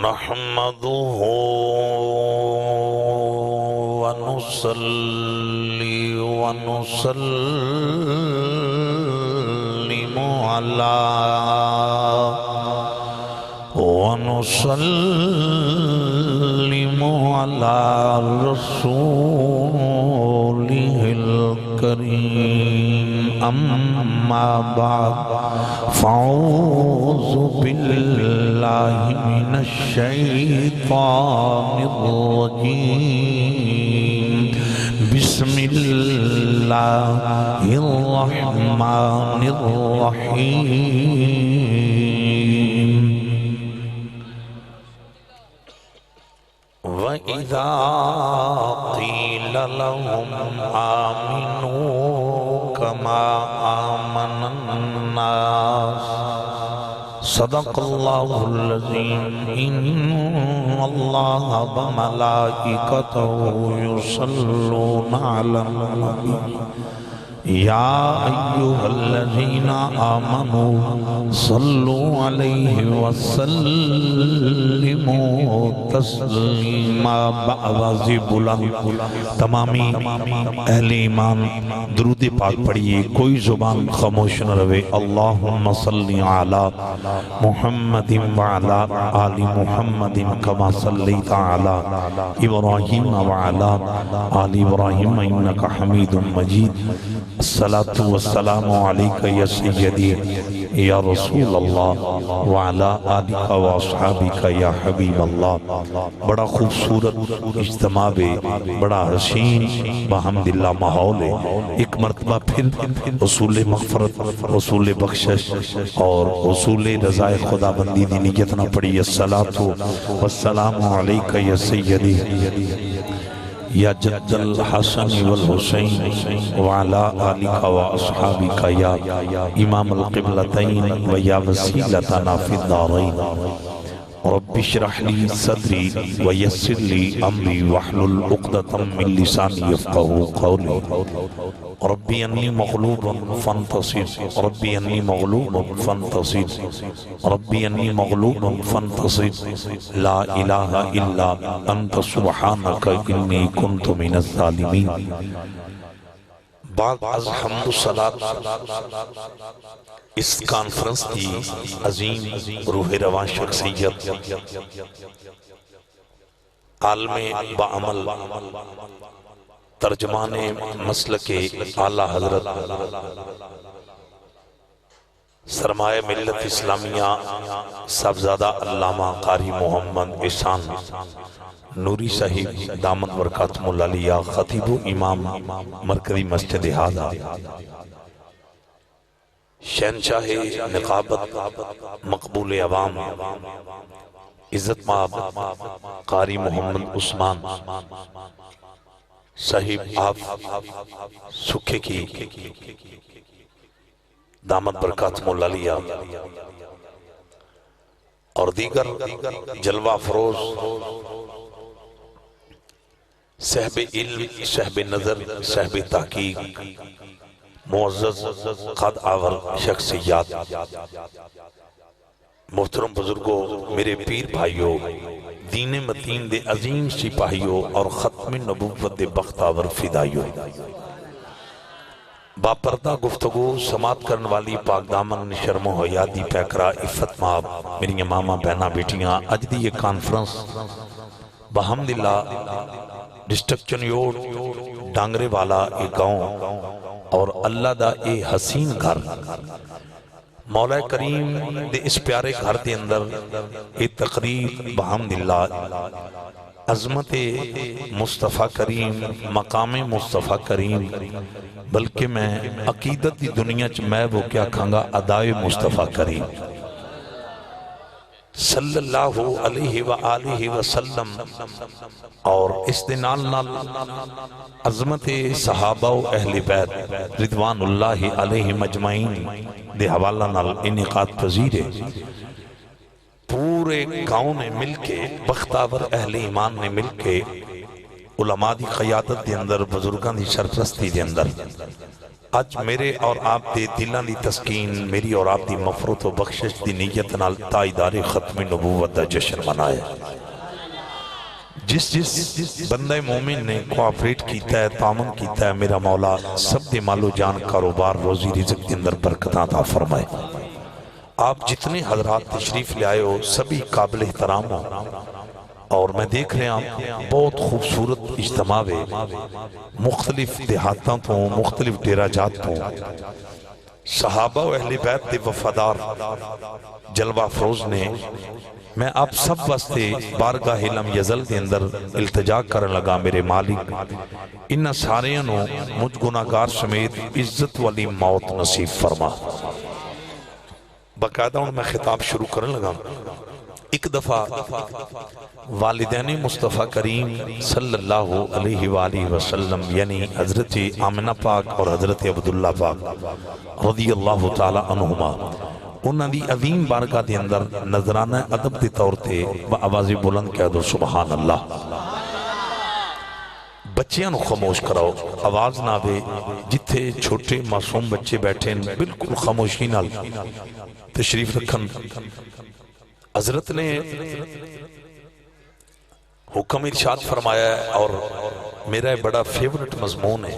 نحمده ونصلي ونسلم على رسوله الكريم أما بعد فأعوذ بالله من الشيطان الرجيم بسم الله الرحمن الرحيم وَإِذَا قِيلَ لَهُمْ آمِنُوا كَمَا آمَنَ النَّاسُ صدق الله العظيم إن الله وملائكته يصلون على النبي يا أيها الذين آمنوا صلوا عليه وسلموا تسلیما بآواز بلند تمامی اہل ایمان درود پاک پڑھئے، کوئی زبان خاموش نہ رہے۔ اللہم صلی علی محمد وعلی آل محمد کما صلیت علی ابراہیم وعلی آل ابراہیم انکا حمید مجید۔ الصلاة والسلام علیکہ یا سیدی یا رسول اللہ وعلا آلکہ واصحابکہ یا حبیب اللہ۔ بڑا خوبصورت اجتماع ہے، بڑا حسین بحمداللہ ماحول ہے۔ ایک مرتبہ پھر اصول مغفرت، اصول بخشش اور اصول رضا خدا بندی دی نیت نہ پڑی۔ الصلاة والسلام علیکہ یا سیدی یا جد الحسن والحسین وعلا آلکہ واصحابکہ یا امام القبلتین ویا وسیلتنا فی الدارین۔ رب اشرح لی صدری ویسر لی امری واحلل عقدۃ من لسانی یفقہوا قولی۔ ربی انی مغلوب فانتصر، ربی انی مغلوب فانتصر، ربی انی مغلوب فانتصر، لا الہ الا انت سبحانک انی کنت من الظالمین۔ بعد از حمد و صلاة اس کانفرنس کی عظیم روح رواں شخصیت، عالم بعمل، ترجمان مسلک اعلیٰ حضرت سرمایہ ملت اسلامیہ صاحبزادہ علامہ قاری محمد احسان نوری صاحب دامت برکاتہ العالیہ، خطیب و امام مرکزی مسجد ہادہ، شہنشاہ نقابت مقبول عوام، عزت مآب قاری محمد عثمان صاحب آپ سکھے کی دامت برکاتہ العالیہ اور دیگر جلوہ فروز صاحب علم، صاحب نظر، صاحب تحقیق، معزز قد آور شخصیات، محترم بزرگوں، میرے پیر بھائیوں، دین متین دے عظیم سپاہیوں اور ختم نبوت دے بختاور فدائیوں، باپردہ گفتگو سماعت کرن والی پاک دامن شرم و حیاتی پیکرا عفت مآب میری ماما بہنہ بیٹیاں، اج دی یہ کانفرنس بحمداللہ ڈسٹرکٹ چنیوڑ ڈانگرے والا ایک گاؤں اور اللہ دا اے حسین گھر، مولا کریم دے اس پیارے گھر دے اندر اے تقریب بحمداللہ عظمت مصطفیٰ کریم، مقام مصطفیٰ کریم، بلکہ میں عقیدت دی دنیا چ میں وہ کیا کھانگا ادائے مصطفیٰ کریم صلی اللہ علیہ وآلہ وسلم، اور اس دنال نال عظمت صحابہ و اہل بیت رضوان اللہ علیہ مجمعین دے حوالہ نال انعقاد پذیر ہے۔ پورے گاؤں نے مل کے، بختاور اہل ایمان نے مل کے، علماء دی قیادت دے اندر، بزرگان دی سرپرستی دے اندر اج میرے اور آپ دے دلاں دی تسکین، میری اور آپ دی مغفرت و بخشش دی نیت نال تائیدار ختم نبوت دا جشن منایا۔ جس بندہ مومن نے کوآپریٹ کیتا ہے، تعاون کیتا ہے، میرا مولا سب دے مال و جان، کاروبار، روزی رزق کے اندر برکتاں عطا فرمائے۔ آپ جتنے حضرات تشریف لے آئے ہو سبھی قابل احترام ہو، اور میں دیکھ رہے ہیں بہت خوبصورت اجتماع ہے، مختلف دیہاتوں تو، مختلف ڈیرہ جات تو، صحابہ و اہل بیت دے وفادار جلوہ فروز نے، میں آپ سب واسطے بارگاہ علم یزل دے اندر التجا کرن لگا، میرے مالک انہاں ساریاں نو مجھ گناہگار سمیت عزت والی موت نصیب فرما۔ باقاعدہ ہوں میں خطاب شروع کرن لگا۔ ایک دفعہ والدین مصطفیٰ کریم صلی اللہ علیہ وآلہ وسلم یعنی حضرت آمنہ پاک اور حضرت عبداللہ پاک رضی اللہ تعالی عنہما، انہاں دی عظیم بارگاہ دے اندر نظرانہ ادب دے طور تے آواز بلند کہہ دو سبحان اللہ۔ بچیاں نو خاموش کراؤ، آواز نہ آوے، جتھے چھوٹے معصوم بچے بیٹھے ہیں بالکل خاموشی نال تشریف رکھن۔ حضرت نے حکم ارشاد فرمایا ہے، اور میرا بڑا فیورٹ مضمون ہے،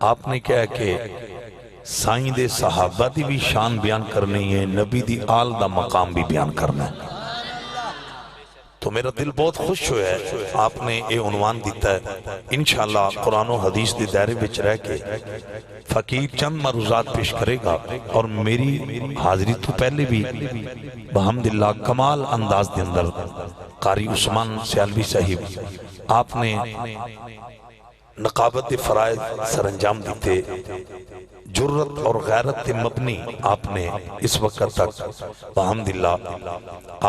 آپ نے کہا کہ سائیں دے صحابہ دی بھی شان بیان کرنی ہے، نبی دی آل دا مقام بھی بیان کرنا ہے۔ تو میرا دل بہت خوش ہویا ہے، آپ نے اے عنوان دیتا ہے۔ انشاءاللہ قرآن و حدیث دے دائرے وچ رہ کے فقیر چند معروضات پیش کرے گا، اور میری حاضری تو پہلے بھی بحمداللہ کمال انداز دے اندر قاری عثمان سیالوی صاحب آپ نے نقابت فرائض سر انجام دیتے، جرت اور غیرت مبنی آپ نے اس وقت تک بحمداللہ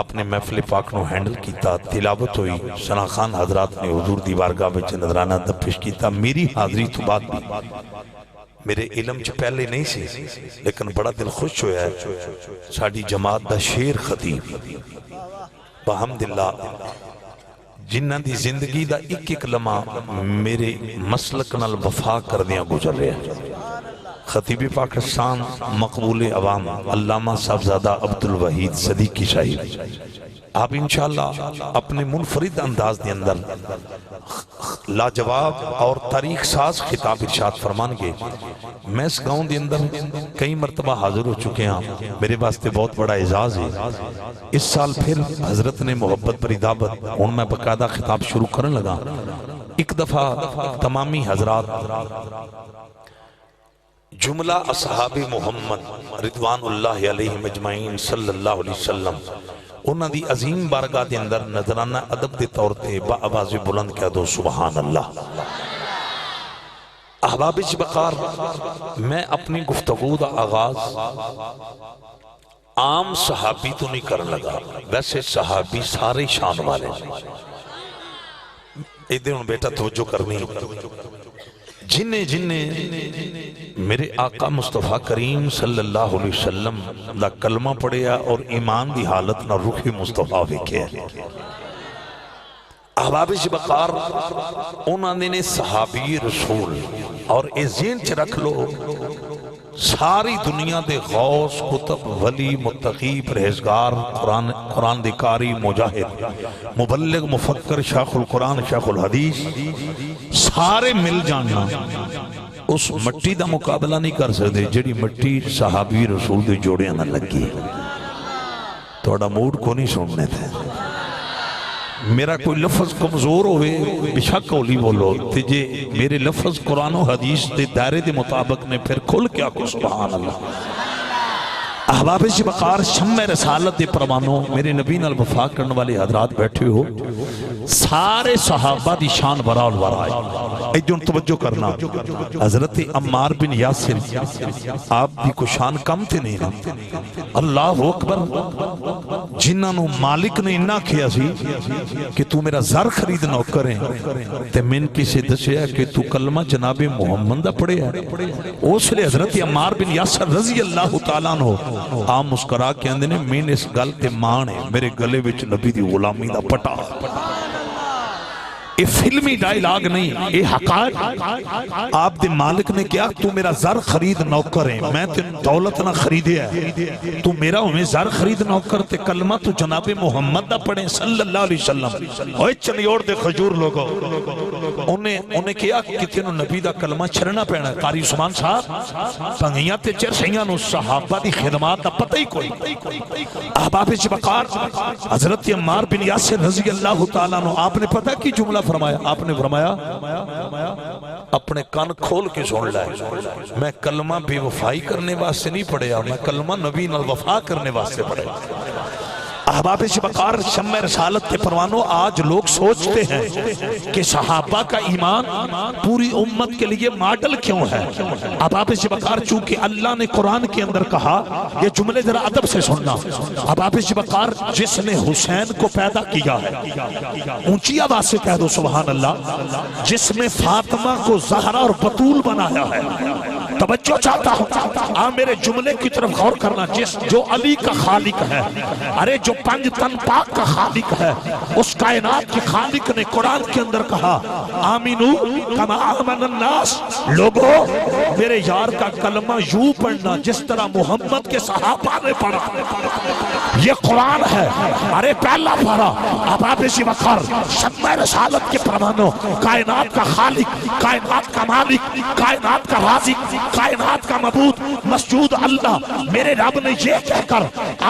آپ نے محفل پاک نو ہینڈل کیتا، تلاوت ہوئی، ثنا خان حضرات نے حضور دی بارگاہ وچ نذرانہ ادب پیش کیتا۔ میری حاضری تو بعد بھی میرے علم چ پہلے نہیں سی، لیکن بڑا دل خوش ہویا ہے، ساڑی جماعت دا شیر خطیب بحمداللہ جنہ دی زندگی دا ایک ایک لمحہ میرے مسلک نال وفا کردیاں گزر رہے ہیں، خطیب پاکستان مقبول عوام علامہ صاحبزادہ عبدالوحید صدیقی صاحب، آپ انشاءاللہ اپنے منفرد انداز دے اندر لاجواب اور تاریخ ساز خطاب ارشاد فرمان گے۔ میں اس گاؤں دے اندر کئی مرتبہ حاضر ہو چکے ہیں، میرے واسطے بہت بڑا اعزاز ہے۔ اس سال پھر حضرت نے محبت پر دعوت، ہوں میں باقاعدہ خطاب شروع کرنے لگا۔ ایک دفعہ تمامی حضرات جملہ اصحاب محمد رضوان اللہ علیہ مجمعین صلی اللہ علیہ وسلم انہاں دی عظیم بارگاہ دے اندر نظرانہ ادب دے طور تے با آواز بلند کہہ دو سبحان اللہ۔ احباب بقار، میں اپنی گفتگو دا آغاز عام صحابی تو نہیں کرن لگا، ویسے صحابی سارے شان والے، ادھر ان بیٹا توجہ کرنی، جنہیں میرے آقا مصطفیٰ کریم صلی اللہ علیہ وسلم دا کلمہ پڑھیا اور ایمان دی حالت نہ روح مصطفیٰ وکھے ہیں۔ احباب بقار، انہوں نے صحابی رسول، اور اے ذہن چ رکھ لو ساری دنیا دے غوث کتب ولی متقی پرہیزگار قرآن دے قاری مجاہد مبلغ مفکر شیخ القرآن شیخ الحدیث سارے مل جاننا اس مٹی دا مقابلہ نہیں کر سکتے جڑی مٹی صحابی رسول دے جوڑے نہ لگی۔ توڑا موڈ کو نہیں سننے تھے، میرا کوئی لفظ کمزور ہوئے بشک اولی بولو، تجھے میرے لفظ قرآن و حدیث دے دائرے دے مطابق نے پھر کھل کیا کو سبحان اللہ۔ احباب بقار، شمع رسالت دے پروانوں، میرے نبی نال وفا کرنے والے حضرات بیٹھے ہو، سارے صحابہ دی شان برا الورائے، ایجن توجہ کرنا، حضرت عمار بن یاسر آپ دی کو شان کم تھے نہیں، اللہ اکبر، جنہوں مالک نے انہا کیا سی کہ تو میرا زر خرید نہ کریں، تے من کسی دسیا کہ تو کلمہ جناب محمد دا پڑھے ہے، اس لئے حضرت عمار بن یاسر رضی اللہ تعالیٰ عنہ آپ مسکرا کے اندھے نے میں اس گل تے مانے میرے گلے وچ نبی دی غلامی دا پٹا، یہ فلمی ڈائیلاگ نہیں، یہ حقائق۔ آپ دے مالک نے کیا تو میرا زر خرید نوکر ہے، میں تین دولت نہ خریدے ہے، تو میرا ہمیں زر خرید نوکر تے کلمہ تو جناب محمد دا پڑھیں صلی اللہ علیہ وسلم۔ اوہ چنیوڑ دے خجور لوگوں انہیں کیا کہ تینوں نبی دا کلمہ چھرنا پینا ہے۔ قاری عثمان صاحب پنگیاں تے چرسیاں نو صحابہ دی خدمات دا پتہ ہی کوئی۔ احباب شبقار حضرت عمار بن یاسر رضی اللہ تعالیٰ عنہ، آپ نے پتہ کی جملہ فرمایا؟ آپ نے فرمایا اپنے کان کھول کے سن لائے، میں کلمہ بے وفائی کرنے واسطے نہیں پڑھیا، میں کلمہ نبی نال وفا کرنے واسطے پڑھیا۔ احباب شبقار شمع رسالت کے پروانوں، آج لوگ سوچتے ہیں کہ صحابہ کا ایمان پوری امت کے لیے ماڈل کیوں ہے؟ احباب شبقار چونکہ اللہ نے قرآن کے اندر کہا، یہ جملے ذرا ادب سے سننا، احباب شبقار جس نے حسین کو پیدا کیا ہے، اونچی آواز سے کہہ دو سبحان اللہ، جس نے فاطمہ کو زہرا اور بطول بنایا ہے، توجہ چاہتا ہوں میرے جملے کی طرف غور کرنا، جو علی کا خالق ہے، ارے جو پنج تن پاک کا خالق ہے، اس کائنات کے خالق نے قرآن کے اندر کہا آمینو کما آمن الناس، لوگو میرے یار کا کلمہ یوں پڑھنا جس طرح محمد کے صحابہ نے پڑھا۔ یہ قرآن ہے، ارے پہلا پارا احباب شبقار شمع رسالت کے پروانوں، کائنات کا خالق، کائنات کا مالک، کائنات کا رازق، کائنات کا معبود مسجود اللہ، میرے رب نے یہ کہہ کر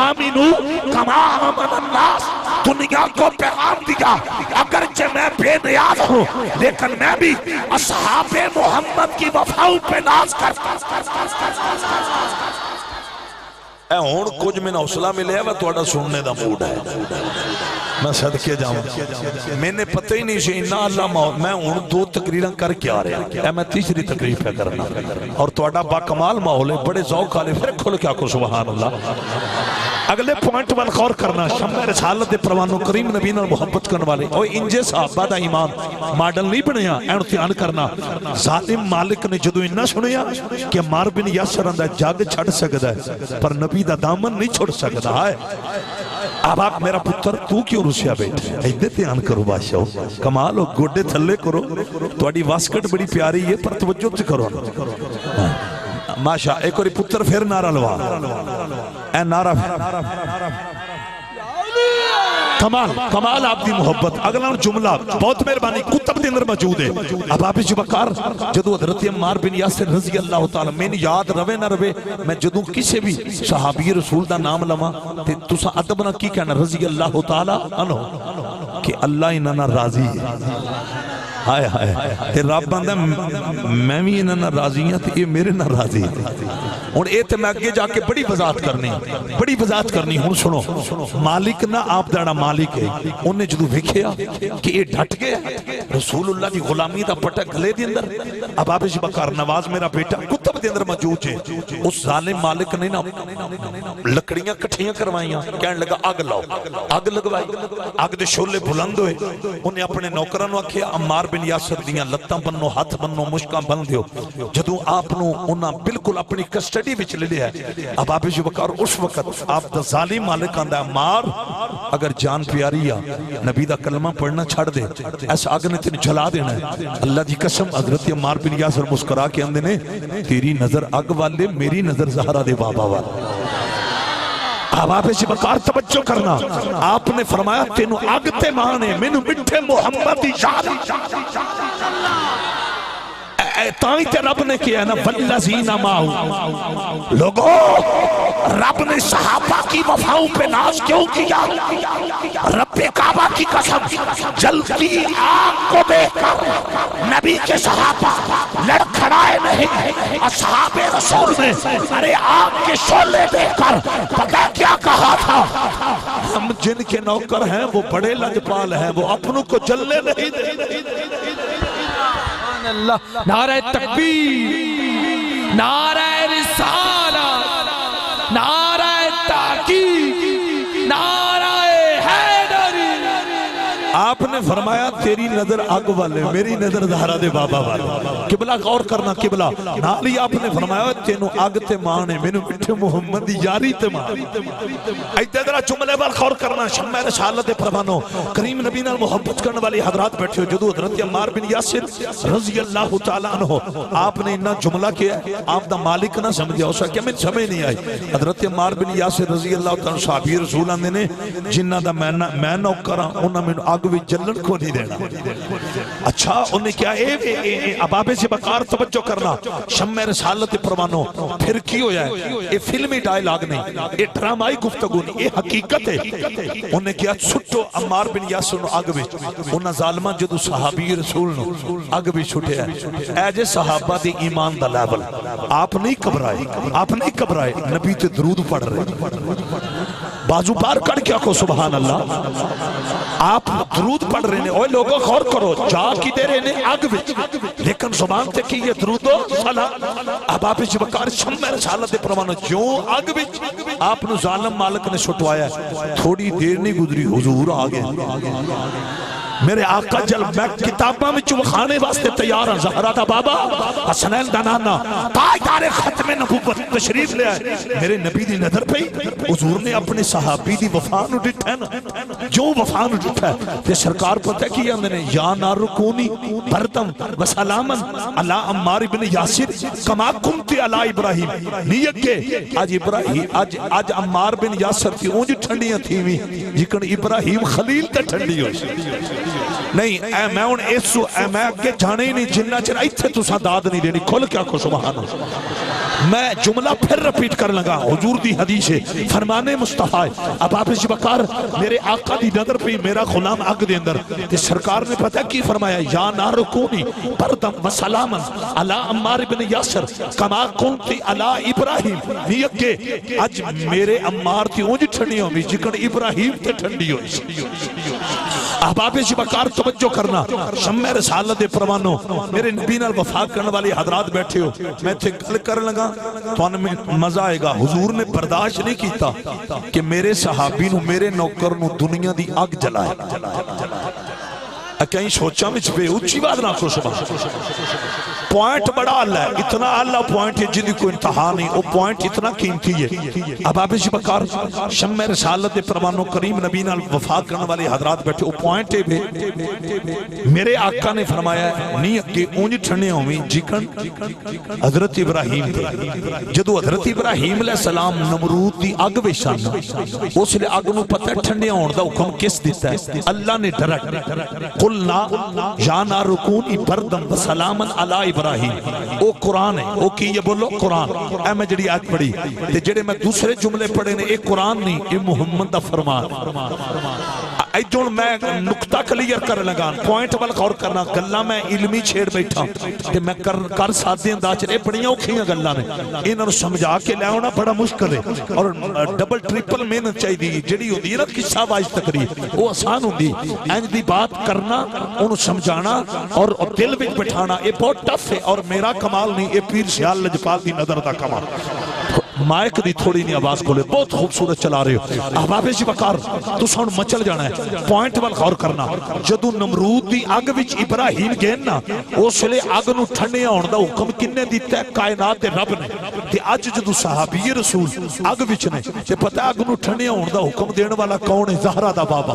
آمینو کما آمن الناس دنیا کو پیغام دیا، اگرچہ میں بے نیاز ہوں لیکن میں بھی اصحاب محمد کی وفاؤں پہ ناز کرتا۔ اے ہون کچھ میں حوصلہ ملے ہے، وہ توڑا سننے دا موڈ ہے، میں صدقے جاؤں، میں نے پتہ ہی نہیں سے انہا اللہ میں ہون دو تقریریں کر کے آ رہے ہیں، میں تیسری تقریر پہ کرنا، اور توڑا با کمال ماحول ہے، بڑے ذوق آلے پھر کھل کیا کو سبحان اللہ۔ اگلے پوائنٹ پر غور کرنا، شمع رسالت دے پروانوں، کریم نبی اور محبت کرنے والے، اور انجے صحابہ دا ایمان ماڈل نہیں بنیا، احتیان کرنا۔ ظالم مالک نے جدو انہا سنیا کہ عمار بن یاسر اندہ جاگ چھڑ سکتا ہے پر نبی دا دامن نہیں چھوڑ سکتا ہے۔ اب آپ میرا پتر تو کیوں روسیا بیٹھے ایدے تیان کرو بادشاہ، کمال ہو گوڑے تھلے کرو، توڑی واسکٹ بڑی پیاری ہے پر توجہ سے کرو ماشاء۔ ایک اور پتر پھر نعرہ لوا، اے نعرہ کمال کمال آپ دی محبت۔ اگلا جملہ بہت مہربانی کتب دے اندر موجود ہے۔ اب آپ شبقار جدو حضرت عمار بن یاسر رضی اللہ تعالیٰ، میں نے یاد روے نہ روے، میں جدو کسے بھی صحابی رسول دا نام لما تُسا ادب نہ کی کہنا رضی اللہ تعالیٰ عنہ کہ اللہ انہاں راضی ہے۔ ہائے ہائے تے رب بندہ میں بھی انہاں راضی ہیں تے یہ میرے نہ راضی ہے۔ اور اے تے میں اگے جا کے بڑی وضاحت کرنی ہوں سنو، مالک نہ آپ داڑا مالک ہے، انہیں جدو وکھیا کہ یہ ڈھٹ گیا رسول اللہ دی غلامی دا پٹا گلے دی اندر۔ اب آپ شبقار نواز میرا بیٹا کتب دی اندر موجود ہے، اس ظالم مالک نے نا لکڑیاں کٹھیاں کروائیاں، کہنے لگا آگ لاؤ، آگ لگوائی، آگ دے شولے بلند ہوئے، انہیں اپنے نوکران وکھیا عمار بن یاسر دیاں لتاں بنو، ہاتھ بنو، مشکاں بن دیو، جدو آپ نو انہاں بالکل اپنی کسٹڈی بچ لے لیا ہے۔ اب آپ شبقار اس وقت آپ دا ظالم مالک آندہ ہے عمار اگر جان پیاری ہے نبی دا کلمہ پڑھنا چھڑ دے، ایسا آگ نے تین جھلا دینا ہے۔ اللہ دی قسم حضرت عمار بن یاسر مسکرا کے اندے نے تیری نظر آگ والے میری نظر زہرہ دے بابا والے۔ اب آپ شبقار توجہ کرنا، آپ نے فرمایا تینو آگتے مانے منو مٹھے محمد یاد تائیں تے رب نے کیا ہے نا والذین معہو، لوگو رب نے صحابہ کی وفاؤں پہ ناز کیوں کیا؟ رب کعبہ کی قسم جلتی آگ کو دیکھ کر نبی کے صحابہ لڑکھڑائے نہیں، اصحاب رسول نے ارے آگ کے شعلے دیکھ کر پتہ کیا کہا تھا؟ ہم جن کے نوکر ہیں وہ بڑے لجپال ہیں، وہ اپنوں کو جلنے نہیں دے۔ نعرہ تکبیر، نعرہ رسالت، نعرہ تحقیق، نعرہ حیدری۔ آپ نے فرمایا تیری نظر آگ والے میری نظر زہرا دے بابا والے قبلہ غور کرنا قبلہ نالی آپ نے فرمایا تینوں آگ تے مانے میں نے مٹھے محمد یاری تے مانے ایتے درہ جملے وال غور کرنا شمع رسالت پروانو کریم نبی نال محبت کرنے والی حضرات بیٹھے ہو جدو حضرت عمار بن یاسر رضی اللہ تعالیٰ عنہ آپ نے انہا جملہ کیا آپ دا مالک نہ سمجھا اسا کیا میں سمجھ نہیں آئی حضرت عمار بن یاسر رضی اللہ تعالیٰ عنہ صحابی رسول آنے نے جنہ دا میں نوکرا انہا میں آگ بھی جلن کو نہیں دینا اچھا انہیں کیا ابابے سے بکار توجہ کرنا شمع رسالت پروانو پھر کی ہو جائے یہ فلمی ڈائلاگ نہیں یہ ڈرامائی گفتگو نہیں یہ حقیقت ہے انہیں کیا چھٹو عمار بن یاسر نو آگ بھی انہا ظالمہ جدو صحابی رسول نو آگ بھی چھٹے ہیں اے جے صحابہ دی ایمان دا لیول آپ نہیں کبرائے نبی تے درود پڑھ رہے بازو پار کر کیا کو سبحان اللہ آپ درود پڑھ رہے ہیں اوہ لوگوں غور کرو جا کی دے رہے ہیں آگ بھی لیکن زبان تے کی یہ درود و سلام اب آپ اس بکار شمع رسالت پروانو جو آگ بھی آپ نے ظالم مالک نے چھٹوایا تھوڑی دیر نہیں گزری حضور آگے میرے آقا جل میں کتابہ میں چوخانے واسطے تیار ہیں زہرا دا بابا حسنین دا نانا تاجدار ختم نبوت تشریف لے آئے میرے نبی دی نظر پہ حضور نے اپنے صحابی دی وفا نو ڈٹھا ہے نا جو وفا نو ڈٹھا ہے تے سرکار پتہ کیا ہم نے یا نارکونی بردم وسلامن اللہ عمار ابن یاسر کما کمتی اللہ ابراہیم نیت کے آج عمار بن یاسر کی اونج ٹھنڈیاں تھی ہوئی جکن ابراہیم خلیل تے ٹھنڈی ہو نہیں اے میں ان ایسو اے میں اگے جانے ہی نہیں جنہ چر ایتھے تو سا داد نہیں دینی کھل کیا کو سبحان میں جملہ پھر رپیٹ کر لگا حضور دی حدیث ہے فرمانے مصطفیٰ اب آپ اس بکار میرے آقا دی نظر پہ میرا غلام آگ دے اندر تے سرکار نے پتہ کی فرمایا یا نارکونی بردم و سلامن اللہ عمار بن یاسر کما کنتی اللہ ابراہیم نیت کے آج میرے عمار تھی اونج ٹھنڈی ہوئی جکن ابراہیم تے ٹھنڈی ہوئی احباب شبکار توجہ کرنا شمع رسالت پروانو میرے نبی نال وفا کرنے والی حضرات بیٹھے ہو میں تھے گل کر لگا تو انہیں میں مزہ آئے گا حضور نے برداشت نہیں کیتا کہ میرے صحابی نو میرے نوکر نو دنیا دی آگ جلائے کہیں سوچا میں چھپے اچھی بات نہ کو سبحان پوائنٹ بڑا اللہ ہے اتنا اللہ پوائنٹ ہے جنہی کو انتہا نہیں وہ پوائنٹ اتنا قیمتی ہے اب آپ اسی بکار شمع رسالت پروانو کریم نبی نال وفا کرنے والے حضرات بیٹھے وہ پوائنٹ ہے بھی میرے آقا نے فرمایا نہیں کہ اونج ٹھنڈے ہوئی جکن حضرت ابراہیم تھے جدو حضرت ابراہیم علیہ السلام نمرود دی آگ ویشان اس لئے آگ نو پتہ ٹھنڈے ہون دا حکم کس دیتا ہے اللہ نے ڈرک قلنا یا نارکونی بردم و سلامن علی ابراہیم او قرآن ہے او کی یہ بولو قرآن اے میں جڑی آیت پڑھی تے جڑے میں دوسرے جملے پڑھے نے ایک قرآن نہیں یہ محمد دا فرمان اے جون میں نکتہ کلیر کر لگا پوائنٹ وال غور کرنا گلہ میں علمی چھیڑ بیٹھا تے میں کر ساتھ دیں دا چلے بڑیاں اکھیاں گلہ نے انہوں سمجھا کے لے ہونا بڑا مشکل ہے اور ڈبل ٹریپل محنت چاہی دی جڑی ہو دی نا قصہ واج تقریر وہ آسان ہوں دی اینج دی بات کرنا انہوں سمجھانا اور دل وچ بٹھانا یہ بہت ٹف ہے اور میرا کمال نہیں یہ پیر سیال لجپال دی نظر دا کمال مائک دی تھوڑی نہیں آواز کھولے بہت خوبصورت چلا رہے ہو احباب جی بکار تو سن مچل جانا ہے پوائنٹ وال غور کرنا جدو نمرود دی آگ وچ ابراہیم گین نا اس لئے آگ نو ٹھنڈے آن دا حکم کنے دیتا ہے کائنات دے رب نے تے آج جدو صحابی رسول آگ وچ نے تے پتہ آگ نو ٹھنڈے آن دا حکم دین والا کون ہے زہرا دا بابا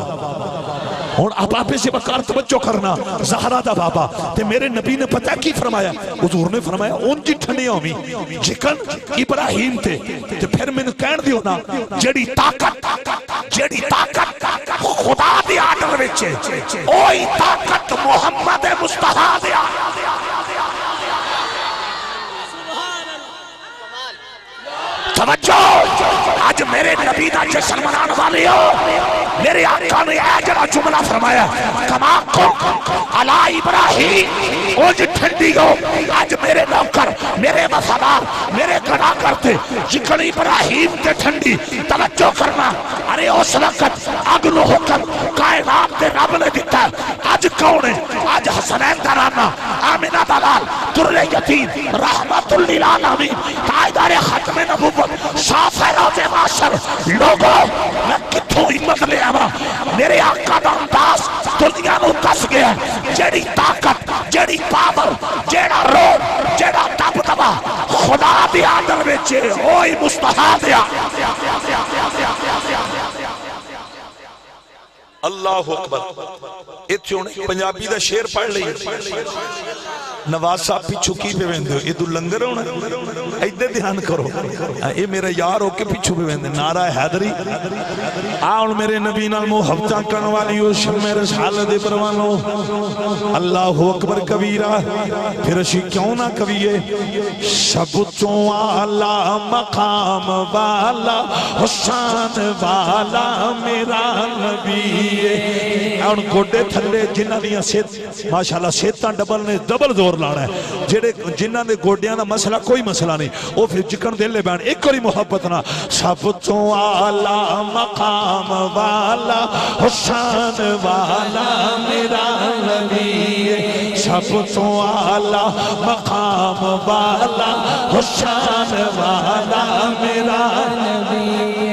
اور اب آپ سے بکار توجہ کرنا زہرا دا بابا تے میرے نبی نے پتہ کی فرمایا حضور نے فرمایا ان جی ٹھنڈی ہوئی جکن ابراہیم تے پھر میں نے کہن دیو نا جڑی طاقت خدا دی آڈر وچے اوہی طاقت محمد مصطفیٰ دی توجہ آج میرے نبی دا جسن منان والی ہو میرے آقا نے آجرہ جملہ فرمایا کما کو علی ابراہیم اوج ٹھنڈی ہو آج میرے نوکر میرے وفادار میرے گناہ کرتے جکن ابراہیم تے ٹھنڈی توجہ کرنا ارے اس وقت اگلو حکم کائنات دے رب نے دیتا ہے آج کون ہے آج حسنین درانا آمینہ دلال در یتیم رحمت للعالمین تائیدار ختم نبوت صاف روز معاشر لوگوں میں کتھوں ہمت لے آوا میرے آقا دا انداز چے ہوئی مستحادیا اللہ اکبر اتھے انہیں پنجابی دا شیر پڑھ لئی نواز صاحب پیچھو کی پہ ویندے ہو یہ تو لنگر ہونا ایدے دھیان کرو یہ میرا یار ہو کے پیچھو پہ ویندے نعرہ حیدری آن میرے نبی نال محبتہ کرن والی ہو شم میرے سالہ دے پروانو اللہ اکبر کبیرہ پھر اسی کیوں نہ کبیے شبتوں والا مقام والا حسان والا میرا نبی ان گوڑے تھلے جنہ دیا ماشاءاللہ سیتاں ڈبل زور لانا ہے جیڑے جنہ دے گوڑیاں دا مسئلہ کوئی مسئلہ نہیں وہ پھر جکن دے لے بیان ایک کری محبت نا شبتوں والا مقام والا حسان والا میرا نبی شبتوں والا مقام والا حسان والا میرا نبی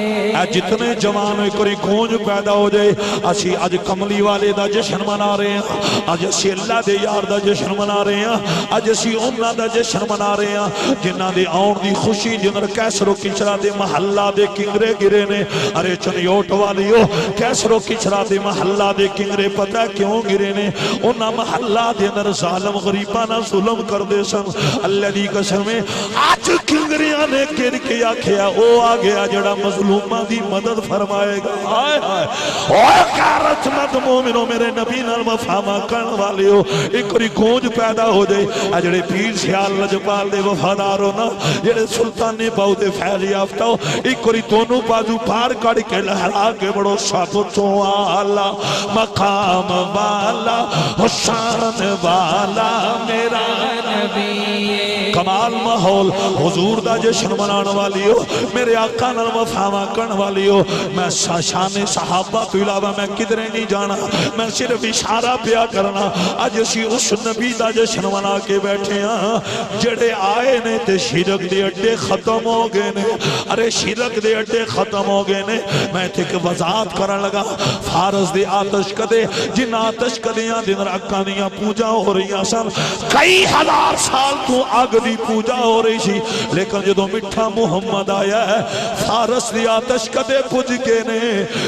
جتنے جوان ایک کوئی گونج پیدا ہو جائے اسی آج کملی والے دا جشن منا رہے ہیں آج اسی اللہ دے یار دا جشن منا رہے ہیں آج اسی انہ دا جشن منا رہے ہیں جنہ دے آن دی خوشی جنر کیسرو کچرا دے محلہ دے کنگرے گرے نے ارے چنیوٹ والی ہو کیسرو کچرا دے محلہ دے کنگرے پتہ کیوں گرے نے انہ محلہ دے اندر ظالم غریبانہ ظلم کر دے سن اللہ دی قسم میں آج کنگریاں نے گر کے آکھیا او آگیا جڑا مظلومہ دی مدد فرمائے گا آئے آئے اوہ کارت مد مومنوں میرے نبی نال وفامہ کرن والے ہو ایک کوئی گونج پیدا ہو جائے جڑے پیر سیال لجپال دے وفادار ہو نا جڑے سلطان نے باؤ دے فیل یافتہ ہو ایک کوئی دونوں بازو پار کڑ کے لہرا کے بڑو شابتوں والا مقام والا حسان والا میرا نبی کمال ماحول حضور دا جشن منان والی ہو میرے آقا نال وفامہ کرن والی ہو میں شان صحابہ تو علاوہ میں کدھرے نہیں جانا میں صرف اشارہ پیا کرنا آج اسی اس نبی دا جشن منا کے بیٹھے ہیں جڑے آئے نے تے شرک دے اڈے ختم ہو گئے نے ارے شرک دے اڈے ختم ہو گئے نے میں تے کہ وضاحت کرن لگا فارس دے آتش کدے جن آتش کدیاں دن رکھا دیاں پوجا ہو رہی ہیں سن کئی ہزار سال تو آگ دی پوجا ہو رہی سی لیکن جدو مٹھا محمد آیا ہے فارس دی آتش کدے پوج کے نے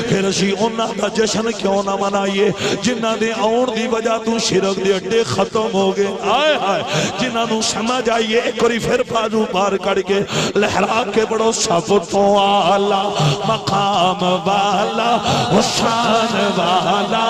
پھر اسی انہ دا جشن کیوں نہ منائیے جنہ دے آن دی وجہ تو شرک دے اڈے ختم ہو گئے آئے آئے جنہ نو سمجھ آئیے ایک وری پھر بازو پار کر کے لہرا کے بڑو شبتوں والا مقام والا حسان والا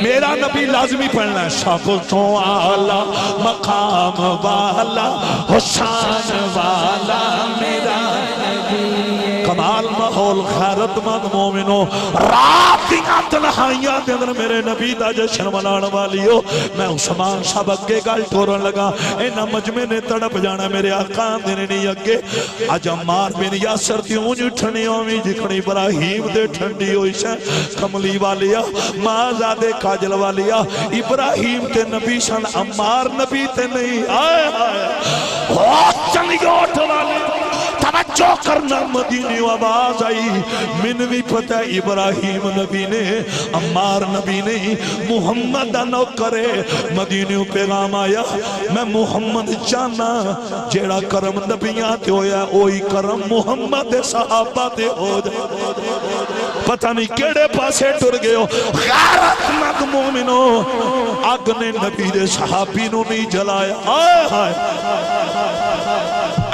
میرا نبی لازمی پڑھنا ہے شبتوں والا مقام والا حسان والا میرا نبی کمال ماحول خیرت مند مومنوں رات دیاں تنہائیاں دے اندر میرے نبی دا جشن منان والی ہو میں عثمان صاحب اگے گل ٹورن لگا اینا مجمع نے تڑپ جانا میرے آقا دینے نہیں اگے آج عمار بن یاسر دی اونج ٹھنی ہوئی جکھنی ابراہیم دے ٹھنڈی ہوئی سے کملی والیا مازادے کاجل والیا ابراہیم تے نبی سن عمار نبی تے نہیں آئے آئے چنگیوٹ والی توجہ کرنا مدینی آواز آئی من بھی پتہ ابراہیم نبی نے عمار نبی نے محمد نو کرے مدینیوں پیغام آیا میں محمد جانا جیڑا کرم نبیاں تے ہویا اوہی کرم محمد صحابہ تے ہو جائے پتہ نہیں کیڑے پاسے ٹر گئے ہو غیرت مند مومنوں آگ نے نبی دے صحابی نو نہیں جلایا آئے آئے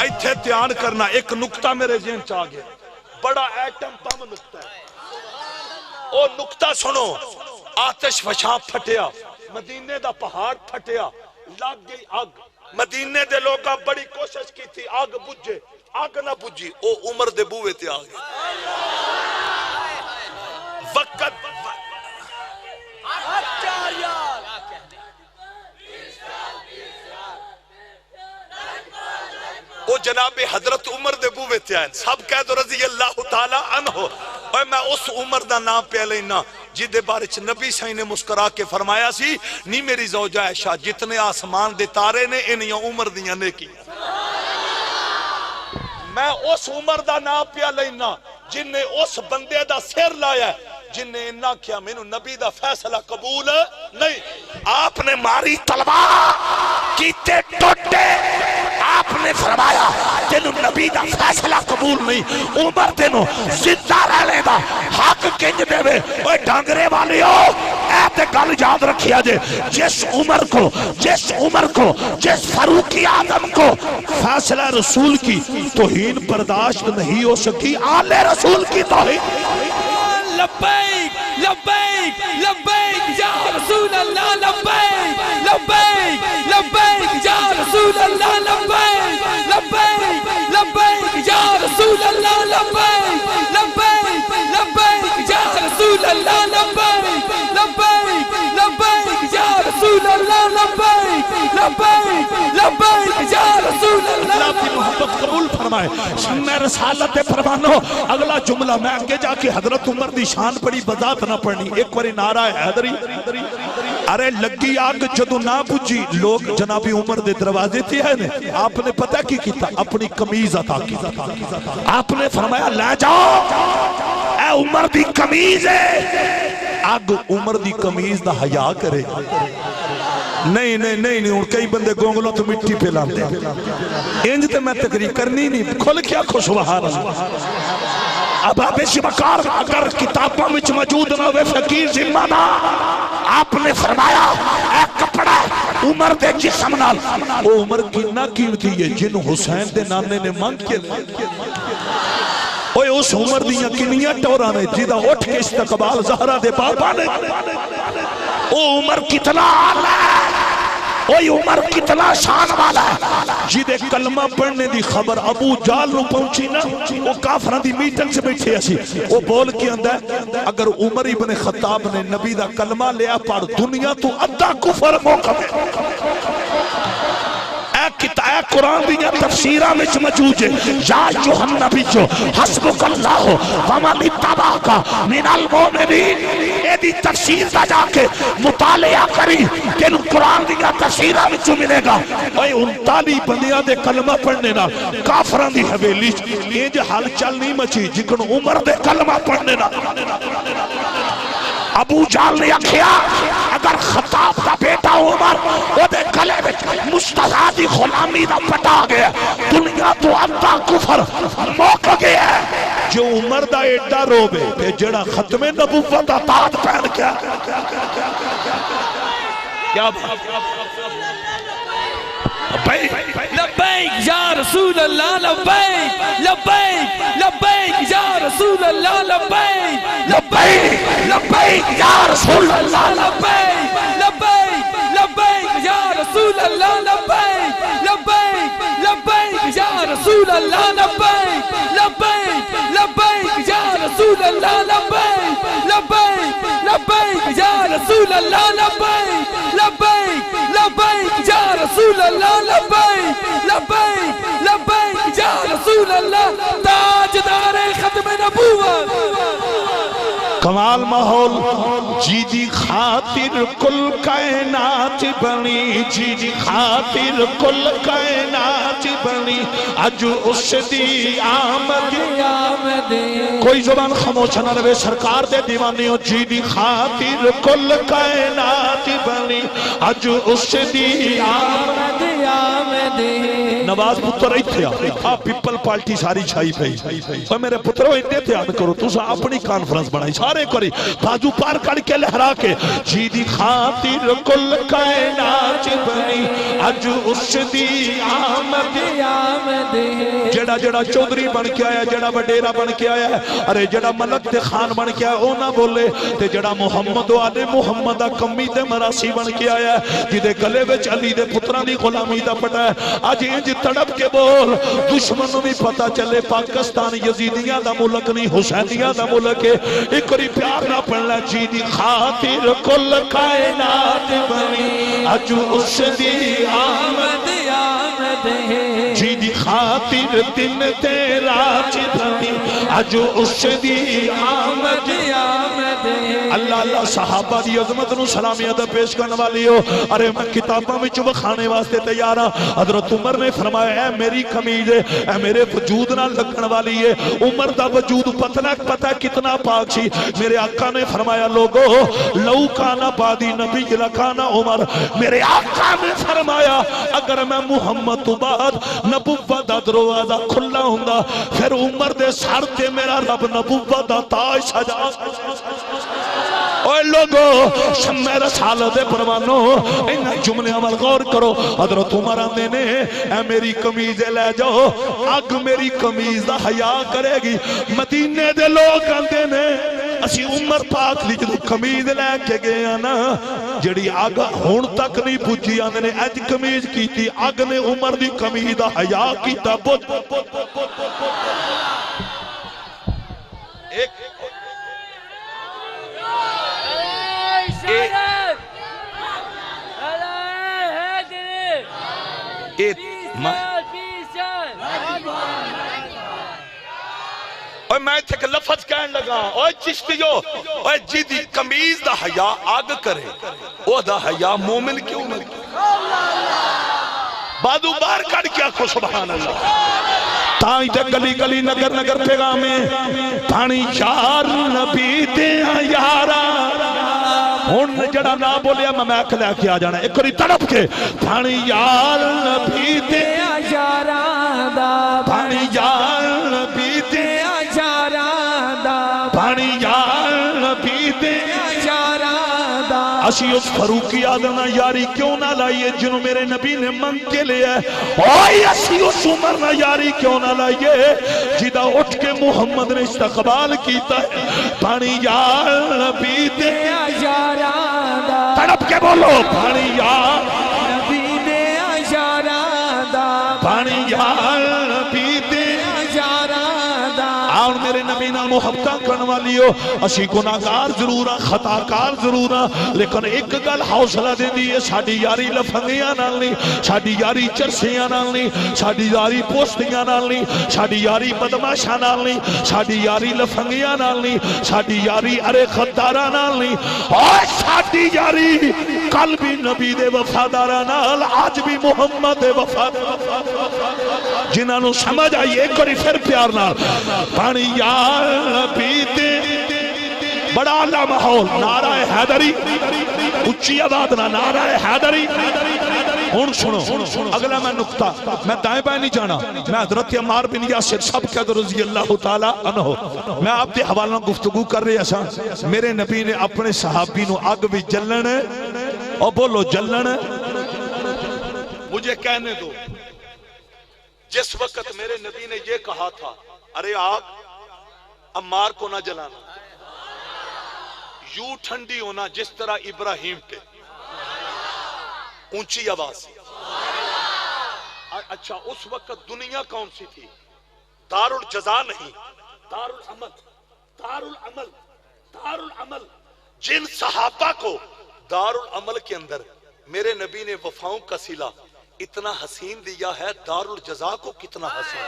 ایتھے تیان کرنا ایک نکتہ میرے ذہن چاہ گیا بڑا ایٹم پم نکتہ ہے او نکتہ سنو آتش فشاں پھٹیا مدینے دا پہاڑ پھٹیا لگ گئی آگ مدینے دے لوگا بڑی کوشش کی تھی آگ بجھے آگ نہ بجھی او عمر دے بوے تے آگے وقت وہ جناب حضرت عمر دے بوے تے آئین سب کہہ دو رضی اللہ تعالیٰ عنہ اور میں اس عمر دا نام پہ لینا جدے بارچ نبی صحیح نے مسکرا کے فرمایا سی نی میری زوجہ عائشہ جتنے آسمان دے تارے نے انہیاں عمر دیاں نے کی میں اس عمر دا نام پہ لینا جن نے اس بندے دا سر لایا ہے جن نے انہا کیا میں نبی دا فیصلہ قبول نہیں آپ نے ماری تلوار کیتے ٹوٹے آپ نے فرمایا تینو نبی دا فیصلہ قبول نہیں عمر تینو زندہ رہنے دا حق کنج دے وے اوے ڈانگرے والی ہو اے تے گل یاد رکھیا جے جس عمر کو جس فاروق اعظم کو فیصلہ رسول کی توہین برداشت نہیں ہو سکی آل رسول کی توہین لبیک لبیک لبیک یا رسول اللہ لبیک لبیک لبیک یا رسول اللہ لبیک لبیک لبیک یا رسول اللہ لبیک لبیک لبیک یا رسول اللہ لبیک لبیک لبیک یا رسول اللہ لبیک لبیک لبیک یا رسول اللہ کی محبت قبول فرمائے میں رسالت فرمانو اگلا جملہ میں آگے جا کے حضرت عمر دی شان پڑی بذات نہ پڑھنی ایک باری نعرہ حیدری ارے لگی آگ جدو نہ بجھی لوگ جنابی عمر دے دروازے تھے ہیں آپ نے پتہ کی کیتا اپنی قمیض عطا کی آپ نے فرمایا لے جاؤ اے عمر دی قمیض ہے آگ عمر دی قمیض دا حیا کرے نہیں اور کئی بندے گونگلوں تو مٹی پہ لاندے انج تے میں تقریر کرنی نہیں کھل کیا خوش بہار اب آپ شبکار اگر کتابوں میں موجود نہ ہوئے فقیر ذمہ نہ آپ نے فرمایا اے کپڑا عمر دے جسم نال او عمر کتنا قیمتی ہے جن حسین دے نانے نے مانگ کے اوے اس عمر دیاں کنیاں ٹورانے جیدہ اٹھ کے استقبال زہرہ دے بابا نے او عمر کتنا آلہ ہے اوہ عمر کتنا شان والا ہے جیدے کلمہ پڑھنے دی خبر ابو جال نو پہنچی نا وہ کافران دی میٹنگ سے بیٹھے ایسی وہ بول کے اندر اگر عمر ابن خطاب نے نبی دا کلمہ لیا پڑھ دنیا تو ادھا کفر موقع میں اے قرآن دیا تفسیرہ میں موجود ہے یا ایھا النبی حسبک اللہ ومن اتبعک من المؤمنین اے دی تفسیر دا جا کے مطالعہ کری تینو قرآن دیا تفسیرہ میں ملے گا اے 39 بندیاں دے کلمہ پڑھنے نا کافران دی حویلی یہ جو حال چل نہیں مچی جکن عمر دے کلمہ پڑھنے نا ابو جال نے اکھیا اگر خطاب دا بیٹا عمر وہ دے گلے میں مصطفیٰ دی غلامی دا پٹا گیا دنیا تو ادھا کفر موقع گیا جو عمر دا ایڈا روبے کہ جڑا ختم نبوت دا تاج پہن کیا کیا لبیک یا رسول اللہ لبیک لبیک لبیک یا رسول اللہ لبیک لبیک لبیک یا رسول اللہ لبیک لبیک لبیک یا رسول اللہ لبیک لبیک لبیک یا رسول اللہ لبیک لبیک لبیک یا رسول اللہ لبیک لبیک لبیک یا رسول اللہ لبیک لبیک لبیک یا رسول اللہ لبیک لبیک لبیک یا رسول اللہ تاجدار ختم نبوت کمال ماحول جی دی خاطر کل کائنات بنی جی دی خاطر کل کائنات بنی اج اس دی آمد کوئی زبان خاموش نہ رہے سرکار دے دیوانیوں جی دی خاطر کل کائنات بنی اج اس دی آمد نواز پتر رہی تھے آپ پیپل پارٹی ساری چھائی پہی اور میرے پتروں اندے دھیان کرو تو اپنی کانفرنس بنائی سارے کری بازو پار کر کے لہرا کے جی دی خاطر کل کائنات بنی اج اس دی آمد جڑا جڑا چودری بن کے آیا جڑا وڈیرا بن کے آیا ارے جڑا ملک تے خان بن کے آیا او نہ بولے تے جڑا محمد و آل محمد کمی تے مراسی بن کے آیا جدے گلے وچ علی دے پتران دی غلامی دا پٹا ہے آج انج تڑپ کے بول دشمنوں بھی پتا چلے پاکستان یزیدیاں دا ملک نہیں حسینیاں دا ملک ہے ایک کری پیار نہ پڑھنا جی دی خاطر کل کائنات بنی اج اس دی آمد جی دی خاطر خاطر دن تیرا چتنی اج اس دی آمد اللہ اللہ صحابہ دی عظمت نو سلامی ادب پیش کرنے والی ہو. ارے میں کتاباں میں چوب کھانے واسطے تیار ہاں. حضرت عمر نے فرمایا اے میری قمیض ہے, اے میرے وجود نہ لگن والی ہے. عمر دا وجود پتہ کتنا پاک سی. میرے آقا نے فرمایا لوگو لو کانا بادی نبی لکانا عمر. میرے آقا نے فرمایا اگر میں محمد تو بعد نبوت دا دروازہ کھلا ہوندا پھر عمر دے سر تے میرا رب نبوت دا تاج سجا. اوے لوگو شمع رسالت پروانو انہا جملے عمل غور کرو. حضرت عمر آنے نے اے میری قمیض لے جاؤ, آگ میری قمیض دا حیا کرے گی. مدینے دے لوگ آنے نے اسی عمر پاک لی جدو قمیض لے کے گئے نا جڑی آگ ہون تک نہیں پوچھی آنے نے اج قمیض کی تھی. آگ نے عمر دی قمیض دا حیا کی تا بہت اور میں تھے کہ لفظ کہنے لگا اوہ چشتیو اوہ جی دی قمیض دا حیا آگ کرے او دا حیا مومن کیوں نہ بادو بار کڑ کیا کو سبحان اللہ. تائیں تے گلی گلی نگر نگر پیغامیں پانی یار نبی دیاں یارا ہون جڑا نہ بولیا میں میک لے کے آ جانا ایک کری تڑپ کے پانی یار نبی دیاں یارا دا پانی یار نبی دیاں یارا دا پانی یار نبی دیاں یارا دا. اسی اس فروقی آدھنا یاری کیوں نہ لائیے جنہوں میرے نبی نے منگ کے لیا ہے. اوہ اسی اس عمر نہ یاری کیوں نہ لائیے جدہ اٹھ کے محمد نے استقبال کیتا ہے. پانی یار نبی دیاں یارا دا تڑپ کے بولو پانی یار نبی دیاں یارا دا پانی یار نبی دیاں یارا دا. آن میرے نبی نہ محبتہ کرنے والی ہو. اسی گناہگار ضرور ہیں, خطاکار ضرور ہیں, لیکن ایک گل حوصلہ دے دیئے ساڑھی یاری لفنگیاں نال نہیں, ساڑھی یاری چرسیاں نال نہیں, ساڑھی یاری پوستیاں نال نہیں, ساڑھی یاری بدماشاں نال نہیں, ساڑھی یاری لفنگیاں نال نہیں, ساڑھی یاری ارے خدارہ نال نہیں, اور ساڑھی یاری کل بھی نبی دے وفادارہ نال آج بھی محمد دے وفادارہ جنہاں نو سمجھ آئیے ایک کری پھر پیار نال پانی یار نبی دے. بڑا اللہ ماحول نعرہ حیدری اچھی آواز نہ نعرہ حیدری. ہون سنو اگلا میں نکتہ میں دائیں بائیں نہیں جانا. میں حضرت عمار بن یاسر سب کے رضی اللہ تعالیٰ عنہ میں آپ دے حوالوں گفتگو کر رہے ہیں. میرے نبی نے اپنے صحابی نو آگ بھی جلن اور بولو جلن. مجھے کہنے دو جس وقت میرے نبی نے یہ کہا تھا ارے آگ عمار کو نہ جلانا, یوں ٹھنڈی ہونا جس طرح ابراہیم پہ اونچی آواز. اچھا اس وقت دنیا کون سی تھی؟ دار الجزا نہیں, دار العمل. دار العمل, دار العمل. جن صحابہ کو دار العمل کے اندر میرے نبی نے وفاؤں کا صلہ اتنا حسین دیا ہے, دار الجزا کو کتنا حسین.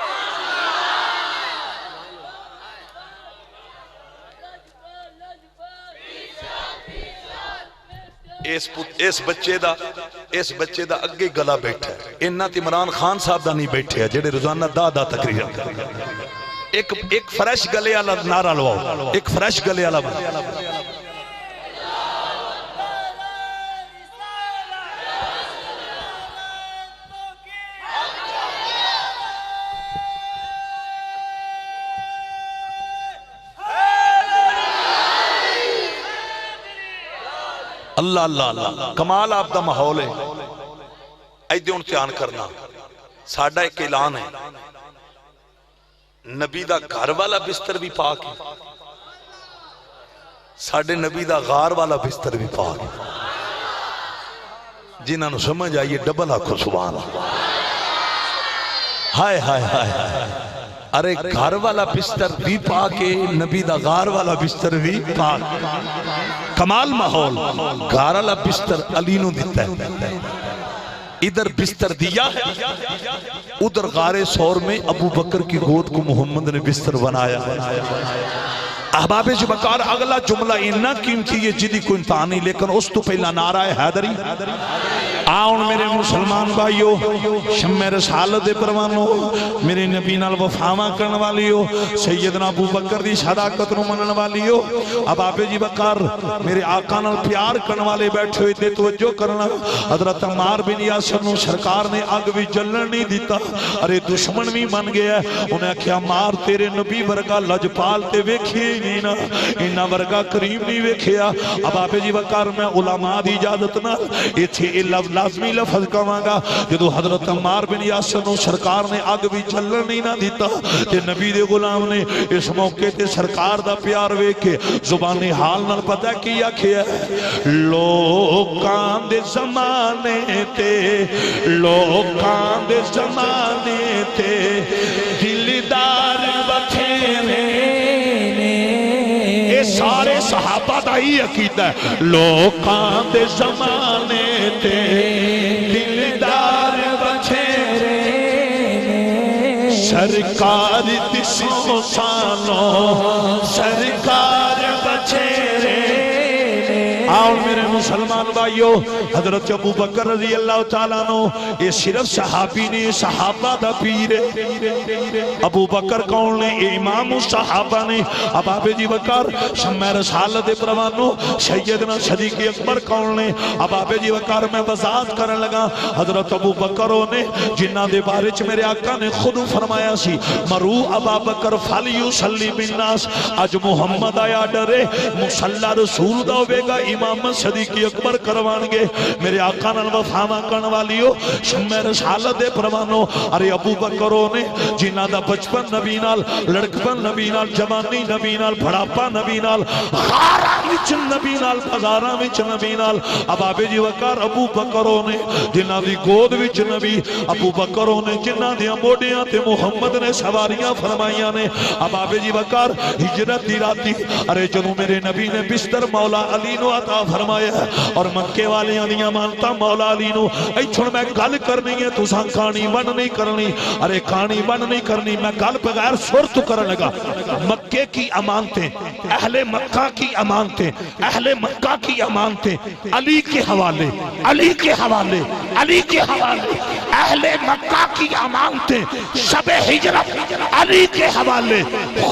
اس بچے دا اگے گلا بیٹھا ہے. انہاں تے عمران خان صاحب دا نہیں بیٹھے ہیں جڑے روزانہ دا تقریر کرتے ہیں. ایک فریش گلے والا نعرہ لواؤ, ایک فریش گلے والا اللہ اللہ اللہ. کمال آپ دا ماحول ہے. ایدے ان تیان کرنا ساڑھا ایک اعلان ہے. نبی دا گھر والا بستر بھی پاک ہے, ساڑھے نبی دا غار والا بستر بھی پاک ہے. جنہاں نو سمجھ آئیے ڈبل آکھو سبحان اللہ. ہائے ہائے ہائے. ارے گھر والا بستر بھی پاک ہے, نبی دا غار والا بستر بھی پاک. کمال ماحول. گھر والا بستر علی نو دیتا ہے, ادھر بستر دیا ہے، ادھر غار ثور میں ابو بکر کی گود کو محمد نے بستر بنایا۔ احباب جبکار اگلا جملہ انہا قیمتی یہ جدی کوئی انتہا نہیں، لیکن اس تو پہلا نعرہ ہے حیدری۔ آؤن میرے مسلمان بھائیو، شمع رسالت پروانو، میرے نبی نال وفاواں کرنے والیو، سیدنا ابو بکر دی صداقت نو منن والیو، احباب جبکار میرے آقا نال پیار کرنے والے بیٹھے ہوئے دے توجہ کرنا۔ حضرت عمار بن یاسر نو سرکار نے آگ بھی جلن نہیں دیتا، ارے دشمن بھی من گیا ہے، انہیں کہا عمار تیرے نبی ورگا لجپال تے ویکھیے نینا، انہا ورگا کریم نہیں ویکھیا۔ اب آپ جی وقار میں علماء دی اجازت نہ ایتھے لازمی لفظ کہاں جدو حضرت عمار بن یاسر نو سرکار نے آگ بھی چلن نہیں نہ دیتا کہ نبی دے غلام نے اس موقع تے سرکار دا پیار ویکھے زبانی حال نال پتہ کیا کیا لوکاں دے زمانے تے، لوکاں دے زمانے تے دلدار بتھیرے، سارے صحابہ دا ہی عقیدہ ہے، لوکاں دے زمانے تے دلدار بچھیرے، سرکار تسوں سانوں سرکار بچھیرے۔ آؤ میرے مسلمان بھائیو، حضرت ابو بکر رضی اللہ تعالیٰ نو یہ صرف صحابی نے، صحابہ دا پیر ہے۔ ابو بکر کون نے؟ امام صحابہ نے۔ اب آپ جی بکر شمع رسالت پروانو سیدنا صدیق اکبر کون نے؟ اب آپ جی بکر میں وضاحت کرنے لگا، حضرت ابو بکروں نے جنہ دے بارچ میرے آقا نے خود فرمایا سی مرو ابا بکر فلیسلی بالناس، اج محمد آیا ڈرے مصلی رسول دا ہوئے گا امام صدیق اکبر کروان گے۔ میرے آقا نال وفاواں کرن والیو شمع رسالت پروانو، ارے ابو بکروں نے جنہ دا بچپن نبی نال، لڑکپن نبی نال، جوانی نبی نال، بڑھاپا نبی نال، غاراں وچ نبی نال، بازاراں وچ نبی نال، اب آپ جی وقار ابو بکروں نے جنہ دی گود وچ نبی، ابو بکروں نے جنہ دیا موڑیاں تے محمد نے سواریاں فرمائیاں نے۔ اب آپ جی وقار ہجرت دی راتی، ارے جنہوں میرے نبی نے بستر مولا علی نو عطا فرمایا ہے اور مکے والیاں دیاں مانتا مولا علی نو ایچھن میں گل کرنی ہے تو ساں کہانی بن نہیں کرنی، ارے کہانی بن نہیں کرنی، میں گل بغیر صورت کرنے لگا۔ مکے کی امانتیں، اہل مکہ کی امانتیں، اہل مکہ کی امانتیں علی کے حوالے، علی کے حوالے، علی کے حوالے، اہل مکہ کی امانتیں شب ہجرت علی کے حوالے،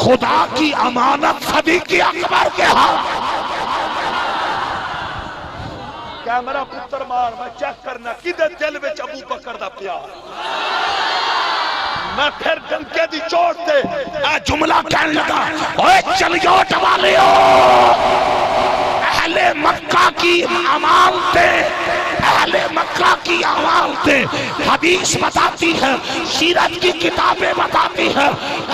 خدا کی امانت صدیق اکبر کے حوالے۔ کیمرہ پتر مار میں چیک کرنا کدھر دل وچ ابو بکر دا پیار، میں پھر ڈنکے دی چوٹ دے اے جملہ کہنے لگا، اوے چلیو ٹوالیو، اہل مکہ کی امانتیں، اہل مکہ کی امانتیں حدیث بتاتی ہے، سیرت کی کتابیں بتاتی ہے،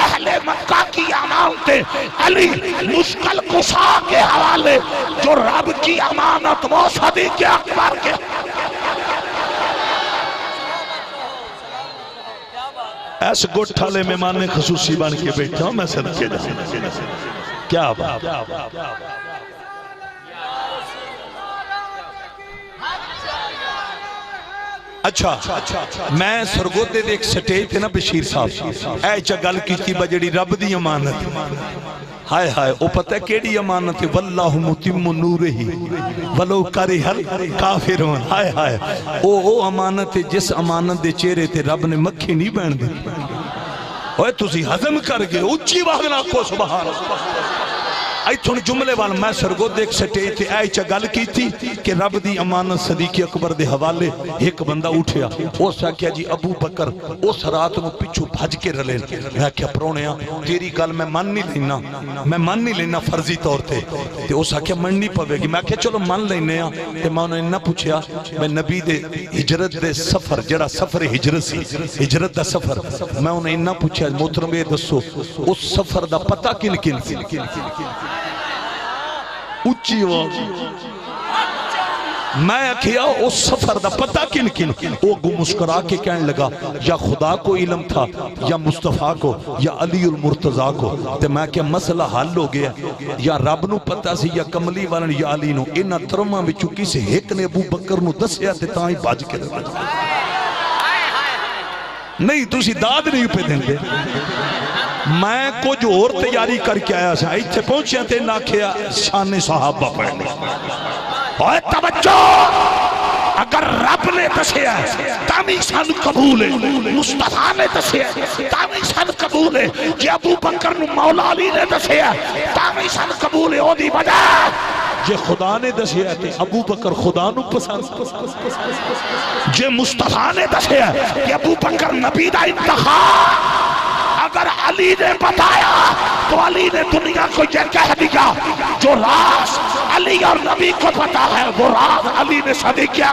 اہل مکہ کی امانتیں علی مشکل کشا کے حوالے، جو رب کی امانت وہ صدیق اکبر کے۔ ایسے گوٹھالے میں مانے خصوصی بان کے بیٹھا ہوں میں صدقے جا، کیا بات۔ اچھا میں سرگودے دے ایک سٹیج تھے نا بشیر صاحب، اے چگل کی تھی بجڑی رب دی امانت، ہائے ہائے او پتہ کیڑی امانت ہے، واللہ متم نورہی ولو کرہل کافرون، ہائے ہائے او امانت ہے جس امانت دے چہرے تے رب نے مکھی نہیں بین دی۔ اوہ تسی ہضم کر گئے اچھی واغنا کو سبحان اللہ۔ ایتھون جملے والا میں سرگود ایک سٹیج تے اے چگل کی تھی کہ رب دی امانت صدیق اکبر دے حوالے ایک بندہ اٹھیا، او سا کیا جی ابو بکر اس رات نو پچھو بھج کے رلے، میں کیا پرونیا تیری گل میں مان نہیں لینا، میں مان نہیں لینا فرضی طور تے تے او سا کیا مننی پوے گی، میں کیا چلو مان لینے ہاں تے میں انہیں نہ پوچھیا، میں نبی دے ہجرت دے سفر جڑا سفر ہجرت سی، ہجرت دا سفر، میں انہیں نہ پوچھیا محترم یہ دسو اس سفر دا پتہ کن کن سی، اچھی میں کیا اس سفر دا پتہ کن کن، وہ گو مسکرا کے کہنے لگا یا خدا کو علم تھا یا مصطفیٰ کو یا علی المرتضیٰ کو، تے میں کیا مسئلہ حل ہو گیا، یا رب نو پتہ سی یا کملی والن یا علی نو، انہا ترمہ میں چکی سے ایک نے ابو بکر نو دسیا تے تاں ہی باج کے رکھا۔ نہیں تسی داد نہیں پہ دیں گے میں کچھ اور تیاری کر کے آیا سا ایتھے پہنچیا تے نہ کیا شان صحابہ پڑھنے اوہ توجہ اگر رب نے دسیا تامی سان قبول ہے مصطفیٰ نے دسیا تامی سان قبول ہے کہ ابو بکر نو مولا علی نے دسیا تامی سان قبول ہے او دی وجہ جے خدا نے دسیا تے ابو بکر خدا نو پسند جے مصطفیٰ نے دسیا کہ ابو بکر نبی دا انتخاب اگر علی نے بتایا تو علی نے دنیا کو یہ کہہ دیا جو راز علی اور نبی کو پتا ہے وہ راز علی نے شادی کیا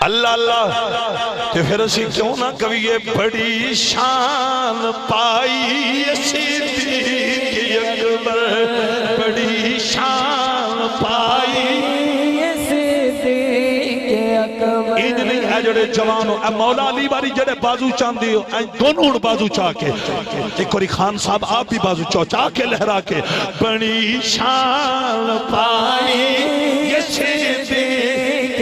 اللہ اللہ کہ پھر اسی کیوں نہ کبھی یہ بڑی شان پائی صدیق اکبر بڑی شان پائی صدیق اکبر این نہیں ہے جڑے جوانوں اے مولا علی باری جڑے بازو چاندی ہو اے دونوں بازو چاہ کے ایک اور خان صاحب آپ بھی بازو چاہ کے لہرا کے بڑی شان پائی یہ صدیق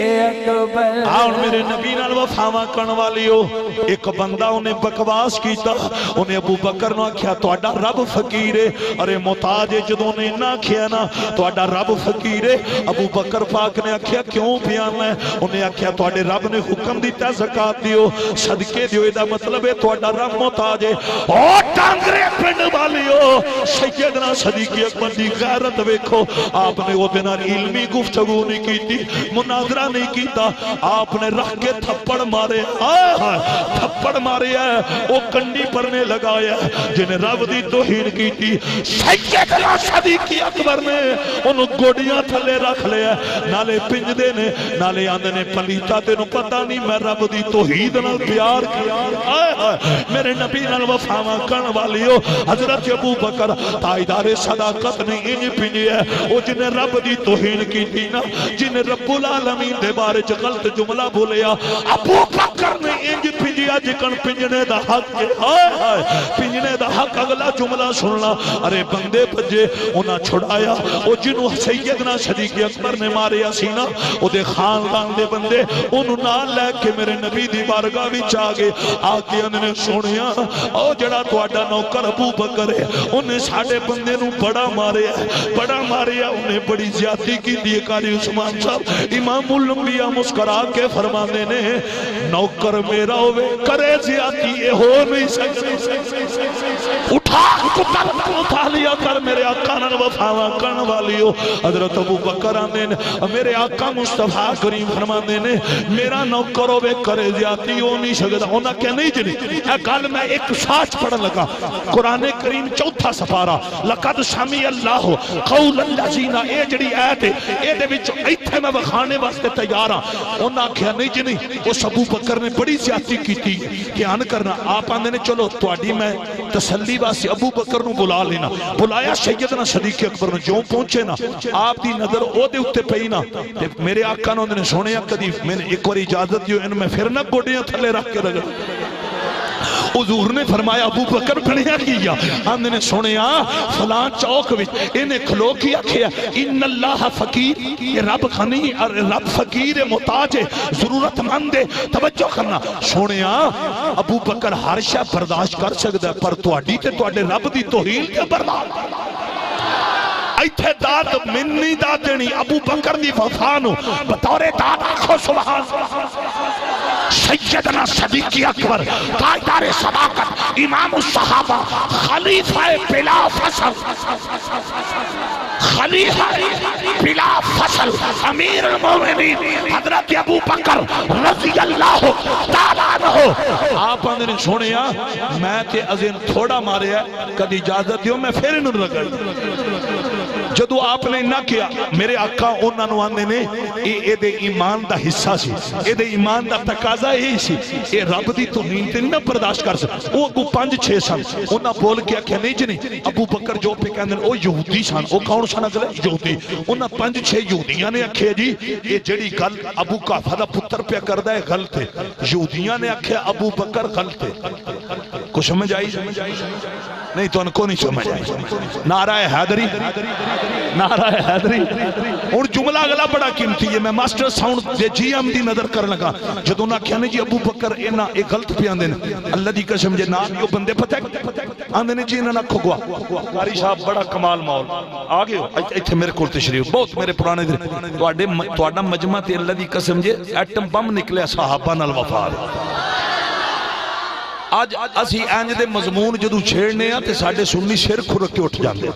آؤں میرے نبی نال وفاواں کرن والی ہو ایک بندہ انہیں بکواس کیتا انہیں ابو بکر نہ کیا تو اڈا رب فقیر ہے ارے محتاج جدوں نے نہ کیا نا تو اڈا رب فقیر ہے ابو بکر پاک نے آکھیا کیوں بیان ہے انہیں آکھیا تو اڈے رب نے حکم دیتا زکاة دیو صدقے دیو ایدہ مطلب ہے تو اڈا رب محتاج ہے او ٹانگرے پنڈ والی ہو سیدنا صدیق اکبر دی غیرت ویکھو آپ نے وہ دن علمی گفتگو نہیں کی تھی مناظرہ نہیں کیتا آپ نے رکھ کے تھپڑ مارے تھپڑ مارے ہے وہ کنڈی پرنے لگایا جنہیں رب دی توہین کی تھی سیدنا صدیق اکبر نے انہوں گوڑیاں تھلے رکھ لیا نالے پنجدے نے نالے آندے نے پلیتا تینوں پتہ نہیں میں رب دی توحید نال پیار کیا میرے نبی نال وفاواں کرن والی ہو حضرت ابو بکر تائیدار صداقت نے انج پنجی ہے وہ جنہیں رب دی توہین کی تھی نا جنہیں رب العالمین دے بارے غلط جملہ بولیا ابو بکر نے انج پنجیا جکن پنجنے دا حق پنجنے دا حق اگلا جملہ سننا ارے بندے پجے انہاں چھڑایا او جنہوں سیدنا صدیق اکبر نے مارے سینا او دے خاندان دے بندے انہوں نال لے کے میرے نبی دی بارگاہ بھی چاگے آگے انہیں سنیا او جڑا تو اڈا نوکر ابو بکر ہے انہیں ساڑے بندے نو بڑا مارے انہیں بڑی زیادتی کی دیئے کاری عثمان صاحب امام الانبیاء مسکرا کے فرمانے نے نوکر میرا ہوئے کرے زیادتی یہ ہو نہیں سکتے اٹھا لیا کر میرے آقا نال وفاواں کرن والی ہو حضرت ابو بکر آنے میرے آقا مصطفیٰ کریم فرمانے نے میرا نوکر ہوئے کرے زیادتی ہو نہیں سکتا ہونا کیا نہیں جنی اے گل میں ایک ساچ پڑھن لگا قرآن کریم چوتھا سپارہ لقد سمی اللہ قول الذین اے جڑی آیت ہے اے دے وچ ایتھے میں وکھانے واسطے تیار ہاں انہاں کیا نہیں جنی اس ابو بکر نے بڑی زیادتی کی تھی کہ آن کرنا آپ آندے نے چلو تواڈی میں تسلی واسطے ابو بکر نو بلا لینا بلایا سیدنا صدیق اکبر نے جو پہنچے نا آپ دی نظر او دے اتے پئی نا میرے آقا نے سنیا کدی میں نے ایک اور اجازت دیو ان میں پھر نہ گوڑیاں تھلے رکھ کے رگڑ حضور نے فرمایا ابو بکر بنیا کیا ہم نے سنیا فلان چوک وچ انہیں کھلو کیا کیا ان اللہ فقیر یہ رب غنی اور رب فقیر محتاج ہے ضرورت مند ہے توجہ کرنا سنیا ابو بکر ہر شے برداشت کر سکتا ہے پر تواڈی تے تواڈے رب دی توہین تے برداشت ایتھے داد منی داد دینی ابو بکر دی وفانو بطور داد آخو سبحان سیدنا صدیق اکبر تاجدار صداقت امام الصحابہ خلیفہ بلا فصل خلیفہ بلا فصل امیر المومنین حضرت ابو بکر رضی اللہ تعالیٰ عنہ آپ اندر سنیا میں تے ازین تھوڑا مارے ہے کدی اجازت دیو میں پھر انہوں رگڑ جدو آپ نے نہ کیا میرے آقا انہاں نو آندے نے اے دے ایمان دا حصہ سی اے دے ایمان دا تقاضا ہی سی اے رب دی توہین تے نہ برداشت کر سکتا وہ کو 5-6 سن انہاں بول کے آکھیا نہیں جی نہیں ابو بکر جو پہ کہندے او یہودی سن او کون سن اگلے یہودی انہاں 5-6 یہودیاں نے آکھیا جی اے جڑی گل ابو قحافہ دا پتر پہ کردا ہے غلط ہے یہودیاں نے آکھیا ابو بکر غلط ہے کو سمجھ آئی نہیں تو ان کو نہیں سمجھ آئی نعرہ حیدری نعرہ حیدری اور جملہ اگلا بڑا قیمتی ہے میں ماسٹر ساؤنڈ دے جی ایم دی نظر کرنے لگا جدو نہ کہنے جی ابو بکر اینا ایک غلط پہ آندے اللہ دی قسم جے نام یہ بندے پتہ ہے آندے نے جی انہاں نہ کھگوا قاری صاحب بڑا کمال ماحول آگے ہو ایتھے میرے کول تشریف بہت میرے پرانے دن تواڈا مجمع تے اللہ دی قسم جے ایٹم بم نکلیا صحابہ نال وفا آج اسی اینج دے مضمون جدو چھیڑنے ہیں تے ساڑھے سنی سر کھرک کے اٹھ جاندے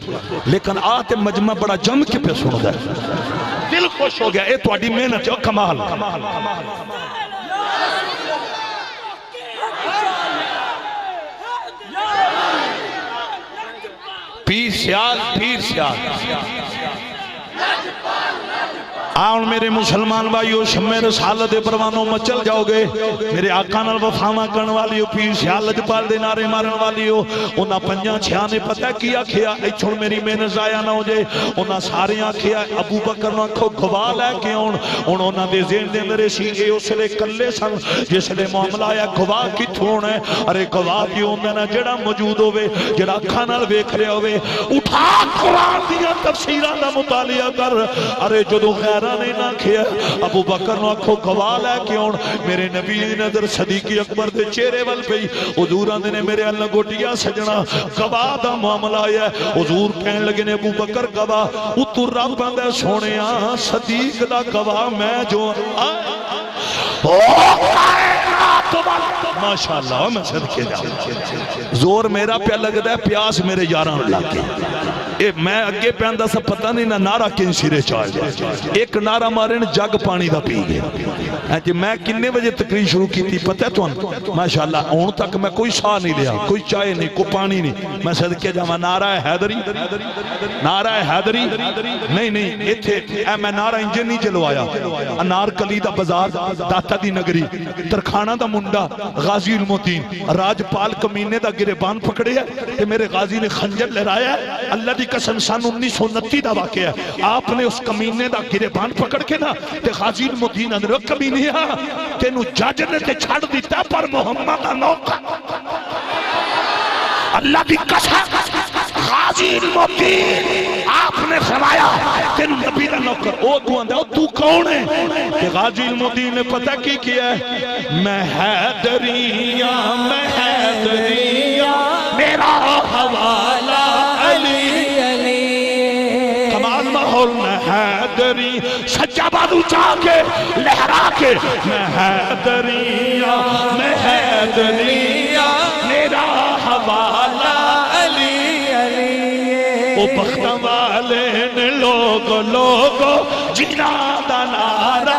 لیکن آتے مجمع بڑا جم کے پہ سن گئے دل خوش ہو گیا اے تو اڈی محنت ہے کمال پیر سیال آن میرے مسلمان بھائیو شمع رسالت پروانوں مچل جاؤ گے میرے آقا نال وفاواں کرن والیو پیر سیال لجپال دے نعرے مارن والیو انہاں 5-6 نے پتہ کیا کھیا ایتھوں میری محنت ضائع نہ ہو جائے انہاں سارے آکھیا ابو بکر نو آکھو گواہ لے کے آن انہاں دے ذہن دے اندر سی اے اس لے کلے سن جس لے معاملہ آیا گواہ کتھوں ہونا ہے ارے گواہ کی ہوندے نا جڑا موجود ہوئے جڑا اکھاں نال ویکھ رہا ہوئے اٹھا قرآن دیا تفسیراں دا مطالعہ کر ارے جدو غیر نے نہ کیا ابو بکر نو آکھو گواہ لے کے آن میرے نبی نظر صدیقی اکبر دے چہرے وال پئی حضور آندے نے میرے اللہ گوٹیا سجنا گواہ دا معاملہ آیا ہے حضور کہنے لگے نے ابو بکر گواہ اتر رب آندے سونیا صدیق دا گواہ میں جو ماشاءاللہ میں صدقے جاؤں زور میرا پہ لگتا ہے پیاس میرے یاران لگ گئے میں اگے پہندہ سا پتہ نہیں نہ نعرہ کن سرے چاہ جائے ایک نعرہ مارن جگ پانی دا پی گئے جی میں کنے بجے تقریر شروع کی تھی پتہ ہے تو ماشاءاللہ اون تک میں کوئی سا نہیں لیا کوئی چائے نہیں کوئی پانی نہیں میں صدقے جاؤں نعرہ حیدری نعرہ حیدری نہیں اے میں نعرہ انجن نہیں چلوایا انار کلی دا بازار داتا دی نگری ترخانہ دا منڈا غازی الموتین راج پال کمینے دا گریبان پکڑے ہے کہ میرے غازی نے خنجر لہرایا ہے اللہ دی قسم سن 1929 دا واقعہ ہے آپ نے اس کمینے دا گریبان پکڑ کے نا تے غازی الموتین اندر کمینے ہاں تینو جاج نے تے چھڑ دیتا پر محمد نوکا اللہ دی قسم غازی الموتین آپ نے فرمایا تینو نبی دا نوکر او تو اندر تو کون ہے کہ غازی الموتین نے پتہ کی کیا ہے میں حیدریاں میرا حوالہ علی کمال ماحول میں حیدری سجا بادو چاہ کے لہرا کے میں حیدریاں میرا حوالہ او بخت والے نے لوگو جنا دا نعرہ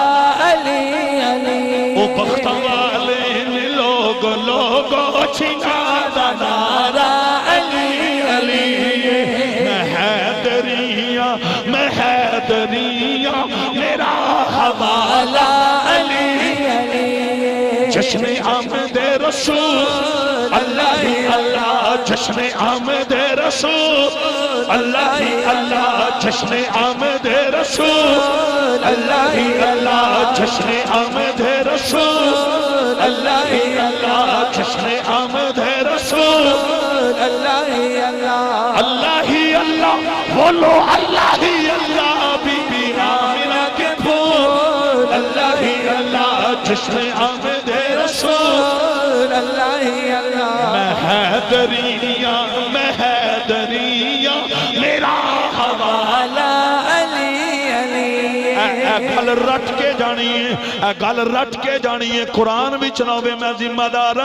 او بخت والے نے لوگو جنا دا نعرہ میں حیدریاں میرا حوالہ جشن آمد رسول اللہ ہی اللہ جشن آمد رسول اللہ ہی اللہ جشن آمد رسول اللہ ہی اللہ جشن آمد رسول اللہ ہی اللہ جشن آمد رسول اللہ ہی اللہ اللہ ہی اللہ بولو اللہ ہی اللہ بی بی آمنہ کے پھول اللہ ہی اللہ جشن آمد رسول اللہ ہی اللہ میں حیدریاں میرا حوالہ گل رٹ کے جانی ہے قرآن بھی چناوے میں ذمہ دار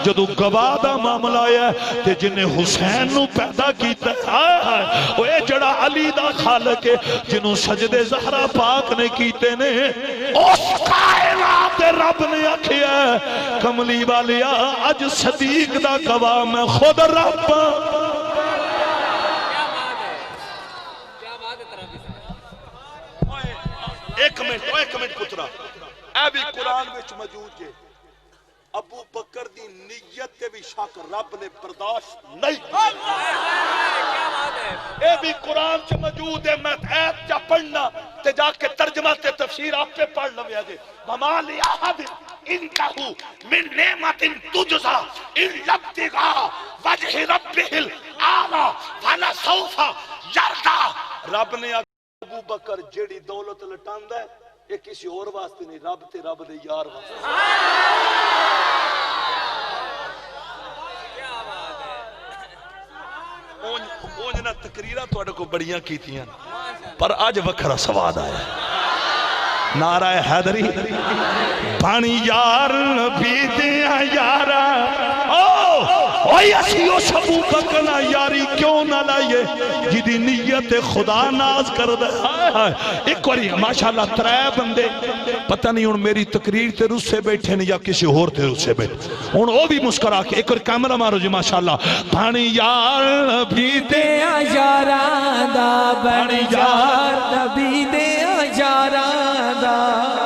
جدو گواہ دا معاملہ ہے تے جنہیں حسین نو پیدا کیتا ہے اے جڑا علی دا خالق ہے جنہوں سجدے زہرہ پاک نے کیتے نے اس کائنات رب نے آکھیا ہے کملی والیا اج صدیق دا گواہ میں خود رب ایک منٹ پترا اے بھی قرآن وچ موجود ہے ابو بکر دی نیت تے بھی شک رب نے برداشت نہیں اے بھی قرآن چ موجود ہے میں ایت چا پڑھنا تے جا کے ترجمہ تے تفسیر آپ پہ پڑھ لو جے وما لأحد عنده من نعمت تجزى الا ابتغاء وجه ربه الاعلى فلسوف يرضى رب نے ابو بکر جیڑی دولت لٹاندا ہے یہ کسی اور واسطے نہیں رب تے رب دے یار واسطے اونج نہ تقریرہ تواڈے کو بڑیاں کیتیاں پر اج وکھرا سواد آیا نعرہ حیدری پانی یار نبی دیا یارا اوہ اسی او ابو بکر نہ یاری کیوں نہ لائیے جدی نیت خدا ناز کر دے ایک واری ماشاءاللہ ترے بندے پتہ نہیں ہن میری تقریر تے رس سے بیٹھے نے یا کسی اور تے رس سے بیٹھے ہن او بھی مسکرا کے ایک واری کیمرہ مارو جی ماشاءاللہ پانی یار نبی دیا یارا دا پانی یار نبی دیا یارا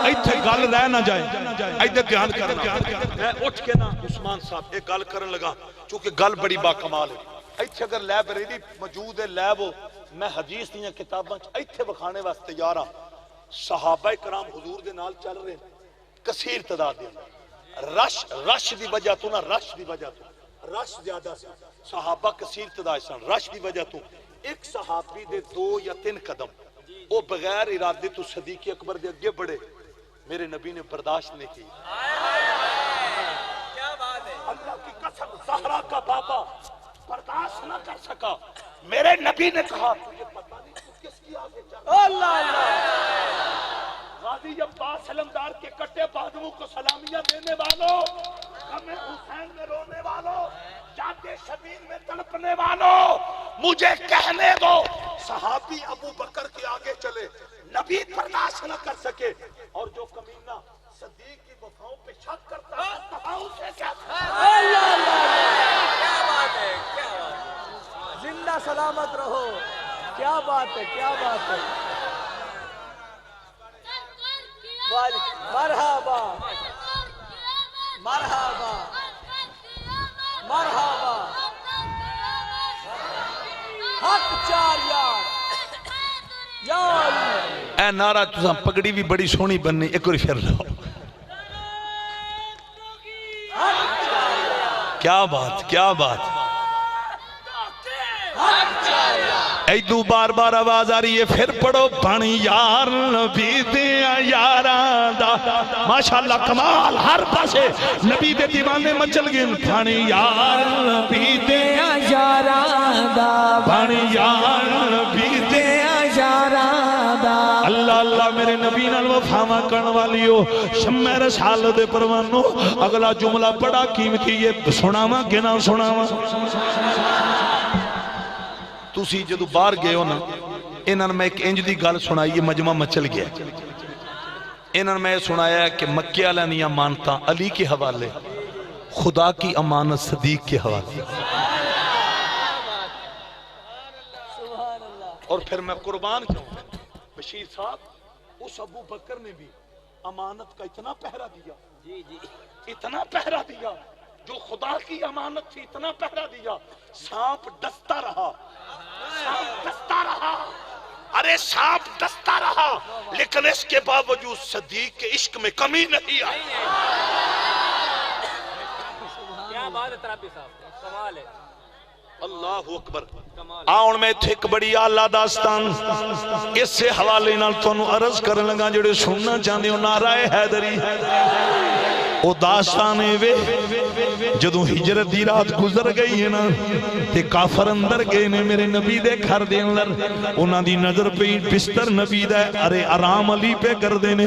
ایتھے گل رہ نہ جائے ایتھے دھیان کر میں اٹھ کے نا عثمان صاحب ایک گل کرن لگا چونکہ گل بڑی با کمال ہے ایتھے اگر لائبریری موجود ہے لیب ہو میں حدیث دیاں کتاباں ایتھے بکھانے واسطے تیار ہاں صحابہ کرام حضور دے نال چل رہے کثیر تعداد دے رش دی وجہ تو نا رش دی وجہ تو رش زیادہ سی صحابہ کثیر تعداد سن رش دی وجہ تو ایک صحابی دے 2 یا 3 قدم وہ بغیر ارادے تو صدیق اکبر دے اگے بڑھے میرے نبی نے برداشت نہیں کی اللہ کی قسم زہرا کا بابا برداشت نہ کر سکا میرے نبی نے کہا تجھے پتہ نہیں تو کس کی آگے چل اللہ اللہ غازی عباس علمدار کے کٹے بازوؤں کو سلامیاں دینے والوں غم حسین میں رونے والوں جاتے شبیر میں تڑپنے والوں مجھے کہنے دو صحابی ابو بکر کے آگے چلے نبی برداشت نہ کر سکے اور جو کمینہ صدیق کی وفاؤں پہ شک کرتا ہے تباہوں سے کیا اللہ اللہ کیا بات ہے زندہ سلامت رہو کیا بات ہے کیا بات ہے مرحبا مرحبا مرحبا حق چار یار یا اے نعرہ تساں پگڑی بھی بڑی سونی بننی ایک اور پھر لو کیا بات کیا بات ایدو بار بار آواز آ رہی ہے پھر پڑھو پانی یار نبی دیا یاران دا ماشاءاللہ کمال ہر پاسے نبی دے دیوانے مچل گئے پانی یار نبی دیا یاران دا پانی یار نبی دیا یاران دا اللہ اللہ میرے نبی نال وفاواں کرن والیو شمع رسالت دے پروانو اگلا جملہ بڑا قیمتی یہ سناواں کہ نہ سناواں تُسی جدو باہر گئے ہو نا انہاں میں ایک انج دی گل سنائی یہ مجمع مچل گیا انہاں میں سنایا کہ مکہ علیہ نہیں امانتا علی کے حوالے خدا کی امانت صدیق کے حوالے اور پھر میں قربان کیوں بشیر صاحب اس ابو بکر نے بھی امانت کا اتنا پہرا دیا اتنا پہرا دیا جو خدا کی امانت سے اتنا پہرا دیا سانپ ڈستا رہا سانپ ڈستا رہا ارے سانپ ڈستا رہا لیکن اس کے باوجود صدیق کے عشق میں کمی نہیں آئی کیا بات ہے ترابی صاحب کمال ہے اللہ اکبر آن میں ایک بڑی آلہ داستان اس سے حوالے نال تانوں عرض کرن لگا جڑے سننا چاہندے ہو نعرہ حیدری او داستانے وے جدوں ہجرت دی رات گزر گئی ہے نا تے کافر اندر گئے نے میرے نبی دے گھر دے اندر انہاں دی نظر پئی بستر نبی دا ارے آرام علی پہ کر دے نے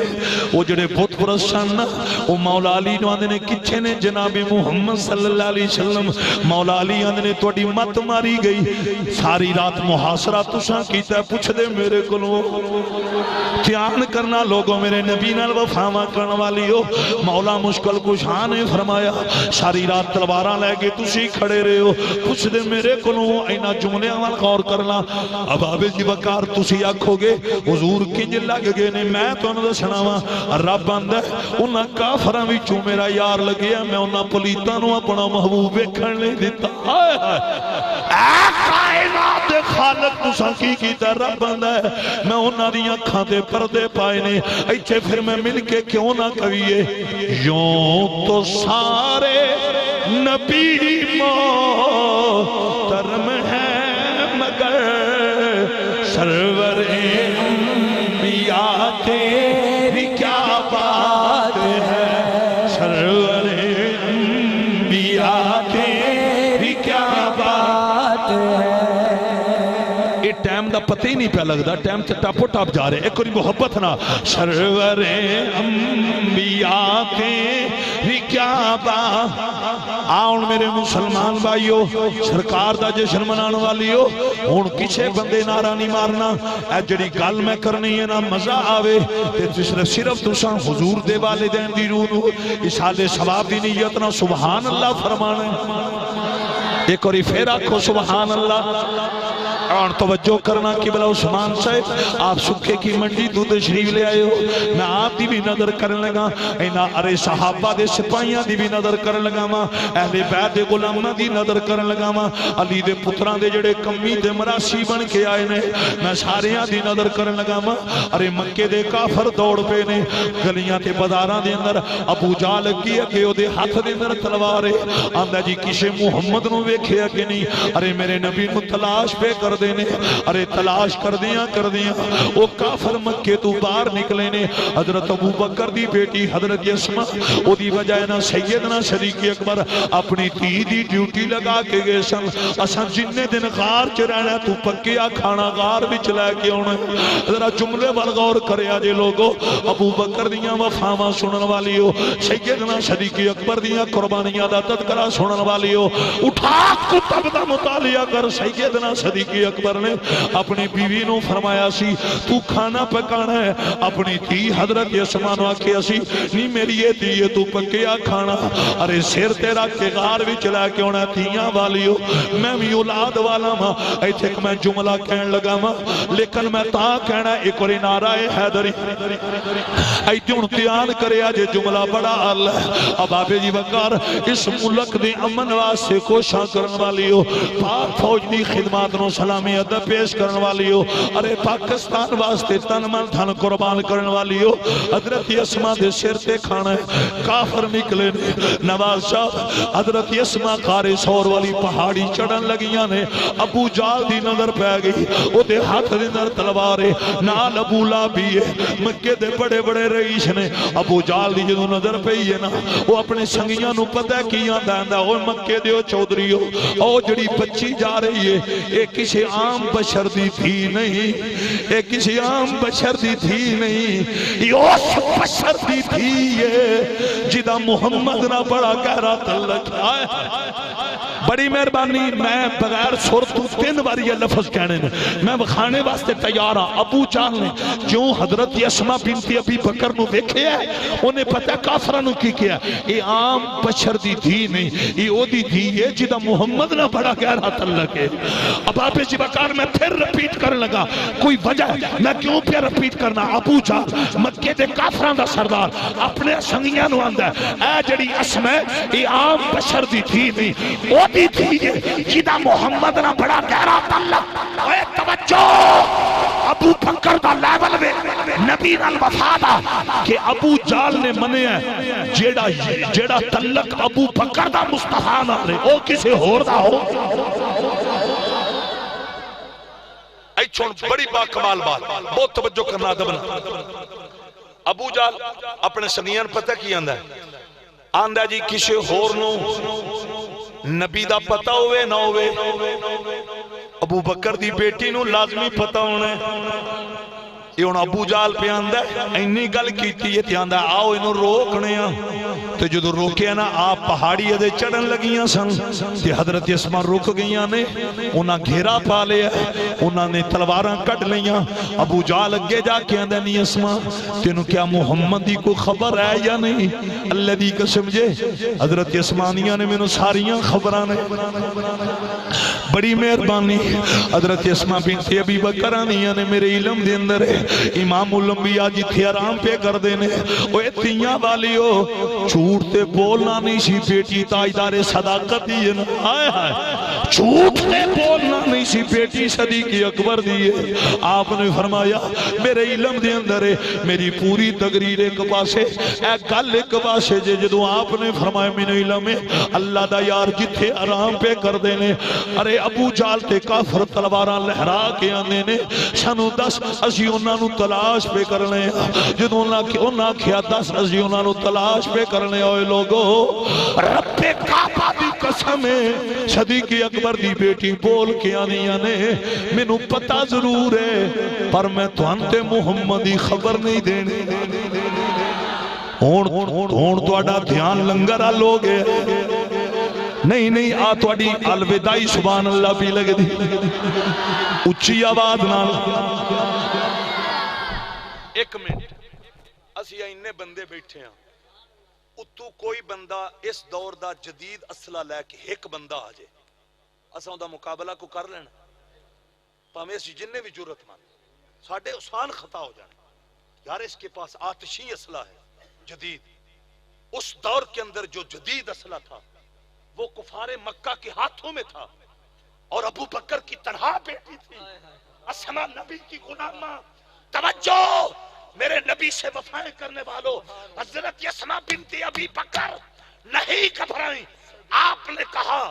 او جڑے بت پرست سن او مولا علی نو آندے نے کچھے نے جناب محمد صلی اللہ علیہ وسلم مولا علی آندے نے تواڈی مت ماری گئی ساری رات محاصرہ تساں کیتا پوچھ دے میرے کولوں دھیان کرنا لوگوں میرے نبی نال وفاواں کرن والیو مولا مشکل کشاں نے فرمایا ساری رات تلواراں لے کے تسی کھڑے رہے ہو پوچھ دے میرے کولوں اینا جملیاں وال غور کرنا اباب جی وقار تسی آکھو گے حضور کنج لگ گئے نے میں تانوں دسنا وا رب آندا انہاں کافراں وچوں میرا یار لگیا میں انہاں پلیتاں نوں اپنا محبوب ویکھن نہیں دتا ہائے ہائے کائنات دے خالق تساں کی کیتا رب آندا ہے میں انہاں دی اکھاں تے پردے پائے نے ایتھے پھر میں مل کے کیوں نہ کہیے یوں تو سارے نبی محترم ہیں مگر سرور انبیاء تیری کیا بات ہے سرور انبیاء تیری کیا بات ہے یہ ٹائم دا پتہ ہی نہیں پہ لگتا ٹائم تے ٹاپو ٹاپ جا رہے ایک کوئی محبت نہ سرور انبیاء تیری کیا بات آؤن میرے مسلمان بھائیو سرکار دا جشن منان والیو ہون کچھے بندے نعرہ نہیں مارنا اے جڑی گل میں کرنی ہے نا مزہ آوے تے صرف تساں حضور دے والدین دی روح نو اشارے ثواب دی نیت نہ سبحان اللہ فرمانے ایک اور پھر آکھو سبحان اللہ اور توجہ کرنا قبلہ عثمان صاحب آپ سکھے کی منڈی دودھ شریف لے آئے ہو میں آپ دی بھی نظر کرنے لگا اینا ارے صحابہ دے سپاہیاں دی بھی نظر کرنے لگا ماں اہل بیت دے غلامہ دی نظر کرنے لگا ماں علی دے پتران دے جڑے کمی دے مراسی بن کے آئے نے میں ساریاں دی نظر کرنے لگا ماں ارے مکے دے کافر دوڑ پہ نے گلیاں تے بازاراں دے اندر ابو جال کی اگے او دے ہاتھ دے اندر تلوارے آندا جی کسے محمد نو ویکھے اگے نہیں ارے میرے نبی کو تلاش پہ کر دینے ارے تلاش کر دیا وہ کافر مکے تو باہر نکلے نے حضرت ابو بکر دی بیٹی حضرت اسماء او دی وجہ نا سیدنا صدیق اکبر اپنی تی دی ڈیوٹی لگا کے گئے سن اساں جننے دن غار چ رہنا تو پکیا کھانا غار وچ لے کے آنا ذرا جملے وال غور کریا جے لوگو ابو بکر دیاں وفاواں سنن والی ہو سیدنا صدیق اکبر دیاں قربانیاں دا تذکرہ سنن والی ہو اٹھا کتب دا مطالعہ کر سیدنا صدیق اکبر نے اپنی بیوی نو فرمایا سی تو کھانا پکانا ہے اپنی تھی حضرت اسماء نو آکھیا سی نہیں میری یہ تھی یہ تو پکیا کھانا ارے سر تیرا کے غار بھی چلا کے ہونا تھیاں والی ہو میں بھی اولاد والا ماں ایتھے کہ میں جملہ کہن لگا ماں لیکن میں تا کہنا ایک اور نعرہ حیدری ایتھے انتیان کرے آجے جملہ بڑا اللہ ہے اب آبے جی وقار اس ملک دے امن واسے کوشاں کرن والی ہو پاک فوج دی خدمات نو سلامی ادب پیش کرن والی ہو ارے پاکستان واسطے تن من دھن قربان کرن والی ہو حضرت اسماء دے سر تے کھانا ہے کافر نکلے نے نواز شاہ حضرت اسماء قارے سور والی پہاڑی چڑھن لگیاں نے ابو جال دی نظر پہ گئی او دے ہاتھ دے نظر تلوارے نال ابو لابی ہے مکے دے بڑے بڑے رئیس نے ابو جال دی جدو نظر پہ ہی ہے نا وہ اپنے سنگیاں نو پتہ کیاں دیندا او مکے دے او چودری ہو او جڑی بچی جا رہی ہے ایک کسی عام بشر دی تھی نہیں ایک کسی عام بشر دی تھی نہیں یہ اس بشر دی تھی یہ جدہ محمد نہ بڑا گہرا تعلق ہے بڑی مہربانی میں بغیر سر تو 3 بار یہ لفظ کہنے نے میں بخانے واسطے تیار ہاں ابو جال نے جو حضرت اسماء بنت ابی بکر نو دیکھے ہے انہیں پتہ کافرانو کی کیا یہ عام بشر دی تھی نہیں یہ او دی تھی ہے جدہ محمد نہ بڑا گہرا تعلق ہے اب آپ جی بکار میں پھر رپیٹ کرنے لگا کوئی وجہ ہے میں کیوں پہ رپیٹ کرنا ابو جال مکے دے کافران دا سردار اپنے سنگیاں نو آندہ ہے اے جڑی اسماء یہ عام بشر دی تھی نہیں او دی تھی جدہ محمد نہ بڑا گہرا تعلق اے توجہ ابو بکر دا لیول میں نبی نال وفا دا کہ ابو جال نے منے ہے جیڑا تعلق ابو بکر دا مصطفیٰ نال ہے او کسے ہور دا ہو اے چھوڑ بڑی با کمال بات بہت توجہ کرنا دبنا ابو جال اپنے سنگیان پتہ کی آندہ ہے آندہ جی کسے ہور نو نبی دا پتہ ہوئے نہ ہوئے ابو بکر دی بیٹی نو لازمی پتہ ہونے یہ انہوں ابو جال پہ آندہ ہے اینی گل کیتی ہے تی آندہ آؤ انہوں روکنے ہیں تے جدو روکیا نا آپ پہاڑی دے چڑھن لگیاں سن تے حضرت اسما رک گئیاں نے انہاں گھیرا پا لیا انہاں نے تلواراں کٹ لیاں ابو جہل اگے جا کے آندے نہیں اسما تینوں کیا محمد دی کوئی خبر ہے یا نہیں اللہ دی قسم جے حضرت اسمانیاں نے مینوں ساریاں خبراں نے بڑی مہربانی حضرت اسما بنت ابی بکر آنیاں نے میرے علم دے اندر امام الانبیاء جتھے آرام پہ کر دینے اوے تیاں والیو جھوٹ تے بولنا نہیں سی بیٹی تاجدار صداقت دیئے نا آئے آئے جھوٹ تے بولنا نہیں سی بیٹی صدیق اکبر دیئے آپ نے فرمایا میرے علم دے اندر میری پوری تقریر ایک پاسے ایک گل ایک پاسے جدو آپ نے فرمایا میرے علم ہے اللہ دا یار جتھے آرام پہ کر دینے ارے ابو جہل تے کافر تلواراں لہرا کے آنے نے سانو دس اسی انہاں نو تلاش پہ کرنے جدو انہاں کیا دس اسی انہاں نو تلاش پہ کرنے ہوئے لوگو رب کعبہ دی قسم ہے صدیق اکبر دی بیٹی بول کے آنے میں نو پتہ ضرور ہے پر میں تو انتے محمدی خبر نہیں دینے ہون تو اڈا دھیان لنگرہ لوگ ہے نہیں نہیں آ تو اڈی الوداعی سبحان اللہ بھی لگ دی اچھی آواز نال ایک منٹ اسی اینے بندے بیٹھے ہیں اتو کوئی بندہ اس دور دا جدید اسلحہ لے کے ایک بندہ آ جائے اساں دا مقابلہ کو کر لینا پاویں اسی جننے بھی جرت مان ساڈے آسان خطا ہو جانا یار اس کے پاس آتشی اسلحہ ہے جدید اس دور کے اندر جو جدید اسلحہ تھا وہ کفار مکہ کے ہاتھوں میں تھا اور ابو بکر کی تنہا بیٹی تھی اسما نبی کی غلامہ توجہ میرے نبی سے وفائیں کرنے والوں حضرت اسما بنت ابی بکر نہیں گھبرائیں آپ نے کہا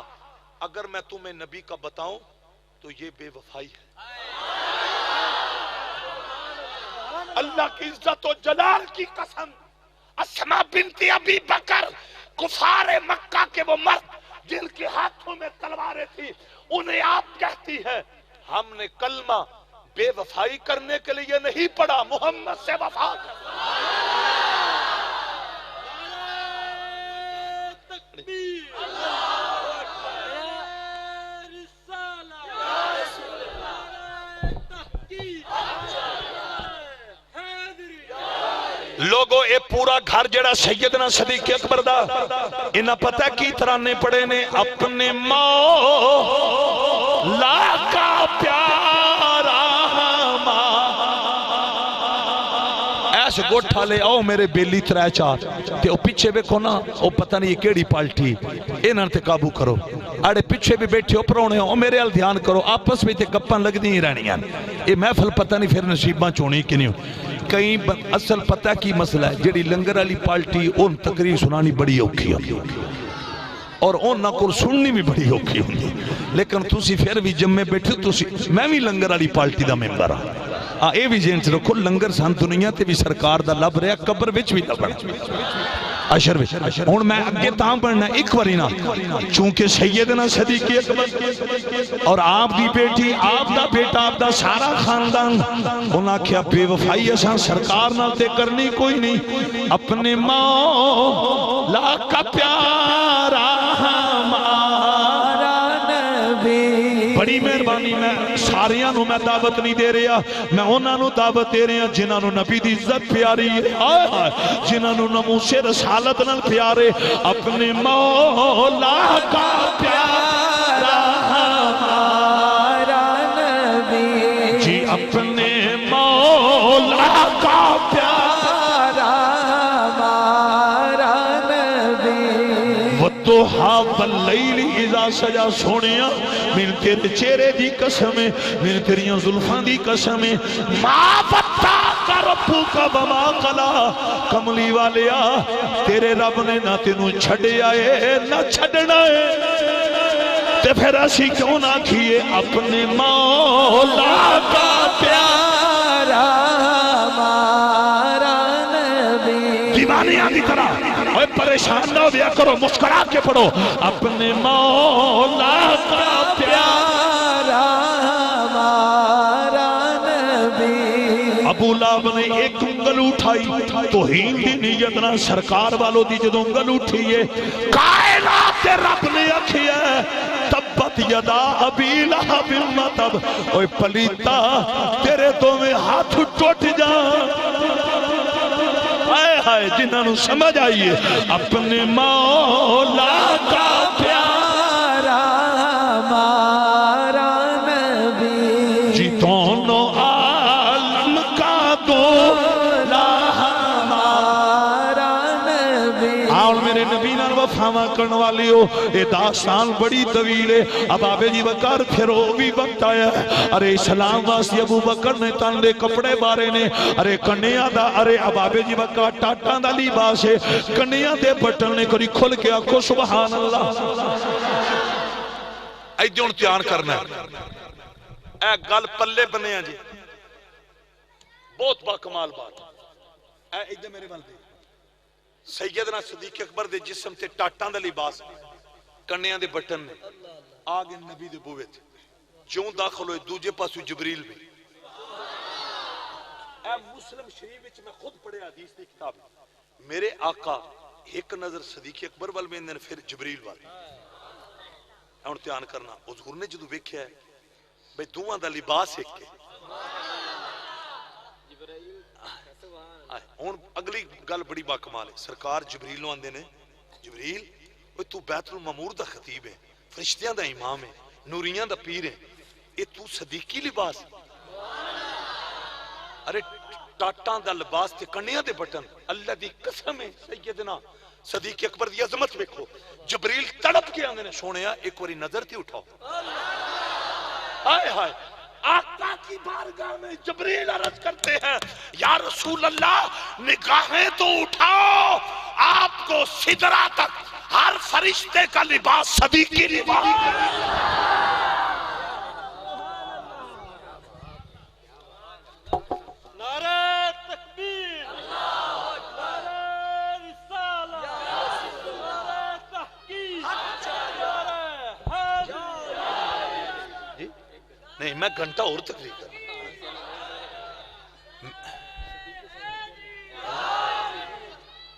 اگر میں تمہیں نبی کا بتاؤں تو یہ بے وفائی ہے اللہ کی عزت و جلال کی قسم اسما بنت ابی بکر کفار مکہ کے وہ مرد جن کے ہاتھوں میں تلواریں تھی انہیں آپ کہتی ہے ہم نے کلمہ بے وفائی کرنے کے لیے نہیں پڑھا محمد سے وفا لوگوں اے پورا گھر جڑا سیدنا صدیق اکبر دا انہاں پتہ کی ترانے پڑے نے اپنے مولا کا پیارا ایس گوٹھا لے آؤ میرے بیلی ترائے چار تے او پیچھے بیکھو نا او پتہ نہیں یہ کیڑی پالٹی انہاں تے قابو کرو اڑے پیچھے بھی بیٹھے ہو پرونے ہو میرے ال دھیان کرو آپس میں تے گپاں لگ دی رہنیاں یہ محفل پتہ نہیں پھر نصیباں چونی کی نہیں کئی اصل پتہ کی مسئلہ ہے جڑی لنگر علی پالٹی ان تقریر سنانی بڑی اوکھی ہوگی اور ان نکل سننی بھی بڑی اوکھی ہوگی لیکن تُسی پھر بھی جب میں بیٹھے تُسی میں بھی لنگر علی پالٹی دا ممبر ہاں اے بھی جینس رکھو لنگر سان دنیا تے بھی سرکار دا لب رہا قبر وچ بھی لبنا اشر وچ ہن میں اگے تاں پڑھنا ایک واری نا چونکہ سیدنا صدیق اکبر اور آپ دی بیٹی آپ دا بیٹا آپ دا سارا خاندان انہاں کیا بے وفائی اساں سرکار نال تے کرنی کوئی نہیں اپنے مولا کا پیارا ہمارا نبی بڑی مہربانی میں ساریاں نو میں دعوت نہیں دے رہا میں انہاں نو دعوت دے رہا جنہاں نو نبی دی عزت پیاری ہے جنہاں نو ناموس رسالت نال پیارے اپنے مولا کا پیارا ہمارا نبی جی اپنے مولا کا پیارا ہمارا نبی والضحا واللیل اذا سجا سونیا من تیرے چہرے دی قسم ہے من تیریاں زلفاں دی قسم ہے ما وطا کا ربو کا وما قلا کملی والیا تیرے رب نے نہ تینوں چھڑے آئے نہ چھڑنا ہے تے پھر اسی کیوں نہ کیے اپنے مولا کا پیارا ہمارا نبی دیوانیاں دی طرح اوہ پریشان نہ ہویا کرو مسکرا کے پڑھو اپنے مولا کا پیارا ہمارا نبی ابو لہب نے ایک انگل اٹھائی توہین دی نیت نہ سرکار والوں دی جدو انگل اٹھئیے کائنات رب نے آکھیا تبت یدا ابی لہب متب اوے پلیتا تیرے تو میں ہاتھ ٹوٹ جا ہائے ہائے جنہاں نو سمجھ آئیے اپنے مولا کا پیارا ہمارا نبی جی دونوں عالم کا دولا ہمارا نبی آؤ میرے نبی نال وفاواں کرن والی ہو یہ داستان بڑی طویل ہے اب آبے جی بکر پھر وہ بھی وقت آیا ہے ارے اسلام واسی ابو بکر نے تن دے کپڑے بارے نے ارے کنیاں دا ارے اب آبے جی بکر ٹاٹاں دا لباس ہے کنیاں دے بٹن نے کری کھل کے آکھو سبحان اللہ ایدے امتحان کرنا ہے اے گل پلے بنے ہیں جی بہت باکمال بات اے ایدے میرے والدے سیدنا صدیق اکبر دے جسم تے ٹاٹاں دا لباس کنیاں دے بٹن نے آگے نبی دے بوے تھے جوں داخل ہوئے دوجے پاسو جبریل بھی اے مسلم شریف وچ میں خود پڑھے حدیث دی کتاب میرے آقا ایک نظر صدیق اکبر وال ویندے پھر جبریل وال ہن دھیان کرنا حضور نے جدوں ویکھیا ہے بھئی دوواں دا لباس ایک ہے ہن اگلی گل بڑی باکمال ہے سرکار جبریل نو آندے نے جبریل اوے تو بیت المعمور دا خطیب ہے فرشتیاں دا امام ہے نوریاں دا پیر ہے اے تو صدیقی لباس ارے ٹاٹاں دا لباس تے کنیاں دے بٹن اللہ دی قسم ہے سیدنا صدیق اکبر دی عظمت دیکھو جبریل تڑپ کے آندے نے سونیا ایک واری نظر تے اٹھاؤ ہائے ہائے آقا کی بارگاہ میں جبریل عرض کرتے ہیں یا رسول اللہ نگاہیں تو اٹھاؤ آپ کو سدرہ تک ہر فرشتے کا لباس صدیقی لباس نعرہ تکبیر نعرہ رسالہ نعرہ تحقیق نعرہ جی نہیں میں گھنٹہ اور تقریر کر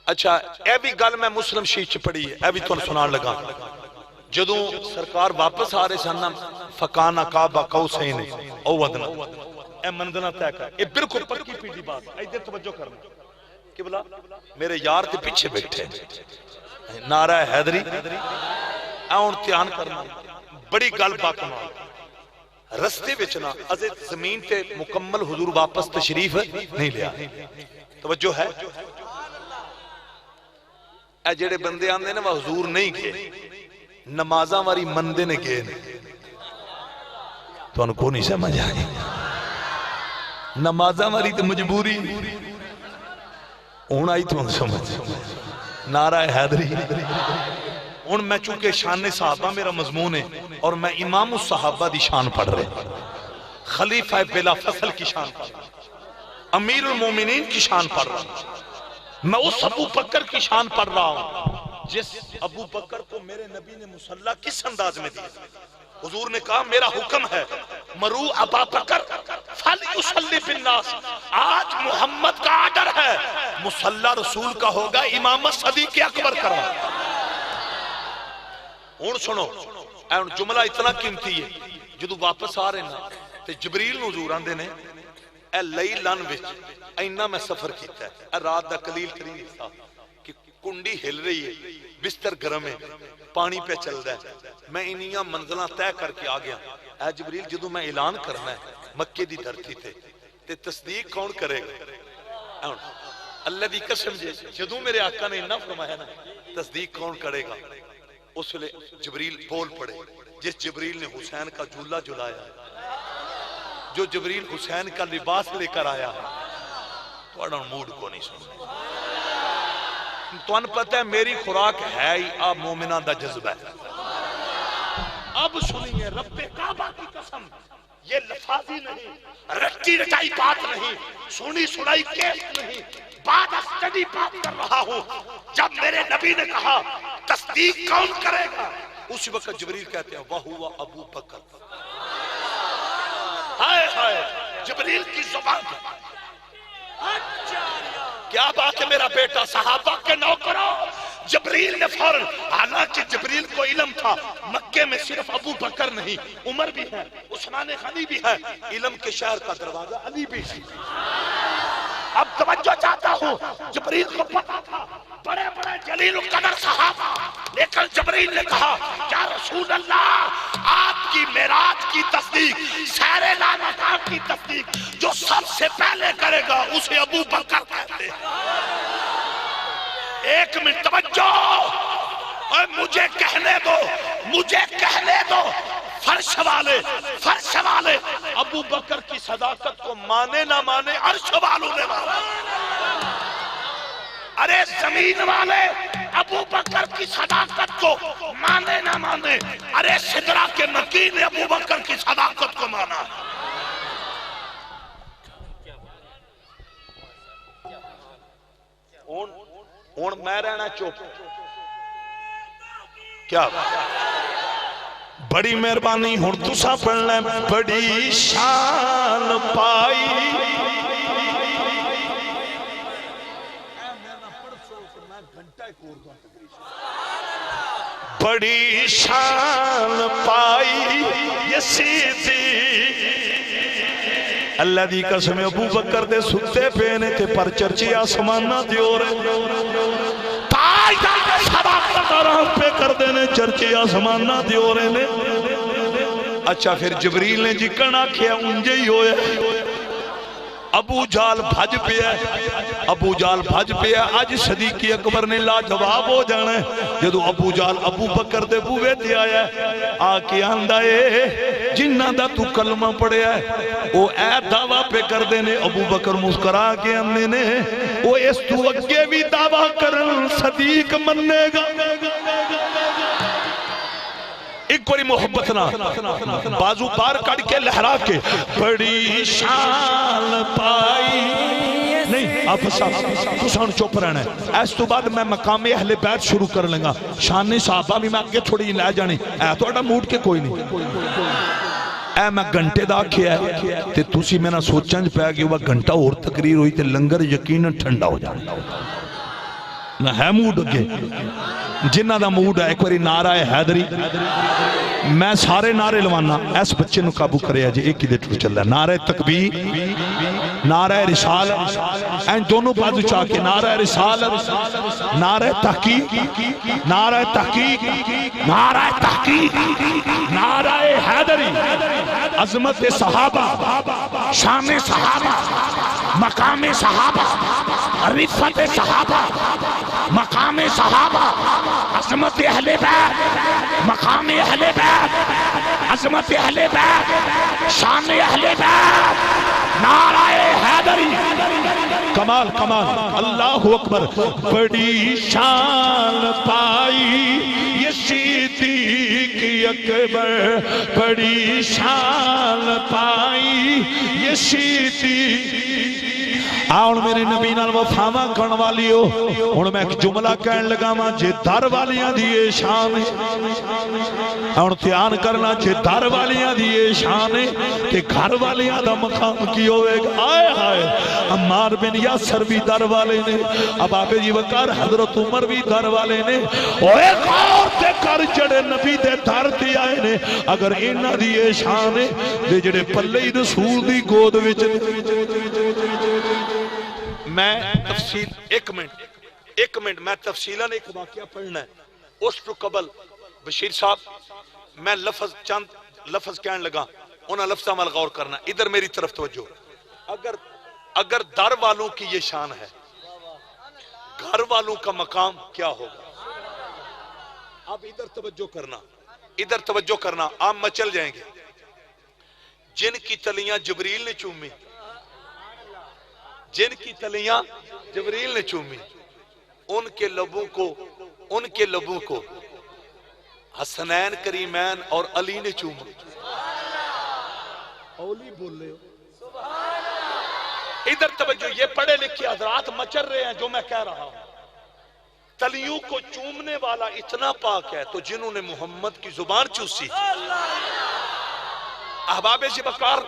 اچھا اے بھی گل میں مسلم شریف چ پڑھی ہے اے بھی تھانوں سنان لگا جدوں سرکار واپس آ رہے سن فکان قاب قوسین او ادنا اے منزلہ طے کر اے بالکل پکی پیڑھی بات ادھر توجہ کرنا کہ بلا میرے یار تے پیچھے بیٹھے نعرہ حیدری اون دھیان کرنا بڑی گل باکمال رستے وچ نا ازے زمین تے مکمل حضور واپس تشریف نہیں لیا توجہ ہے اے جڑے بندے آندے نے وہ حضور نہیں گئے نمازاں واری مندے نے گئے تو انہوں کو نہیں سمجھ آئی نمازاں واری تو مجبوری اون آئی تو انہوں سمجھ نعرہ حیدری ان میں چونکہ شان صحابہ میرا مضمون ہے اور میں امام الصحابہ دی شان پڑھ رہے خلیفہ بلا فصل کی شان پڑھ رہا امیر المومنین کی شان پڑھ رہا میں اس ابو بکر کی شان پڑھ رہا ہوں جس ابو بکر کو میرے نبی نے مصلی کس انداز میں دیا حضور نے کہا میرا حکم ہے مرو ابا بکر فلیصلی بالناس آج محمد کا آرڈر ہے مصلی رسول کا ہوگا امامت صدیق اکبر کروا ہن سنو جملہ اتنا قیمتی ہے جدو واپس آ رہے ہیں تے جبریل نو حضور آندے نے اے لئی لن وچ اینا میں سفر کیتا ہے اے رات دا قلیل ترین حصہ کہ کنڈی ہل رہی ہے بستر گرم ہے پانی پہ چل رہا ہے میں انہیاں منزلہ طے کر کے آ گیا اے جبریل جدو میں اعلان کرنا ہے مکے دی دھرتی تے تصدیق کون کرے گا اللہ دی قسم جدو میرے آقا نے انہا فرمایا نا تصدیق کون کرے گا اس لئے جبریل بول پڑے جس جبریل نے حسین کا جھولا جھلایا جو جبریل حسین کا لباس لے کر آیا تو اڑا موڈ کو نہیں سن تو ان پتہ ہے میری خوراک ہے ہی آپ مومنان دا جذبہ ہے اب سنیے رب کعبہ کی قسم یہ لفاظی نہیں رٹی رٹائی بات نہیں سنی سنائی کیس نہیں بات اسٹڈی بات کر رہا ہوں جب میرے نبی نے کہا تصدیق کون کرے گا اس وقت جبریل کہتے ہیں وَهُوَ ابو بکر ہائے ہائے جبریل کی زبان کیا بات ہے میرا بیٹا؟ صحابہ کے نوکروں، جبریل نے فوراً، حالانکہ جبریل کو علم تھا مکے میں صرف ابو بکر نہیں، عمر بھی ہے، عثمان غنی بھی ہے، علم کے شہر کا دروازہ علی بھی ہے۔ اب توجہ چاہتا ہوں، جبریل کو پتا تھا بڑے بڑے جلیل القدر صحابہ، لیکن جبریل نے کہا یا رسول اللہ، آپ کی معراج کی تصدیق، سیر لامکان کی تصدیق جو سب سے پہلے کرے گا اسے ابو بکر کہتے ہیں۔ ایک منٹ توجہ، اور مجھے کہنے دو، فرش والے ابو بکر کی صداقت کو مانے نہ مانے، عرش والوں نے مانا۔ ارے زمین والے ابو بکر کی صداقت کو مانے نہ مانے، ارے سدرہ کے نکی نے ابو بکر کی صداقت کو مانا۔ ہن میں رہنا چپ، کیا بڑی مہربانی ہن تساں پڑھنا ہے، بڑی شان پائی، بڑی شان پائی یہ صدیق، اللہ دی قسم ابو بکر دے ستے پینے تے پر چرچی آسمانہ دیو رہے، تائی صداقت آرام پہ کر دینے چرچی آسمانہ دیو رہے۔ اچھا پھر جبریل نے جکن آکھیا انجے ہی ہوئے، ابو جال بھج پیا، آج صدیقی اکبر نے لا جواب ہو جانا ہے۔ جدو ابو جال ابو بکر دے بوے تے آیا ہے، آکے آندہ ہے جنہ دا تو کلمہ پڑھیا ہے وہ اے دعویٰ پہ کر دینے۔ ابو بکر مسکرا کے آنے نے وہ اس تو اگے بھی دعویٰ کرن صدیق مننے گا۔ ایک بڑی محبت نہ بازو پار کڑ کے لہرا کے بڑی شان پائی، نہیں آپ سان چوپ رہنا ہے۔ اس تو بعد میں مقام اہل بیت شروع کر لیں گا، شان صحابہ بھی میں آگے تھوڑی لے جانی، اے تو اڈا موڈ کے کوئی نہیں، اے میں گھنٹے دا کیا ہے تے تُسی میں نہ سوچنج پہ کہ وہ گھنٹہ اور تقریر ہوئی تے لنگر یقیناً ٹھنڈا ہو جانا نہ ہے موڈ اگے جنہ دا موڈ ہے۔ ایک باری نعرہ حیدری، میں سارے نعرے لوانا، اس بچے نو قابو کرے جی، ایک ہی دے ٹھو چل رہا ہے، نعرہ تکبیر، نعرہ رسالت، این دونوں بازو چاہ کے نعرہ رسالت، نعرہ تحقیق، نعرہ تحقیق، نعرہ تحقیق، نعرہ حیدری، عظمت صحابہ، شان صحابہ، مقام صحابہ، رفت صحابہ، مقام صحابہ، عظمت اہل بیت، مقام اہل بیت، عظمت اہل بیت، شان اہل بیت، نعرہ حیدری، کمال کمال، اللہ اکبر، بڑی شان پائی یہ صدیق اکبر، بڑی شان پائی یہ صدیق۔ آن میرے نبی نال وفاواں کرن والی ہو، ہن میں ایک جملہ کہن لگا ماں جے در والیاں دیئے شان ہے، ہن دھیان کرنا جے در والیاں دیئے شان ہے تے گھر والیاں دا مقام کی ہوئے گا۔ آئے آئے عمار بن یاسر بھی در والے نے، اب آپ جی وقار حضرت عمر بھی در والے نے، اور ایک اور تے کر جڑے نبی دے در دی آئے نے، اگر انہ دیئے شان ہے دے جڑے پلے رسول دی گود وچ۔ میں تفصیل ایک منٹ میں تفصیلاً ایک واقعہ پڑھنا ہے۔ اس تو قبل بشیر صاحب میں چند لفظ کہنے لگا، انہاں لفظاں مال غور کرنا، ادھر میری طرف توجہ۔ اگر در والوں کی یہ شان ہے، گھر والوں کا مقام کیا ہوگا؟ اب ادھر توجہ کرنا، آپ مچل جائیں گے۔ جن کی تلیاں جبریل نے چومی، جن کی تلیاں جبریل نے چومی، ان کے لبوں کو حسنین کریمین اور علی نے چوما۔ اولی بول رہے ہو، ادھر توجہ، یہ پڑھے لکھے حضرات مچر رہے ہیں جو میں کہہ رہا ہوں۔ تلیوں کو چومنے والا اتنا پاک ہے تو جنہوں نے محمد کی زبان چوسی۔ احباب جی بکار،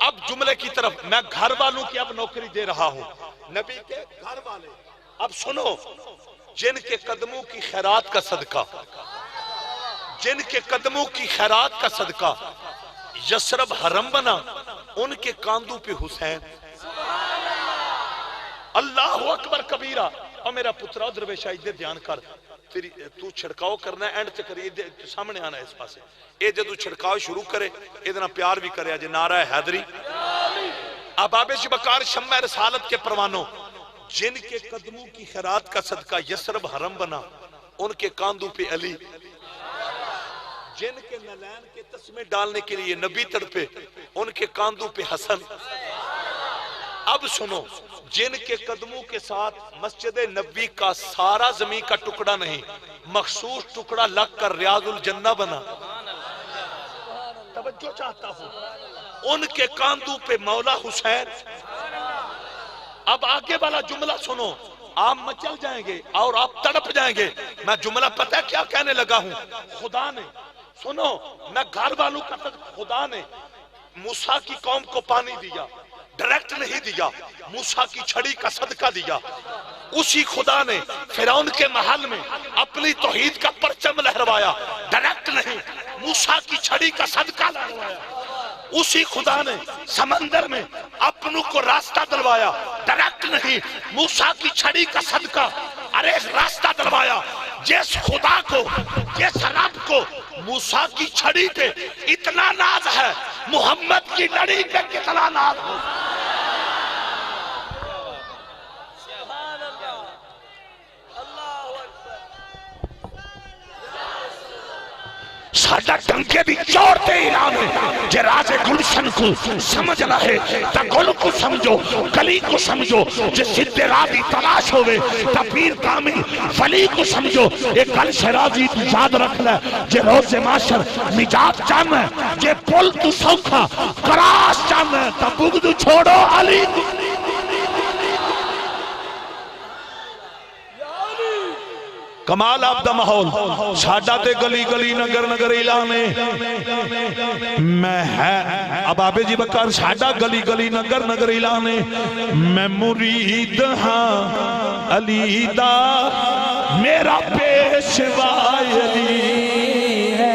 اب جملے کی طرف، میں گھر والوں کی اب نوکری دے رہا ہوں، نبی کے گھر والے. اب سنو، جن کے قدموں کی خیرات کا صدقہ، جن کے قدموں کی خیرات کا صدقہ یثرب حرم بنا، ان کے کاندھوں پہ حسین. اللہ اکبر کبیرہ. اور میرا پترا درویشہ ادھر دھیان کر، پھر تو چھڑکاؤ کرنا ہے، اینڈ تے کری سامنے آنا ہے اس پاسے. اے جدو چھڑکاؤ شروع کرے ادنا پیار بھی کرے. اج نعرہ حیدری. اب آبِ شبکار شمع رسالت کے پروانوں، جن کے قدموں کی خیرات کا صدقہ یثرب حرم بنا، ان کے کاندھوں پہ علی. جن کے نلین کے تسمے ڈالنے کے لیے نبی تڑپے، ان کے کاندھوں پہ حسن. اب سنو، جن کے قدموں کے ساتھ مسجد نبی کا سارا زمین کا ٹکڑا نہیں، مخصوص ٹکڑا لگ کر ریاض الجنہ بنا. توجہ چاہتا ہوں، ان کے کاندھوں پہ مولا حسین. اب آگے والا جملہ سنو، آپ مچل جائیں گے اور آپ تڑپ جائیں گے. میں جملہ پتہ ہے کیا کہنے لگا ہوں؟ خدا نے، سنو، میں گھر والوں کا خدا نے موسیٰ کی قوم کو پانی دیا، ڈائریکٹ نہیں دیا، موسیٰ کی چھڑی کا صدقہ دیا. اسی خدا نے فرعون کے محل میں اپنی توحید کا پرچم لہروایا، ڈائریکٹ نہیں، موسیٰ کی چھڑی کا صدقہ لہروایا. اسی خدا نے سمندر میں اپنوں کو راستہ دلوایا، ڈائریکٹ نہیں، موسیٰ کی چھڑی کا صدقہ. ارے راستہ دلوایا. جس خدا کو، جس رب کو موسیٰ کی چھڑی پہ اتنا ناز ہے، محمد کی لڑی پہ کتنا ناز ہو. ساڈا ٹنکے بھی چورتے اعلان ہے، جے راز گلشن کو سمجھنا ہے تا گل کو سمجھو، گلی کو سمجھو. جے سدھے راہ دی تلاش ہوئے تا پیر کامل ولی کو سمجھو. ایک گل شرازی تو یاد رکھ لے، جے روز معاشر نجات چاہنا ہے، جے پل تو سوکھا کراس چاہنا ہے تا بغض چھوڑو علی. کمال آپ دا محول ساڈا تے گلی گلی نگر نگر اعلانے میں ہے. اب آبِ جی بکر ساڈا گلی گلی نگر نگر اعلانے میں مرید ہاں علی دا، میرا پیشوا علی ہے.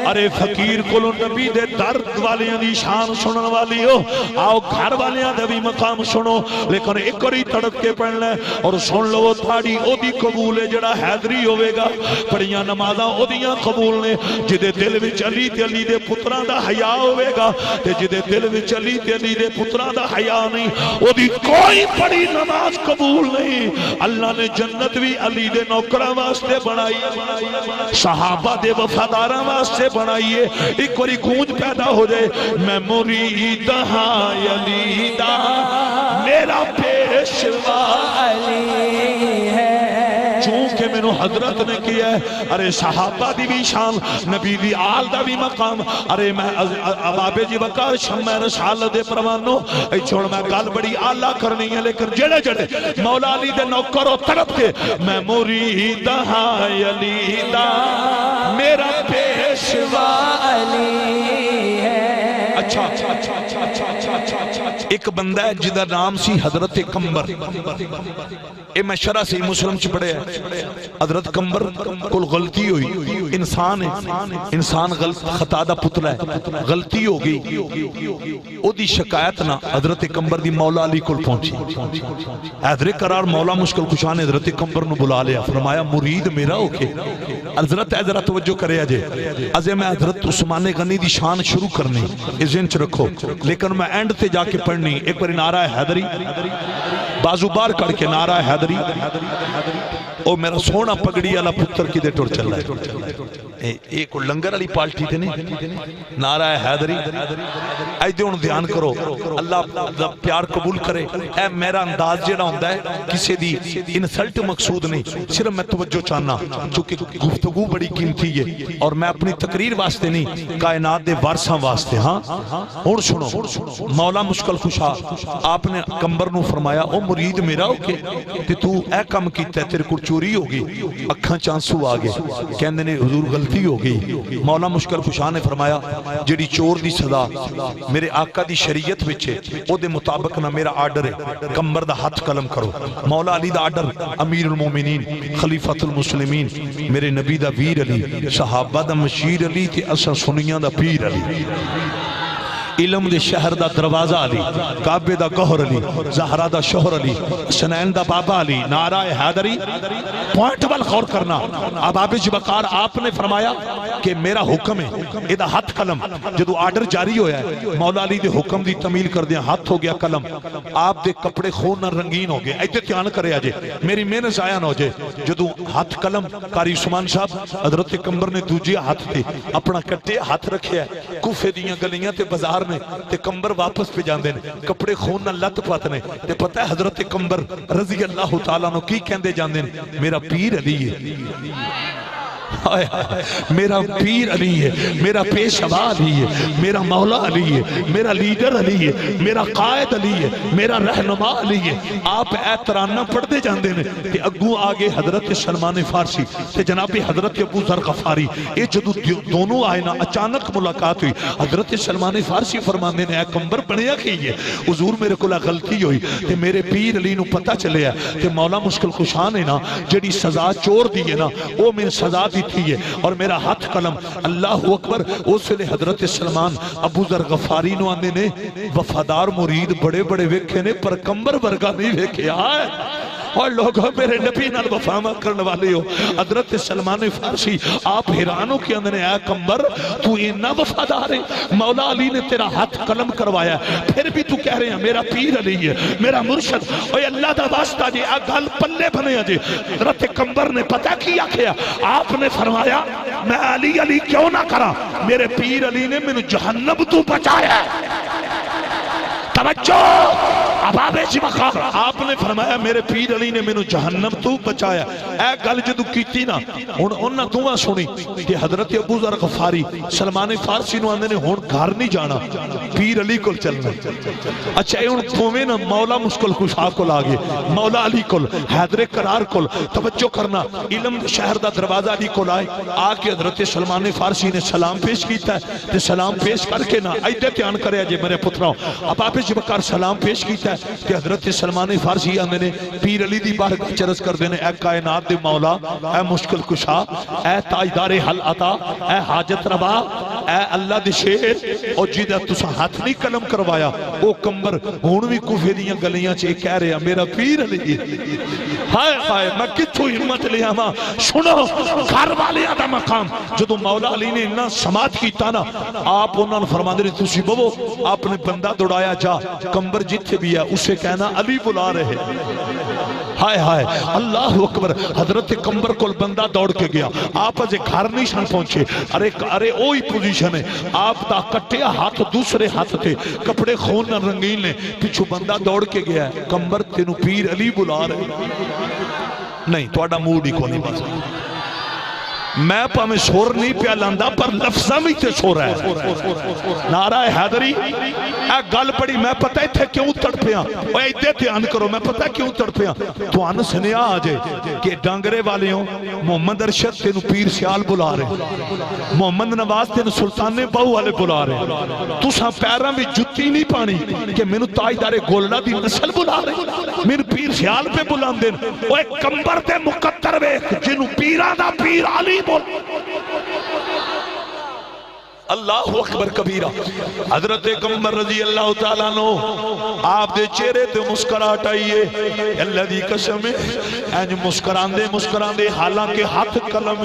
ارے فقیر کولو نبی دے درد والیاں دی شان سنن والی ہو، آؤ گھر والیاں دے بھی مقام سنو. لیکن ایک اور ہی تڑپ کے پڑھنا ہے اور سن لو تھاڑی او دی قبول ہے جڑا حیدری ہوئے گا. پڑھیاں نمازاں او دیاں قبول نے جدے دل وچ علی تے علی دے پتراں دا حیا ہوئے گا، تے جدے دل وچ علی تے علی دے پتراں دا حیا نہیں، او دی کوئی پڑھی نماز قبول نہیں. اللہ نے جنت بھی علی دے نوکراں واسطے بنائی، صحابہ دے وفاداراں واسطے بنائیے. ایک اور گونج پیدا ہو جائے، میں مرید ہاں علی دا، میرا پیشوا علی ہے. چونکہ میں نے حضرت نے کیا ہے، ارے صحابہ دی بھی شان، نبی دی آل دا بھی مقام. ارے میں آبِ جی بکر شمع رسالت دے پروانوں، اے چھوڑ میں گل بڑی آلہ کرنی ہے، لیکن جڑے جڑے مولا علی دے نوکرو طرف کے میں مرید ہاں علی دا، میرا پیشوا علی ہے. اچھا ایک بندہ ہے جدہ نام سی حضرت کمبر. اے میں شرح سے مسلم چ پڑھے ہیں. حضرت کمبر کل غلطی ہوئی، انسان ہے، انسان خطا دا پتلا ہے، غلطی ہو گئی. او دی شکایت نہ حضرت کمبر دی مولا علی کل پہنچی. حیدر قرار مولا مشکل کشان حضرت کمبر نو بلا لیا، فرمایا مرید میرا ہو کے. حضرت حضرت توجہ کرے آجے ازے میں حضرت عثمان غنی دی شان شروع کرنی ذہن چ رکھو، لیکن میں اینڈ تے جا کے پڑھنی. ایک بار نعرہ حیدری بازو بار کر کے نعرہ حیدری. او میرا سونا پگڑی والا پتر کی دے ٹر چل رہا ہے، ایک لنگر والی پالٹی تے نہیں. نعرہ حیدری ایدے ہن دھیان کرو، اللہ پیار قبول کرے. اے میرا انداز جڑا ہوندا ہے کسی دی انسلٹ مقصود نہیں، صرف میں توجہ چاہنا چونکہ گفتگو بڑی قیمتی ہے اور میں اپنی تقریر واسطے نہیں، کائنات دے وارثاں واسطے. ہاں ہن سنو، مولا مشکل خوشا آپ نے کمبر نو فرمایا او مرید میرا ہو کے تے تو اے کم کیتا ہے، تیرے کو چوری ہو گئی. اکھاں چانسو آ گئے، کہندے نے حضور غلطی غلطی ہو گئی. مولا مشکل کشا نے فرمایا جڑی چور دی سزا میرے آقا دی شریعت وچ ہے او دے مطابق نہ میرا آرڈر ہے کمبر دا ہاتھ قلم کرو. مولا علی دا آرڈر امیر المومنین خلیفۃ المسلمین میرے نبی دا ویر علی صحابہ دا مشیر علی تے اساں سنیاں دا پیر علی. علم دے شہر دا دروازہ علی کعبے دا گوہر علی زہرا دا شوہر علی سنین دا بابا علی. نعرہ حیدری پوائنٹ وال غور کرنا. اب آپ جبکار آپ نے فرمایا کہ میرا حکم ہے ادا ہاتھ قلم جدو آرڈر جاری ہویا ہے مولا علی دے حکم دی تمیل کر دیا ہاتھ ہو گیا قلم. آپ دے کپڑے خون نہ رنگین ہو گئے. ایتے تیان کرے آجے میری محنت ضائع نہ ہو جائے. جدو ہاتھ قلم قاری عثمان صاحب حضرت کمبر نے دوجی ہاتھ تے اپنا کٹے ہاتھ رکھے ہے کوفے دیاں گلیاں تے بازار نے تے کمبر واپس پہ جاندے نے کپڑے خون نہ لت پات نے تے پتہ ہے حضرت کمبر رضی اللہ تعالیٰ عنہ کی کہندے جاندے نے میرا پیر علی ہے میرا پیر علی ہے میرا پیشوا علی ہے میرا مولا علی ہے میرا لیڈر علی ہے میرا قائد علی ہے میرا رہنما علی ہے. آپ اے ترانہ پڑھتے جاندے نے کہ اگوں آگے حضرت سلمان فارسی تے جناب حضرت ابو ذر غفاری اے جدو دونوں آئے نا اچانک ملاقات ہوئی. حضرت سلمان فارسی فرماندے نے اے کمبر بنیا کی ہے حضور میرے کو غلطی ہوئی تے میرے پیر علی نو پتہ چلے ہے کہ مولا مشکل کشا نے نا جڑی سزا چور دی ہے نا وہ میں سزا دی تھی ہے اور میرا ہاتھ قلم اللہ اکبر. اس لئے حضرت سلمان ابو ذر غفاری نو آندے نے وفادار مرید بڑے بڑے ویکھے نے پر کمبر ورگا نہیں ویکھے آئے. اور لوگوں میرے نبی نال وفامہ کرنے والے ہو. حضرت سلمان فارسی آپ حیرانوں کے اندر اے کمبر تو اتنا وفادار ہے مولا علی نے تیرا ہاتھ قلم کروایا پھر بھی تو کہہ رہے ہیں میرا پیر علی ہے میرا مرشد. اوہ اللہ دا واسطہ جی گل پلے بنے جی. حضرت کمبر نے پتہ کیا کیا آپ نے فرمایا میں علی علی کیوں نہ کرا میرے پیر علی نے میں جہنم تو بچایا ہے. توجہ اب آپ نے فرمایا میرے پیر علی نے میں جہنم تو بچایا. اے گل جدو کیتی نا انہاں دعا سنی کہ حضرت ابو ذر غفاری سلمان فارسی نو آندے نے ہن گھر نہیں جانا پیر علی کول چلنا. اچھا اے ہن کوویں نا مولا مشکل کشا کول آ گئے مولا علی کول حیدر قرار کول. توجہ کرنا علم شہر دا دروازہ علی کول آئے آ کے حضرت سلمان فارسی نے سلام پیش کیتا ہے تے سلام پیش کر کے نا ایدے دھیان کرے جے میرے پتراؤ. اب آپ جبکار سلام پیش کیتا ہے کہ حضرت سلمان فارسی آندے نے پیر علی دی بارگاہ چرس کر دینے اے کائنات دے مولا اے مشکل کشا اے تاجدار حل عطا اے حاجت روا اے اللہ دے شیر اور جیدہ تسا ہاتھ نہیں قلم کروایا او کمبر ہونوی کوفے دیاں گلیاں چے کہہ رہے ہیں میرا پیر علی. ہائے ہائے میں کتھو ہمت لیا ماں سنو گھر والے آدھا مقام جدو مولا علی نے انہا سماعت کیتا نا آپ انہوں نے فرما دے تسی بابو آپ نے بندہ دوڑایا جا کمبر جتھے بھی ہے اسے کہنا علی بلا رہے. ہائے ہائے اللہ اکبر. حضرت کمبر کول بندہ دوڑ کے گیا آپ اجے گھر نہیں شان پہنچے. ارے اوہی پوزیشن ہے آپ دا کٹیا ہاتھ دوسرے ہاتھ تھے کپڑے خون نہ رنگین نے پچھو بندہ دوڑ کے گیا ہے کمبر تینو پیر علی بلا رہے. نہیں تو اڈا موڈ ہی کو نہیں بس میں پا میں شور نہیں پیا لاندہ پر لفظہ میں تے شور ہے. نعرہ حیدری اے گل پڑی میں پتہ ہی تھے کیوں تڑپیاں اوہ ایدے دھیان کرو میں پتہ کیوں تڑپیاں تو آن سنیا آجے کہ ڈانگرے والے ہوں محمد ارشد تینو پیر سیال بلا رہے محمد نواز تینو سلطان باہو والے بلا رہے تو ساں پیرہ میں جتی نہیں پانی کہ میں تاجدار گولڈا دی نسل بلا رہے میرے پیر سیال پہ بلان دین اوہ ایک کمبر دے مقدر بے جنو پیرہ دا پیر علی بول. اللہ اکبر کبیرہ. حضرت کمبر رضی اللہ تعالیٰ نو آپ دے چہرے تے مسکراہٹ آئیے اللہ دی قسم اینج مسکران دے حالانکہ ہاتھ قلم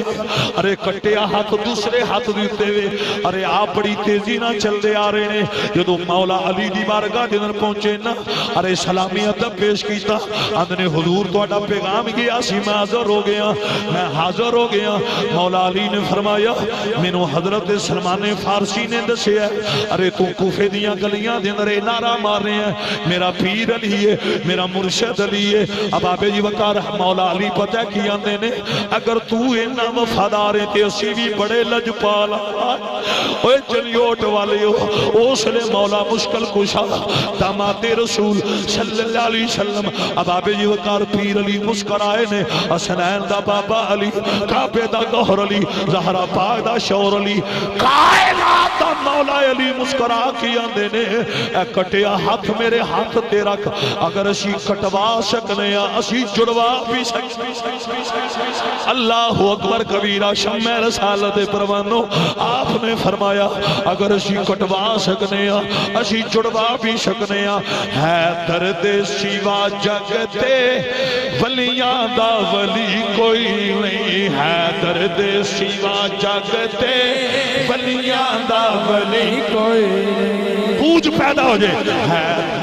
ارے کٹیا ہاتھ دوسرے ہاتھ دیتے ہوئے ارے آپ بڑی تیزی نہ چل دے آ رہے ہیں. جدو مولا علی دی بارگاہ دنر پہنچے نا ارے سلامی ادب پیش کیتا اندنے حضور تو اڈا پیغام گیا سی میں حاضر ہو گیا مولا علی نے فرمایا مینو حضرت سلمان سونے فارسی نے دسیا ارے تو کوفے دیاں گلیاں دے اندر نعرہ مار رہے ہیں میرا پیر علی ہے میرا مرشد علی ہے اب آبے جی وقار مولا علی پتہ کی آندے نے اگر تو اینا وفادار ہے تے اسی بھی بڑے لجپال اوے جلیوٹ والے ہو اس نے مولا مشکل کشا داماد رسول صلی اللہ علیہ وسلم اب آبے جی وقار پیر علی مسکرائے نے حسنین دا بابا علی کعبے دا گوہر علی زہرا پاک دا شور علی کائنات دا مولا علی مسکرا کی آندے نے اے کٹیا ہاتھ میرے ہاتھ تے رکھ اگر اسی کٹوا سکنے یا اسی جڑوا بھی سکنے اللہ اکبر کبیرہ شمع رسالت پروانو آپ نے فرمایا اگر اسی کٹوا سکنے یا اسی جڑوا بھی سکنے یا ہے درد سیوا جگتے ولیاں دا ولی کوئی نہیں ہے درد سیوا جگتے ولیاں دا ولی کوئی نہیں پوچھ پیدا ہو جائے ہے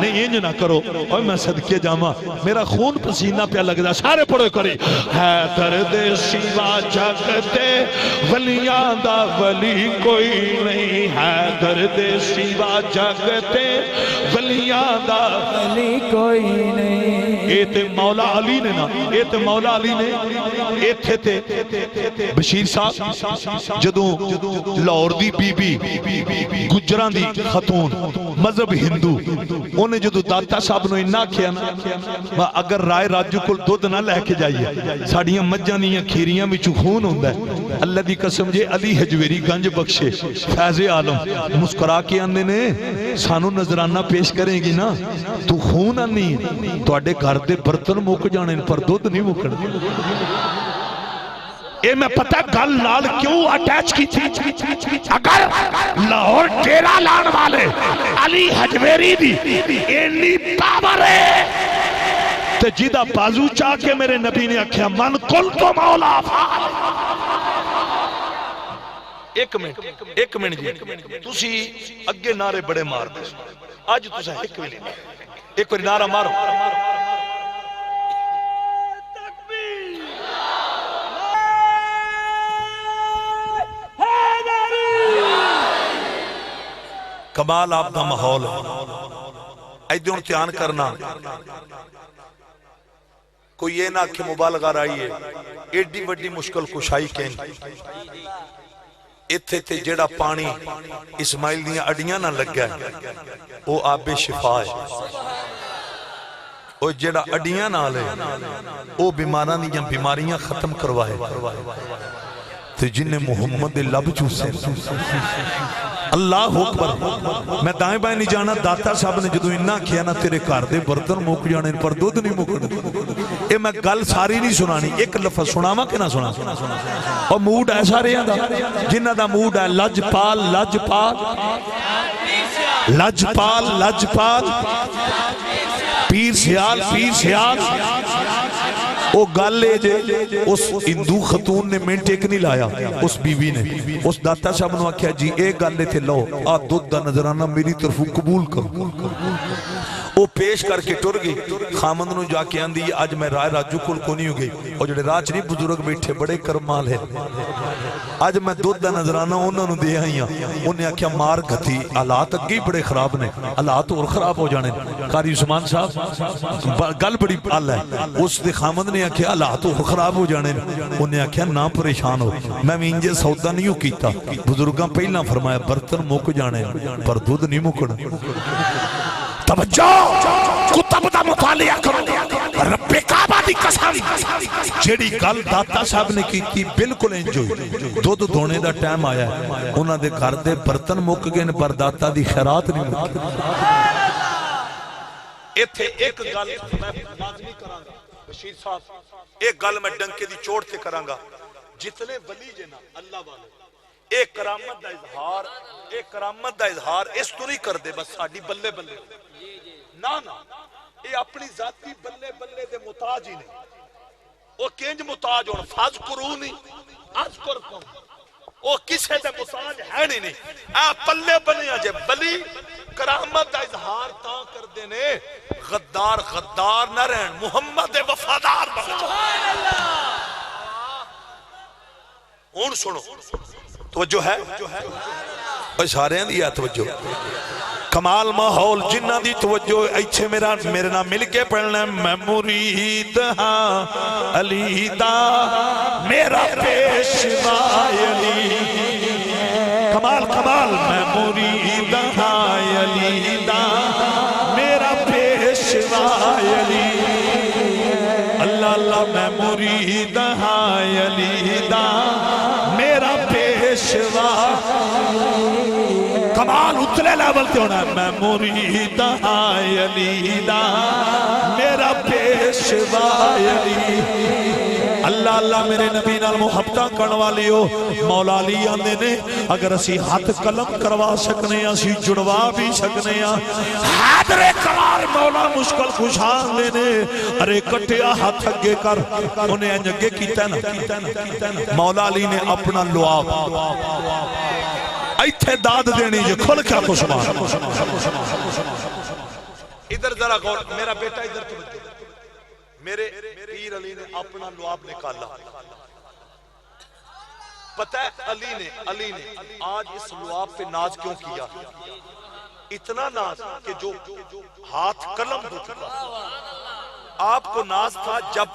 نہیں انج نہ کرو اور میں صدقے جاما میرا خون پسینہ پہ لگ دا سارے پڑھو کری ہے درد سیوا جگتے ولیاں دا ولی کوئی نہیں ہے درد سیوا جگتے ولیاں دا ولی کوئی نہیں اے تے مولا علی نے نا اے تے مولا علی نے اے تھے تے بشیر صاحب جدوں لاہور دی بی بی گجران دی خاتون مذہب ہندو انہیں جدو داتا صاحب نے انہا کیا نا اگر رائے راجو کل دودھ نہ لے کے جائیے ساڑیاں مجھانیاں کھیریاں میں چخون ہوندہ ہے اللہ دی قسم جے علی حجویری گنج بخشے فیض عالم مسکرا کے آنے نے سانو نظرانہ پیش کریں گی نا تو خون آنی تو اڈے گھر دے برتن موک جانے ان پر دودھ نہیں موکڑ اے میں پتہ گل لال کیوں اٹیچ کی تھی اگر لاہور ڈیرہ لان والے علی حجویری دی اینی پاور ہے تے جیدہ بازو چاہ کے میرے نبی نے اکھیا من کل تو مولا فعال ایک منٹ جی تُسی اگے نعرے بڑے مار دے آج تُسا ایک وری نعرہ مارو کمال آپ دا ماحول ہے ایدے امتحان کرنا کوئی یہ نہ کہ مبالغہ رہی ہے ایڈی وڈی مشکل کشائی کہیں اتھے تے جڑا پانی اسماعیل دیاں اڈیاں نہ لگ گیا وہ آب شفا ہے وہ جڑا اڈیاں نہ لے وہ بیماریاں ختم کروائے تے جن محمد لب چوسے اللہ اکبر میں دائیں بائیں نہیں جانا داتا صاحب نے جدو انہا کیا نا تیرے کار دے برتن موک جانے ان پر دودھ نہیں موکڑ اے میں گل ساری نہیں سنانی ایک لفظ سناما کہ نہ سنا اور موڈ ایسا رہا دا جنہ دا موڈ ہے لج پال لج پال لج پال لج پال پیر سیال پیر سیال وہ گل لے جے اس ہندو خاتون نے منٹ ایک نہیں لایا اس بی بی نے اس داتا صاحب نے کہا جی ایک گل لے تھے لو آ دودھ دا نظرانہ میری طرف قبول کرو وہ پیش کر کے ٹر گئی خامند نو جا کے آندھی آج میں رائے راجو کل کو نہیں ہو گئی اور جڑے راج نہیں بزرگ بیٹھے بڑے کرمال ہے آج میں دودھ دا نظرانہ انہوں نے دے آئی ہیں انہیں کیا مار گھتی حالات اگئی بڑے خراب نے حالات اور خراب ہو جانے قاری عثمان صاحب گل بڑی پال ہے اس دے خامند نے کیا حالات اور خراب ہو جانے انہیں کیا نہ پریشان ہو میں انجے سودا نہیں ہو کیتا بزرگاں پہلا فرمایا برتن موک جانے پر دودھ نہیں موکڑ توجہ کتب دا مطالعہ کرو رب کعبہ دی قسم جیڑی گل داتا صاحب نے کی بالکل انجوئی دودھ دھونے دا ٹائم آیا ہے انہاں دے گھر دے برتن مک گئے پر داتا دی خیرات نہیں مک ایتھے ایک گل میں لازمی کراں گا بشیر صاحب ایک گل میں ڈنکے دی چوٹ تے کراں گا جتنے ولی جنا اللہ والے ایک کرامت دا اظہار اس تو نہیں کر دے بس ساڈی بلے بلے نا یہ اپنی ذاتی بلے بلے دے محتاج ہی نہیں وہ کینج محتاج ہونا فاز کرونی اذکر کم وہ کسے دے محتاج ہے نہیں اے پلے بلے جے بلی کرامت دا اظہار تاں کر دینے غدار غدار نہ رہن محمد وفادار بن سبحان اللہ ہون سنو توجہ ہے اوہ سارے ہیں دیا توجہ کمال ماحول جنہ دی توجہ ایچھے میرے نام مل کے پڑھنا ہے میں مرید ہاں علی دا میرا پیشوا علی کمال کمال میں مرید ہاں علی دا میرا پیشوا علی اللہ اللہ میں مرید ہاں علی دا میرا پیشوا کمال اتلے لیول تے ہونا ہے میں مرید ہاں علی دا میرا پیشوا علی اللہ اللہ میرے نبی نال محبتہ کرن والی ہو مولا علی آندے نے اگر اسی ہاتھ قلم کروا سکنے ہیں اسی جڑوا بھی سکنے ہیں حیدر کمال مولا مشکل خوشان دے نے ارے کٹیا ہاتھ اگے کر انہیں انجگے کیتا نا مولا علی نے اپنا لعاب ایتھے داد دینی جو کھل کیا کو سبحان ادھر ذرا غور میرا بیٹا ادھر توجہ میرے پیر علی نے اپنا لعاب نکالا پتہ ہے علی نے آج اس لعاب پہ ناز کیوں کیا اتنا ناز کہ جو ہاتھ قلم ہو چکا آپ کو ناز تھا جب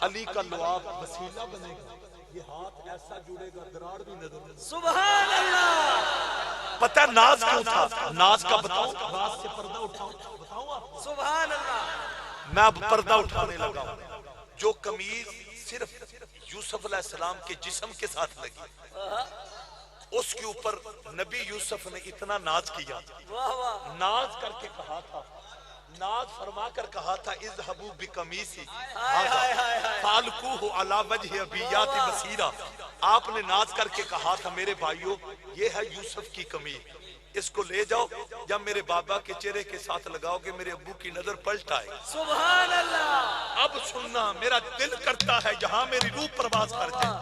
علی کا لعاب وسیلہ بنے گا یہ ہاتھ ایسا جڑے گا دراڑ بھی نظر سبحان اللہ پتہ ناز کیوں تھا ناز کا بتاؤں ناز سے پردہ اٹھاؤں سبحان اللہ میں اب پردہ اٹھانے لگا ہوں جو قمیض صرف یوسف علیہ السلام کے جسم کے ساتھ لگی اس کے اوپر نبی یوسف نے اتنا ناز کیا ناز کر کے کہا تھا ناز فرما کر کہا تھا اذهبوا بقمیصی فالقوه علی وجه ابیات بصیرہ آپ نے ناز کر کے کہا تھا میرے بھائیو یہ ہے یوسف کی قمیص اس کو لے جاؤ جب میرے بابا کے چہرے کے ساتھ لگاؤ گے میرے ابو کی نظر پلٹ آئے سبحان اللہ اب سننا میرا دل کرتا ہے جہاں میری روح پرواز کر جائے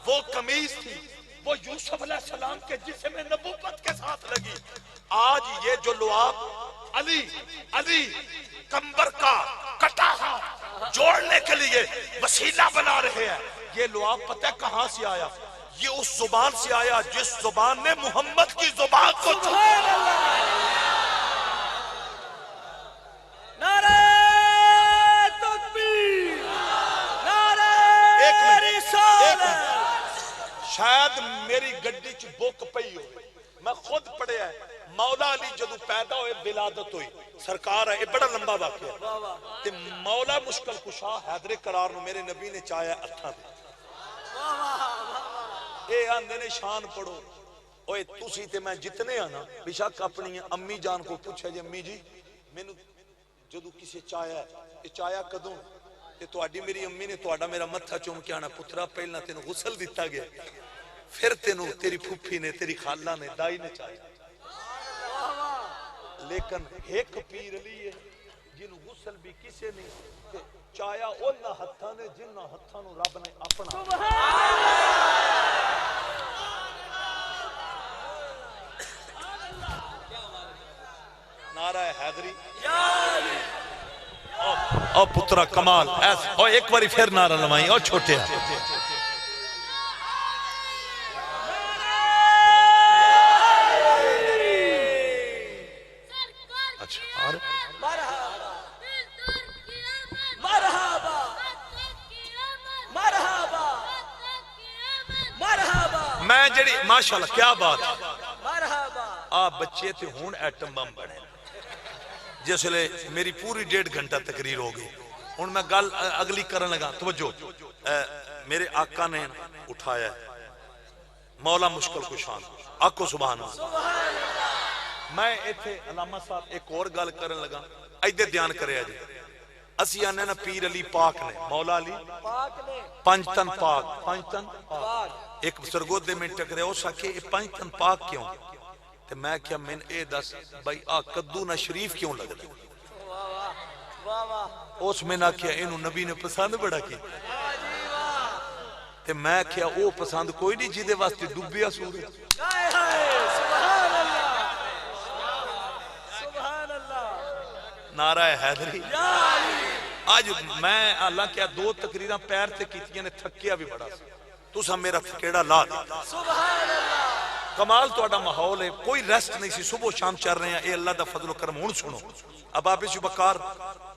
وہ قمیص تھی وہ یوسف علیہ السلام کے جسم نبوت کے ساتھ لگی آج یہ جو لعاب علی کمبر کا کٹا جوڑنے کے لیے وسیلہ بنا رہے ہیں یہ لعاب پتہ کہاں سے آیا یہ اس زبان سے آیا جس زبان نے محمد کی زبان کو سبحان اللہ نعرہ تکبیر نعرہ رسالت شاید میری گڈی چ بک پئی ہو میں خود پڑھیا ہے مولا علی جدو پیدا ہوئے ولادت ہوئی سرکار ہے بڑا لمبا واقعہ تے مولا مشکل کشا حیدر قرار نو میرے نبی نے چاہیا اکھاں تے اے آندے نے شان پڑھو اوے تسی تے میں جتنے آنا بے شک اپنی امی جان کو پوچھا جی امی جی مینو جدو کسی چاہیا ہے چاہیا کدوں تے تواڈی میری امی نے تواڈا میرا متھا چوم کے آنا پترا پہلا تینوں غسل دیتا گیا پھر تینوں تیری پھوپھی نے تیری خالہ نے دائی نے چاہیا لیکن ایک پیر علی ہے جنہوں غسل بھی کسے نہیں چاہیا اونا ہتھاں نے جنہ ہتھاں نو رب نے اپنا نعرہ حیدری او پترا کمال او ایک باری پھر نعرہ لمائی او چھوٹے میں جڑی ماشاءاللہ کیا بات آپ بچے تھے ہون ایٹم بم بڑھے جس لئے میری پوری 1.5 گھنٹہ تقریر ہو گئی ہون میں گل اگلی کرن لگا توجہ میرے آقا نے اٹھایا ہے مولا مشکل کشان آقو سبحان اللہ میں ایتھے علامہ صاحب ایک اور گل کرن لگا ایدے دیان کرے جی اسی آنے نا پیر علی پاک نے مولا علی پنجتن پاک ایک سرگودے میں ٹکرے ہو سکے یہ پنجتن پاک کیوں تو میں کیا میں اے دس بھائی قدو نہ شریف کیوں لگ رہا اس میں نہ کیا انہوں نبی نے پسند بڑا کی تو میں کیا او پسند کوئی نہیں جیدے واسطے ڈوبیا سورج نعرہ حیدری آج میں اللہ کیا 2 تقریرہ پیر تے کیتیاں نے تھکیا بھی بڑا تسا میرا تھکیڑا لا دیتا. کمال تہاڈا ماحول ہے, کوئی ریسٹ نہیں سی, صبح شام چل رہے ہیں. اے اللہ دا فضل و کرم. ہن سنو اب آپ اس بکار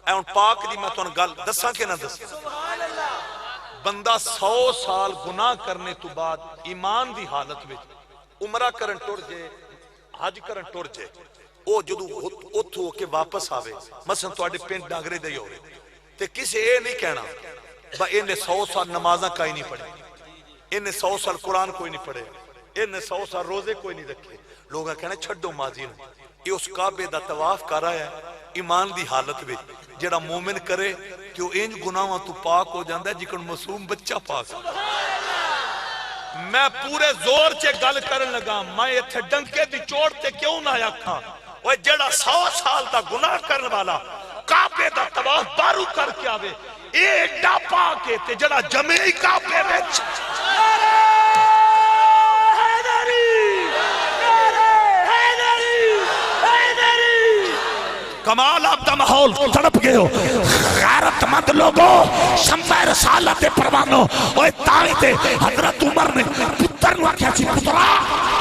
اے ہن پاک دی میں تانوں گل دساں کہ نہ دساں. بندہ 100 سال گناہ کرنے تو بعد ایمان دی حالت وچ عمرہ کرن ٹر جے, حج کرن ٹر جے, او جدو اتھو ہو کے واپس آوے, مثلا تواڈے پنڈ ڈاگرے دے ہوئے تے کسے اے نہیں کہنا با انہیں 100 سال نمازاں کائی نہیں پڑھے, انہیں 100 سال قرآن کوئی نہیں پڑھے, انہیں 100 سال روزے کوئی نہیں رکھے. لوگاں کہنا چھڈو ماضی نو, یہ اس کعبے دا طواف کر رہا ہے ایمان دی حالت وچ. جڑا مومن کرے کہ وہ انج گناہاں تو پاک ہو جاندا ہے جکن معصوم بچہ پاک. میں پورے زور چے گل کرن لگا, میں ایتھے ڈنکے دی چوٹ تے کیوں نہ آکھاں وہ جڑا 100 سال دا گناہ کرن والا کعبے دا طواف بارو کر کے آوے ایک ڈاپا کے تے جڑا جمعی کعبے وچ کمال آپ دا ماحول تڑپ گئے ہو. غیرت مند لوگوں, شمع رسالت پروانو, اوہ تائی تے حضرت عمر نے پتر نو آکھیا سی, پترا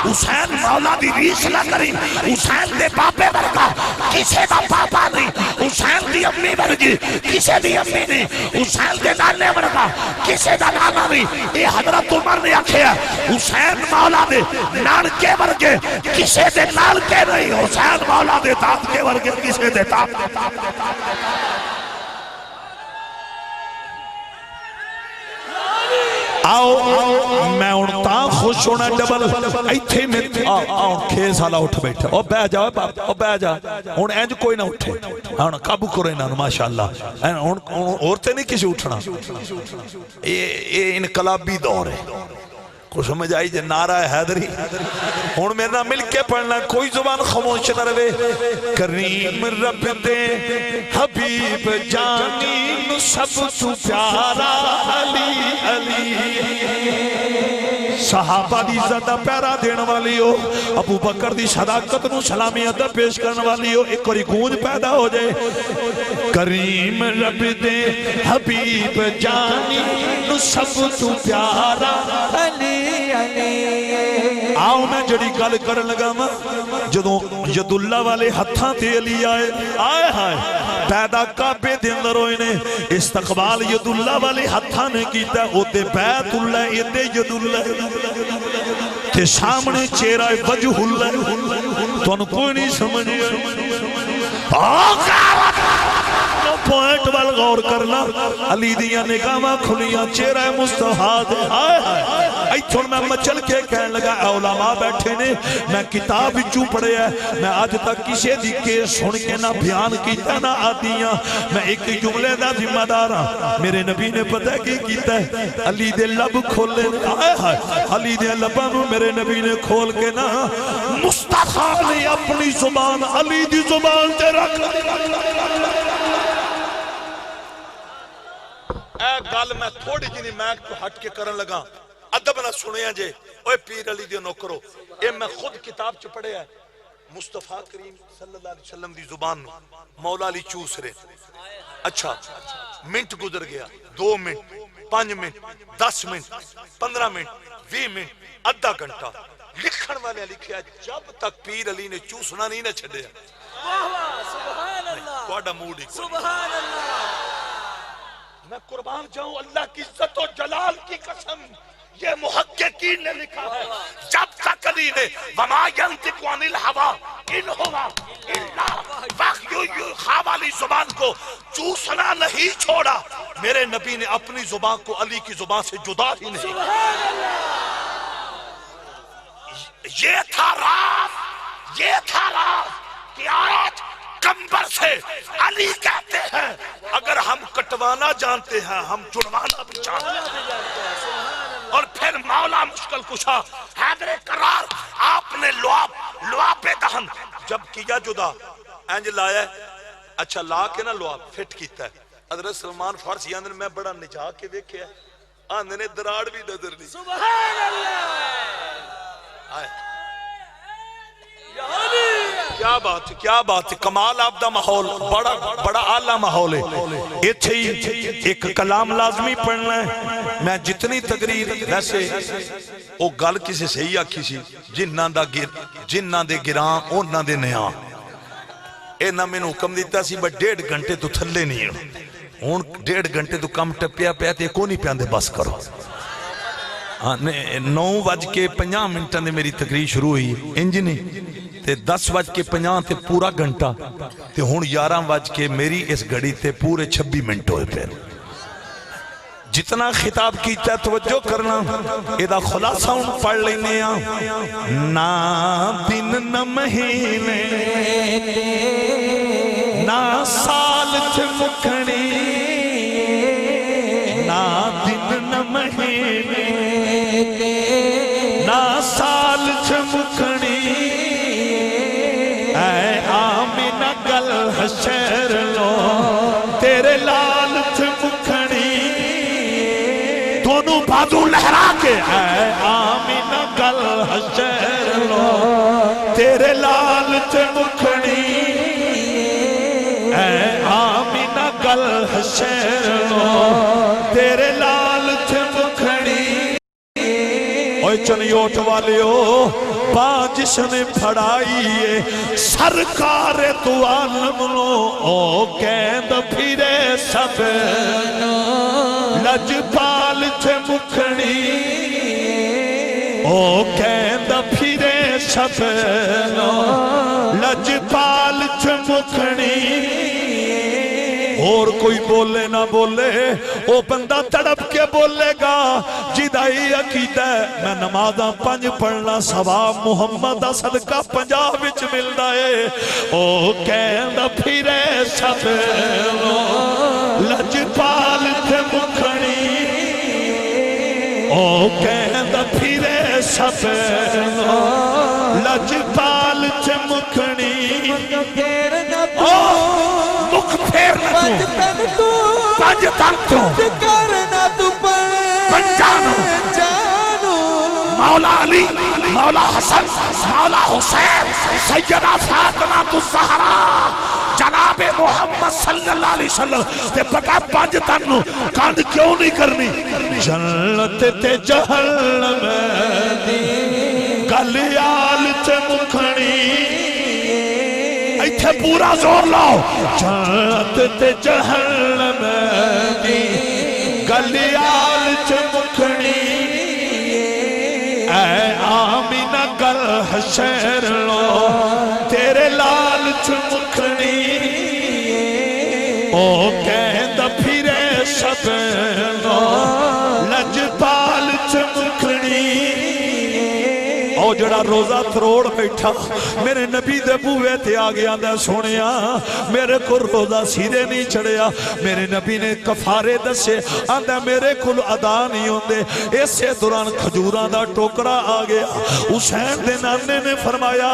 حسین مولا دی ریس نہ کری, حسین دے باپے ورگا کسے دا باپا نہیں, حسین دی امی ورگی کسے دی امی نہیں, حسین دے نانے ورگا کسے دا نانا نہیں. اے حضرت عمر نے آکھیا حسین مولا دے نانکے ورگے کسے دے نانکے نہیں, حسین مولا دے دادکے ورگے کسے دے داد. آؤ میں اڑتا خوش ہونا ڈبل ایتھے میں آؤ کھیس حالا اٹھ بیٹھا, او بہ جا او بہ جا, ہن انج کوئی نہ اٹھے, ہن قابو کرو انہاں نوں ماشاءاللہ. ہن عورتیں نہیں کسی اٹھنا, یہ انقلابی دور ہے. کو سمجھ آئی جے نعرہ حیدری. ہن میرے نال مل کے پڑھنا, کوئی زبان خاموش نہ رہے. کریم رب دے حبیب جانی سب تو پیارا علی علی. صحابہ دی زدہ پیرا دین والی ہو, ابو بکر دی صداقت نو سلامی ادب پیش کرنے والی ہو, ایک کوئی گونج پیدا ہو جائے. کریم رب دے حبیب جانی نو سب تو پیارا علی علی. آؤ میں جڑی گل کرن لگا ماں, جدوں ید اللہ والے ہتھاں تے علی آئے, آئے ہائے پیدا کعبے دے اندر ہوئے نے, استقبال ید اللہ والے ہتھاں نے کیتا, او تے بیت اللہ ایدے ید اللہ تے سامنے چہرہ وجہ اللہ. تو انہوں کوئی نہیں سمجھے پوائنٹ وال غور کرنا, علی دیاں نگاہاں کھلیاں چہرہ مصطفیٰ دے. آئے آئے ایتھن میں مچل کے کہنے لگا, علماء بیٹھے نے, میں کتاب وچوں پڑھے ہے, میں آج تک کسی دی کیس سن کے نہ بیان کیتا نہ آدیاں, میں ایک جملے دا ذمہ دار ہاں. میرے نبی نے پتہ کی کیتا ہے, علی دے لب کھولے. آئے ہائے علی دے لباں نوں میرے نبی نے کھول کے نا مصطفیٰ نے اپنی زبان علی دی زبان تے رکھ. اے گل میں تھوڑی جنی میک تو ہٹ کے کرن لگا, ادب نہ سنیا جے. اوے پیر علی دی نوکرو, اے میں خود کتاب چ پڑھیا ہے, مصطفیٰ کریم صلی اللہ علیہ وسلم دی زبان نو مولا علی چوس رہے. اچھا منٹ گزر گیا, 2 minute 5 minute 10 minute 15 minute 20 minute آدھا گھنٹہ. لکھن والے لکھیا جب تک پیر علی نے چوسنا نہیں نہ چھڈیا. سبحان اللہ, تہاڈا موڈ ہی سبحان اللہ. میں قربان جاؤں اللہ کی عزت و جلال کی قسم, یہ محققین نے لکھا ہے, جب تک علی نے وما ينطق عن الهوى ان هو الا وحی یوحی والی زبان کو چوسنا نہیں چھوڑا, میرے نبی نے اپنی زبان کو علی کی زبان سے جدا ہی نہیں. سبحان اللہ. یہ تھا راز کہ آج کمبر سے علی کہتے ہیں, اگر ہم کٹوانا جانتے ہیں ہم جڑوانا بھی جانتے ہیں. اور پھر مولا مشکل کشا حیدر قرار, آپ نے لعاب دہن جب کیا جدا انج لایا ہے, اچھا لا کے نا لعاب فٹ کیتا ہے. حضرت سلمان فارسی آندھنے میں بڑا نجا کے دیکھے ہے, آندھنے دراڑ بھی نظر نہیں. سبحان اللہ. آئے یا علی کیا بات ہے، کیا بات ہے، کمال آپ دا ماحول بڑا بڑا اعلیٰ ماحول ہے. ایتھے ہی ایک کلام لازمی پڑھنا ہے. میں جتنی تقریر ویسے او گل کسی صحیح آکھی سی، جنہ دے گراں اونا دے نیاں. اے نہ میں نے حکم دیتا سی بس 1.5 گھنٹے تو تھلے نہیں ہوں 1.5 گھنٹے تو کم ٹپیا پیا تے کو نہیں پیاندے بس کرو. 9:50 نے میری تقریر شروع ہوئی انج نہیں تے 10:50 تے پورا گھنٹہ تے ہن 11 میری اس گھڑی تے پورے 26 منٹ ہوئے پھر. جتنا خطاب کیتا ہے توجہ کرنا ایدہ خلاصہ ہوں پڑھ لینے نا دن نہ مہینے نا سال چھ مکھنی نا دن نہ مہینے نا سال چھ مکھنی اے آمینہ گل حشر لو تیرے لال چھ مکھنی دونوں بازو لہرا کے اے آمینہ گل حشر لو تیرے لال چھ مکھنی اے آمینہ گل حشر لو تیرے لال چھ مکھنی. اوہ چنیوٹ والیو با جس نے پھڑائیے سرکار تو عالم لو او کہند پھرے سب لجپال چھے مکھنی او کہند پھرے سب لجپال چھے مکھنی. اور کوئی بولے نہ بولے او بندہ تڑپ کے بولے گا جدائی عقیدہ میں نمازاں 5 پڑھنا ثواب محمد صدقہ 50 وچ ملدا ہے. او کہندا پھرے سب لجپال تے مکھنی او کہندا پھرے سب لجپال تے مکھنی مکھ پھیر نہ تو پنج تک تو کرنا تو پنجانو مولا علی مولا حسن مولا حسین سیدہ فاطمہ الزہرا جناب محمد صلی اللہ علیہ وسلم تے پتہ 5 تن نو کاند کیوں نہیں کرنی. جنت تے جہنم گلیال تے مکھنی ایتھے پورا زور لاؤ جنت تے جہنم دی گلیال چ مکھنی اے آمینہ گل حشر لو تیرے لال چ مکھنی او کہند پھرے سب لو لجپال چ مکھنی. او جڑا روزہ تروڑ بیٹھا میرے نبی دے بوئے تے آگیا دے سونیا میرے کو روزہ سیدھے نہیں چڑھیا. میرے نبی نے کفارے دسے آندہ میرے کل ادا نہیں ہوندے. ایسے دوران کھجوراں دا ٹوکرا آگیا. حسین دے نانے نے فرمایا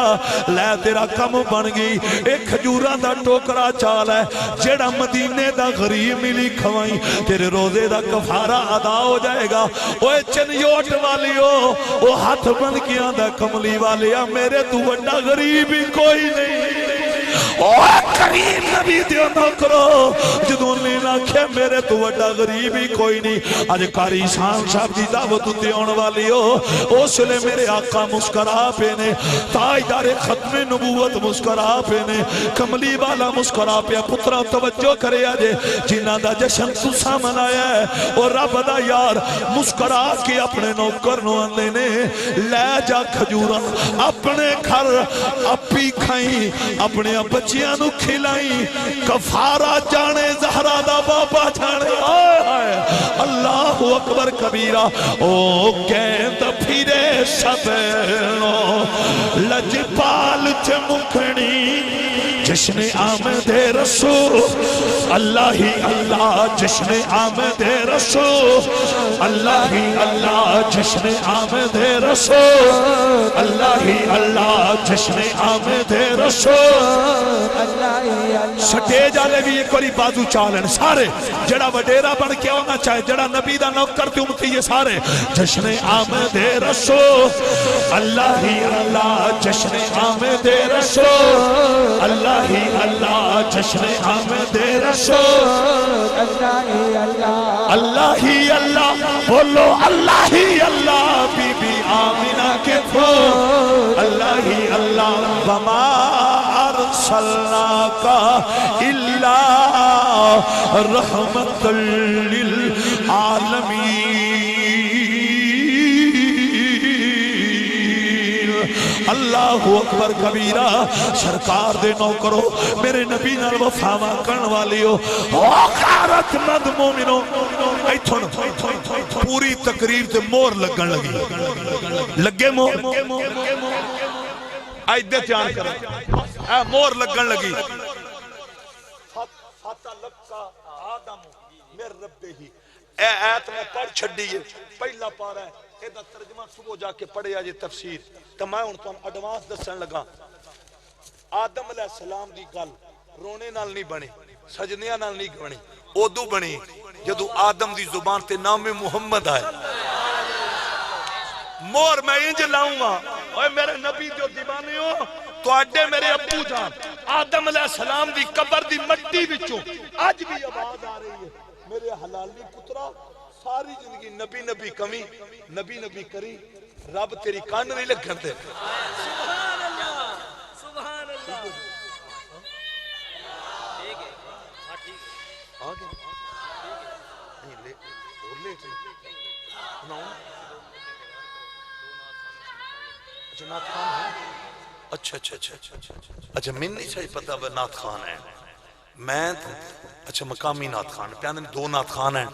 لے تیرا کم بن گئی ایک کھجوراں دا ٹوکرا چال ہے جڑا مدینے دا غریب ملی کھوائیں تیرے روزے دا کفارہ ادا ہو جائے گا. اوے چنیوٹ والیو او ہاتھ بن کیا دا کملی والیا میرے تو بڑا غریب ہی کوئی نہیں. اوہ کریم نبی دیو نہ کرو جدوں لینا کھے میرے تو بڑا غریب ہی کوئی نہیں. آج کاری شان صاحب دی دعوت دیون والی ہو اس لئے میرے آقا مسکرا پہ نے تاجدار ختم نبوت مسکرا پہ نے کملی والا مسکرا پہ پترہ توجہ کرے آجے جنہ دا جشن تسا منایا ہے اور رب دا یار مسکرا کے اپنے نوکر نواندے نے لے جا کھجورا اپنے گھر اپی کھائیں اپنے بچیاں نو کھلائیں کفارہ جانے زہرہ دا بابا جانے اللہ اکبر کبیرہ. او کہند پھرے سب لجپال چھ مکھنی جشن آمد رسول اللہ ہی اللہ جشن آمد رسول اللہ ہی اللہ جشن آمد رسول اللہ ہی اللہ جشن آمد رسول سٹیج والے بھی ایک باری بازو چالن سارے جڑا وڈیرا بن کے ہونا چاہے جڑا نبی دا نوکر تے امتی یہ سارے جشن آمد رسول اللہ ہی اللہ جشن آمد رسول اللہ ہی اللہ جشن آمد رسول اللہ ہی اللہ بولو اللہ ہی اللہ بی بی آمینہ کے پھول اللہ ہی اللہ وما ارسلناک الا رحمت للعالمین اللہ اکبر کبیرہ سرکار دے نوکرو میرے نبی نال وفاواں کرن والیو غارت مد مومنو ایتھن پوری تقریر تے مور لگن لگی لگے مور آئیدے تیار کریں اے مور لگن لگی فاتح لکا آدم میر رب ہی اے آیت میں پڑھ چھڑیے پہلا پارا ہے ایدہ ترجمہ صبح جا کے پڑھے آجے تفسیر تو میں ان کو اڈوانس دسن لگا آدم علیہ السلام دی گل رونے نال نہیں بنے سجدیاں نال نہیں بنے اودو بنے جدو آدم دی زبان تے نام محمد آئے مور میں انج لاؤں گا اوہ میرے نبی جو دیوانے ہو تو آڈے میرے ابو جان آدم علیہ السلام دی قبر دی مٹی بچوں آج بھی آواز آ رہی ہے میرے حلالی پترہ ساری زندگی نبی نبی کمی نبی نبی کری رب تیری کان نہیں لگن دے سبحان اللہ سبحان اللہ آگے نہیں لے اور لے اچھا نات خان ہے اچھا اچھا اچھا اچھا میں نہیں صحیح پتا وہ نات خان ہے میں اچھا مقامی نات خان پیاندے میں دو نات خان ہیں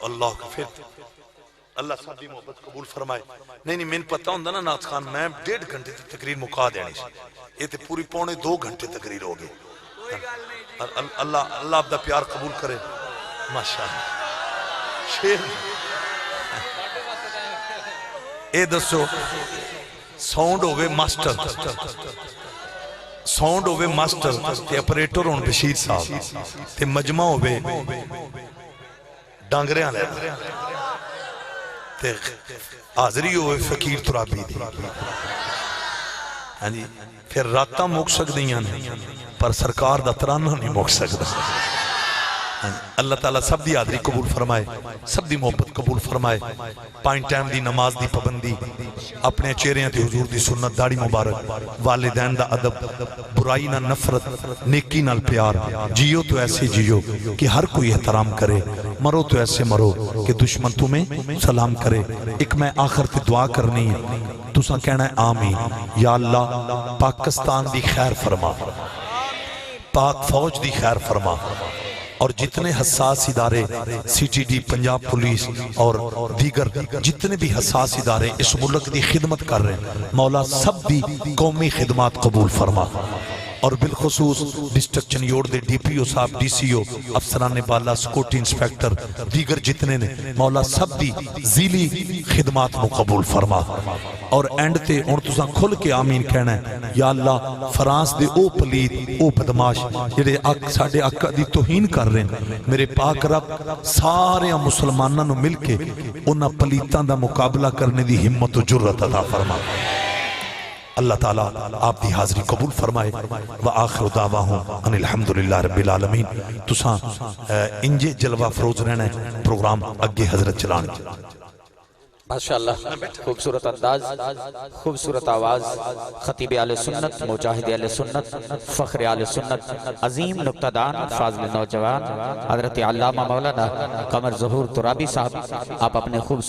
اللہ کا پھر اللہ سب دی محبت قبول فرمائے نہیں میں پتا ہوں نا نات خان میں 1.5 گھنٹے تقریر مکا دینی سی یہ تے پوری پونے 2 گھنٹے تقریر ہو گئی اللہ آپ دا پیار قبول کرے ماشاءاللہ شیر اے دسو ساؤنڈ ہوئے ماسٹر ساؤنڈ ہوئے ماسٹر تے اپریٹر ہون بشیر صاحب تے مجمع ہوئے ڈانگرے آنے تے حاضری ہوئے فقیر ترابی دی پھر راتاں موک سکدیاں پر سرکار دا ترانہ نہیں موک سکدا اللہ تعالیٰ سب دی حاضری قبول فرمائے سب دی محبت قبول فرمائے پانچ ٹائم دی نماز دی پابندی اپنے چہریاں تے حضور دی سنت داڑھی مبارک والدین دا ادب برائی نہ نفرت نیکی نال پیار جیو تو ایسے جیو کہ ہر کوئی احترام کرے مرو تو ایسے مرو کہ دشمن تمہیں سلام کرے ایک میں آخر تے دعا کرنی ہے تساں کہنا ہے آمین یا اللہ پاکستان دی خیر فرما پاک فوج دی خیر فرما اور جتنے حساس ادارے C T D Punjab police اور دیگر جتنے بھی حساس ادارے اس ملک دی خدمت کر رہے ہیں مولا سب دی قومی خدمات قبول فرما اور بالخصوص ڈسٹرکٹ چنیوڑ دے ڈی پی او صاحب ڈی سی او افسران بالا سکورٹی انسپیکٹر دیگر جتنے نے مولا سب دی ذیلی خدمات مو قبول فرما اور اینڈ تے ان تساں کھل کے آمین کہنا ہے یا اللہ فرانس دے او پلید او بدماش جڑے ساڈے آقا دی توہین کر رہے ہیں میرے پاک رب سارے مسلماناں نو مل کے انہاں پلیتاں دا مقابلہ کرنے دی ہمت و جرت عطا فرما اللہ تعالیٰ آپ دی حاضری قبول فرمائے وآخر دعواہم ان الحمدللہ رب العالمین تساں انجے جلوہ فروز رہنا ہے پروگرام اگے حضرت چلانے ماشاءاللہ خوبصورت انداز خوبصورت آواز خطیب اہل سنت مجاہد اہل سنت فخر اہل سنت عظیم نکتہ دان فاضل نوجوان حضرت علامہ مولانا قمر ظہور ترابی صاحب آپ اپنے خوبصورت